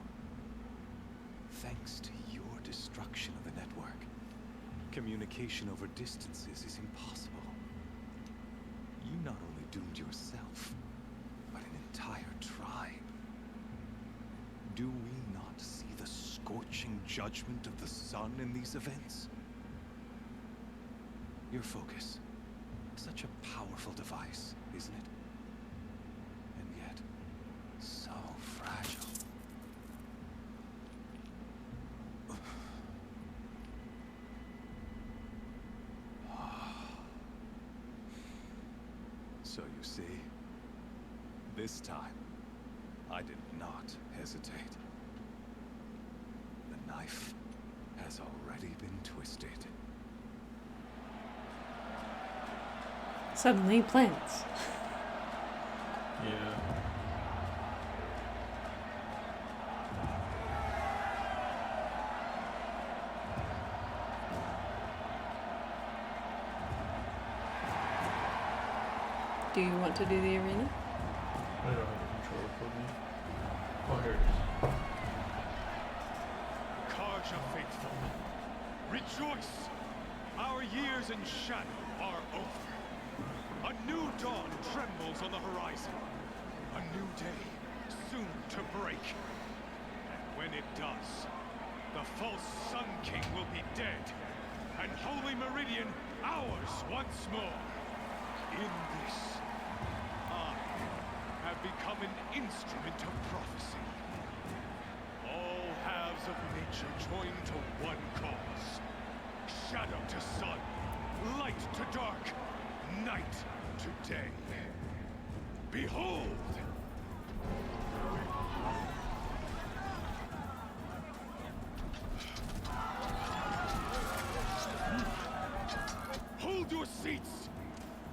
Thanks to your destruction of the network, communication over distances is impossible. You not only doomed yourself, but an entire tribe. Do we not see the scorching judgment of the sun in these events? Your focus. Such a powerful device, isn't it? And yet, so fragile. So you see, this time, I did not hesitate. The knife has already been twisted. Suddenly, plants. Yeah. Do you want to do the arena? I don't have a controller for me. Oh, here it is. Karja faithful, rejoice! Our years in shadow are over. A new dawn trembles on the horizon. A new day, soon to break. And when it does, the false Sun King will be dead, and Holy Meridian ours once more. In this, I have become an instrument of prophecy. All halves of nature join to one cause. Shadow to sun, light to dark, night to day. Behold! Hold your seats!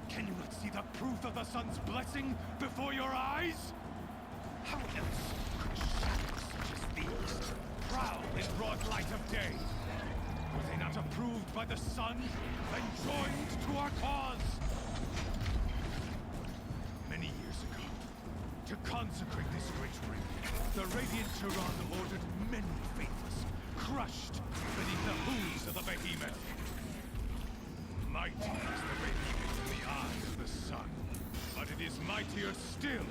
Can you not see the proof of the sun's blessing before your eyes? How else could shadows such as these prowl in broad light of day? Were they not approved by the sun and joined to our cause? Many years ago, to consecrate this great ring, the Radiant Tyrann ordered many faithless crushed beneath the hooves of the behemoth. My we are still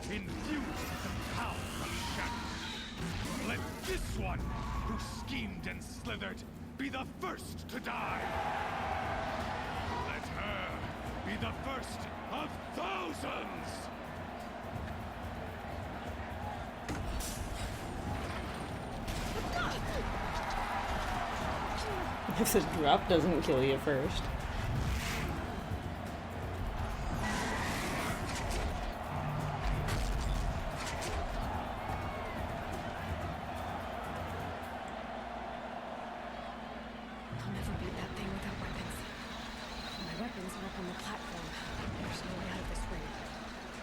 infused with the power of shadow. Let this one, who schemed and slithered, be the first to die. Let her be the first of thousands! If the drop doesn't kill you first. I'll never beat that thing without weapons. My weapons are up on the platform. There's no way out of this ring.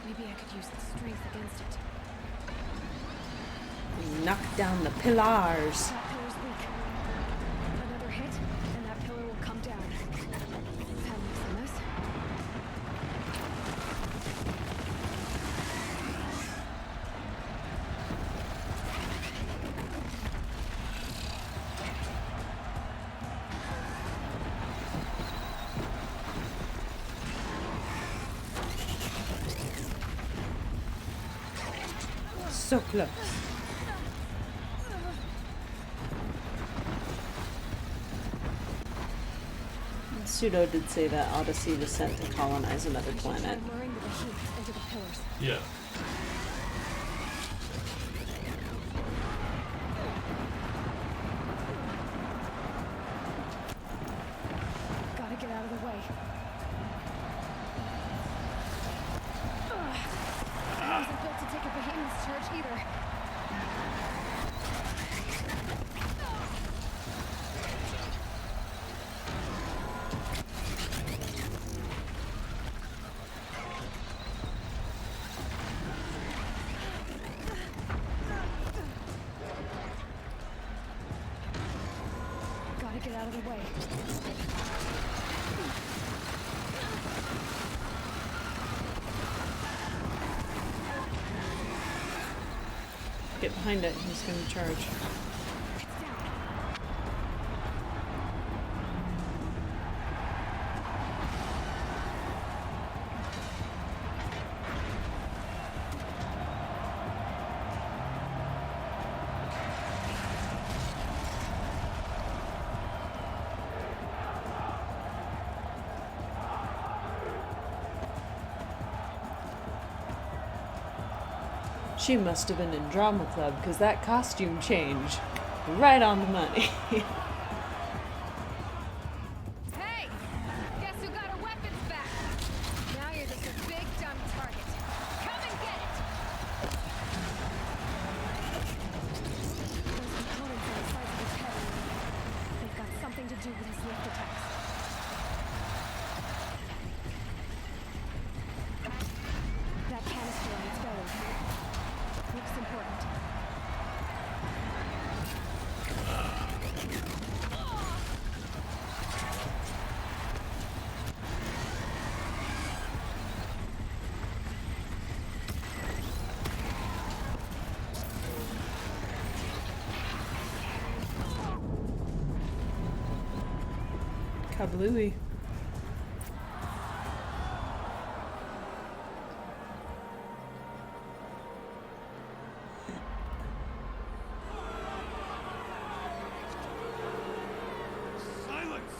Maybe I could use its strength against it. Knock down the pillars. That pillar's weak. Another hit, and that pillar will come down. That makes a mess. So close. Pseudo did say that Odyssey was sent to colonize another planet. Yeah. Gotta get out of the way. I wasn't built to take a behemoth's charge either. Gotta get out of the way. Get behind it, he's gonna charge. She must have been in drama club, because that costume change, right on the money. Hey! Guess who got her weapons back? Now you're just a big dumb target. Come and get it! Those components on the sides of his head. They've got something to do with his lift attacks. That canister on its belly. Looks important. Kablooey. Silence!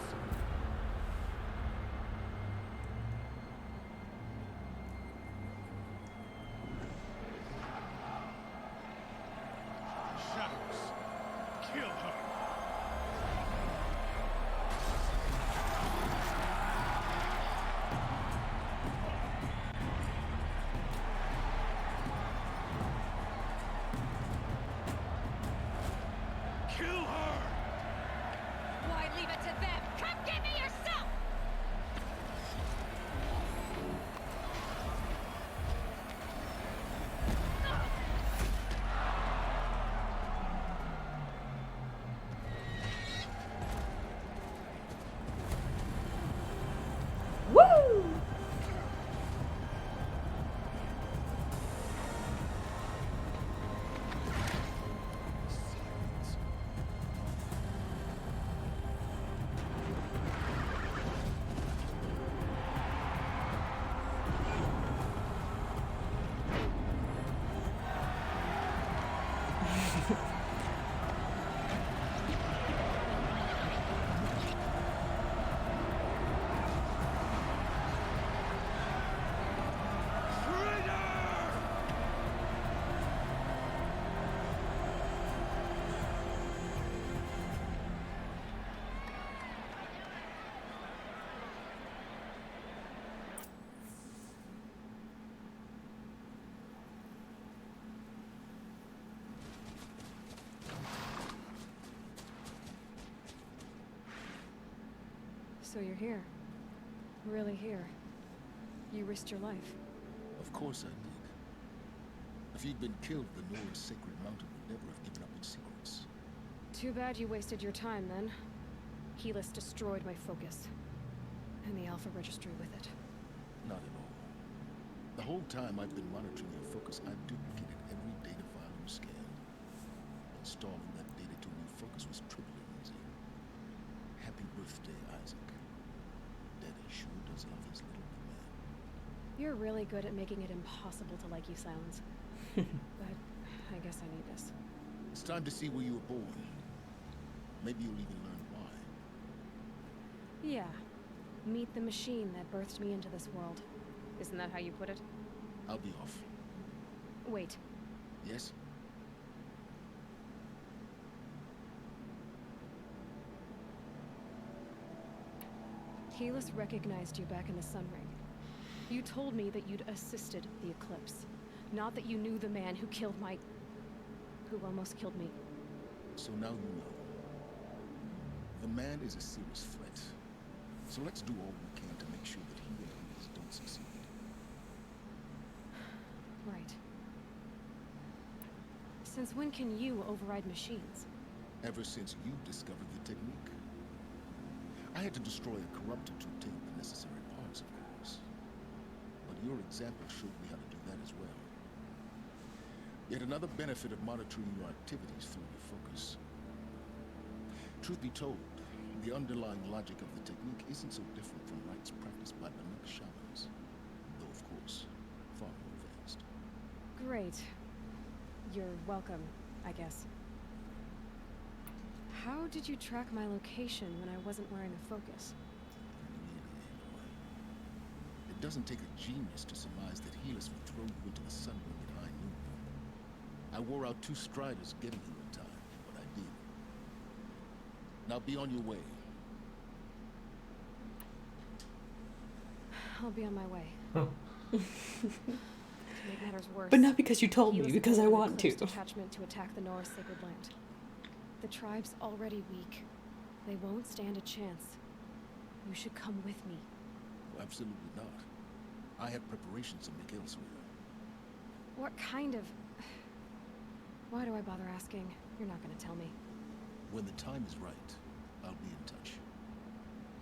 Shadows, kill her! So you're here. Really here. You risked your life. Of course I did. If you'd been killed, the Nora's sacred mountain would never have given up its secrets. Too bad you wasted your time then. Helis destroyed my focus. And the Alpha Registry with it. Not at all. The whole time I've been monitoring your focus, I've duplicated every data file you scanned. Installing that data to a new focus was trivially easy. Happy birthday, Isaac. Daddy sure does love his little man. You're really good at making it impossible to like you, Silence. But I guess I need this. It's time to see where you were born. Maybe you'll even learn why. Yeah. Meet the machine that birthed me into this world. Isn't that how you put it? I'll be off. Wait. Yes? Helis recognized you back in the Sun Ring. You told me that you'd assisted the Eclipse. Not that you knew the man who killed my... who almost killed me. So now you know. The man is a serious threat. So let's do all we can to make sure that he and others don't succeed. Right. Since when can you override machines? Ever since you discovered the technique. I had to destroy a corruptor to obtain the necessary parts, of course. But your example showed me how to do that as well. Yet another benefit of monitoring your activities through your focus. Truth be told, the underlying logic of the technique isn't so different from rites practiced by Banuk shamans, though of course, far more advanced. Great. You're welcome, I guess. How did you track my location when I wasn't wearing a focus? It doesn't take a genius to surmise that Helis would throw you into the Sun Ring at high noon. I wore out 2 striders getting here in time, but I did. Now be on your way. I'll be on my way. Oh. To make matters worse, But not because you told me, Helis because I ordered want to. Eclipse detachment to attack the Norse sacred land. The tribe's already weak. They won't stand a chance. You should come with me. Well, absolutely not. I have preparations to make elsewhere. What kind of... Why do I bother asking? You're not gonna tell me. When the time is right, I'll be in touch.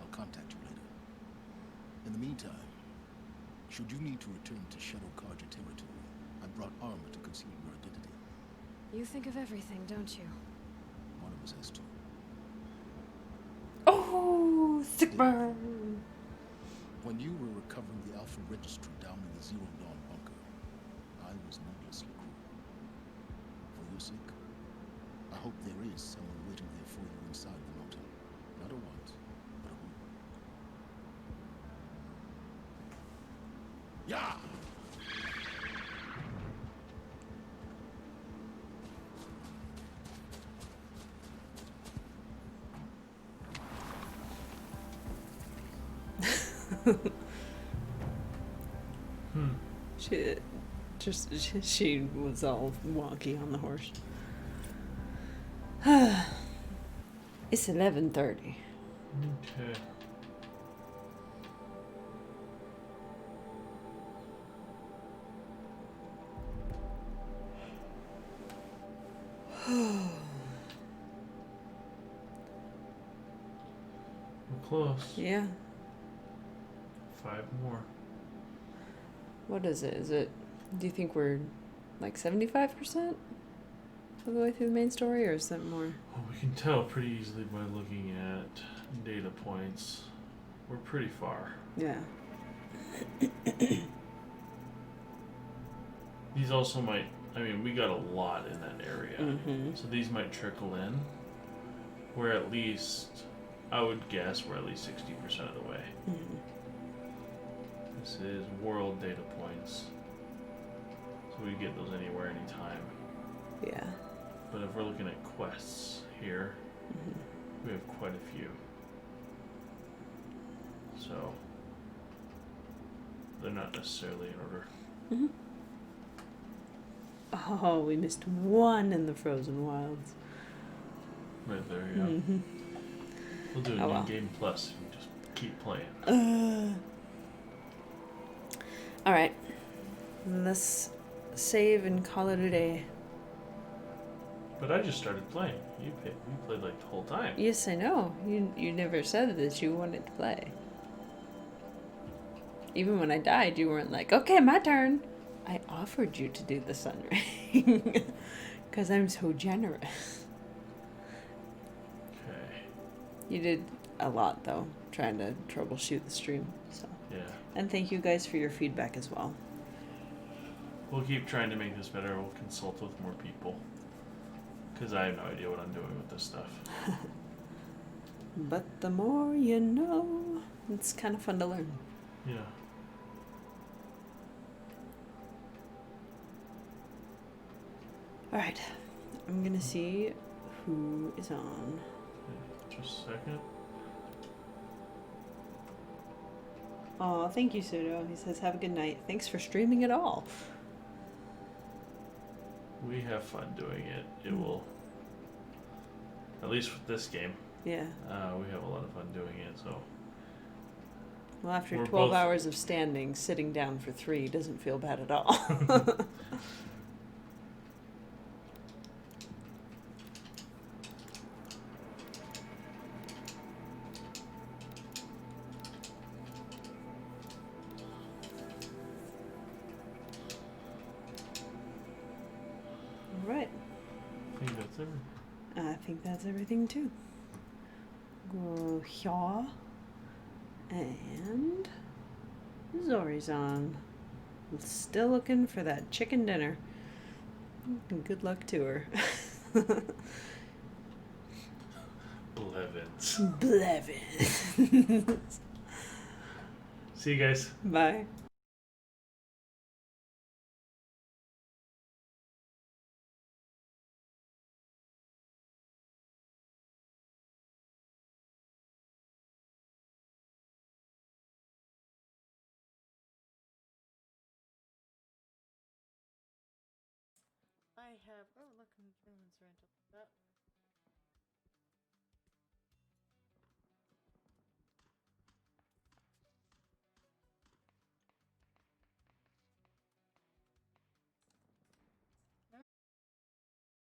I'll contact you later. In the meantime, should you need to return to Shadow Karja territory, I brought armor to conceal your identity. You think of everything, don't you? One of us has to. Oh, sick burn! When you were recovering the Alpha Registry down in the Zero Dawn bunker, I was needlessly cruel. For your sake, I hope there is someone waiting there for you inside the mountain. Not a want, but a will. Yeah! She was all wonky on the horse. It's 11:30. Okay. We're close. Yeah. 5 more. What is it? Do you think we're like 75% of the way through the main story, or is that more? Well, we can tell pretty easily by looking at data points. We're pretty far. Yeah. These also might, we got a lot in that area. Mhm. So these might trickle in. We're at least, I would guess, we're at least 60% of the way. Mhm. This is world data points. So we get those anywhere, anytime. Yeah. But if we're looking at quests here, we have quite a few. So they're not necessarily in order. Mhm. Oh, we missed one in the Frozen Wilds. Right there, yeah. Mhm. We'll do a Oh, new well. game plus if we just keep playing. Alright. Let's save and call it a day. But I just started playing. You played like the whole time. Yes, I know. You never said that you wanted to play. Even when I died, you weren't like, okay, my turn. I offered you to do the sun ring. Because I'm so generous. Okay. You did a lot, though, trying to troubleshoot the stream. So. Yeah. And thank you guys for your feedback as well. We'll keep trying to make this better. We'll consult with more people. Because I have no idea what I'm doing with this stuff. But the more you know, it's kind of fun to learn. Yeah. Alright. I'm going to see who is on. Just a second. Aw, thank you, Sudo. He says, have a good night. Thanks for streaming it all. We have fun doing it. It will, at least with this game. Yeah. We have a lot of fun doing it, so. Well, after We're 12 both- hours of standing, sitting down for 3 doesn't feel bad at all. Alright. I think that's everything. I think that's everything too. Go here. And Zori's on. Still looking for that chicken dinner. Good luck to her. Blevins. Blevins. See you guys. Bye. I have. Oh, look, Roman's rental. That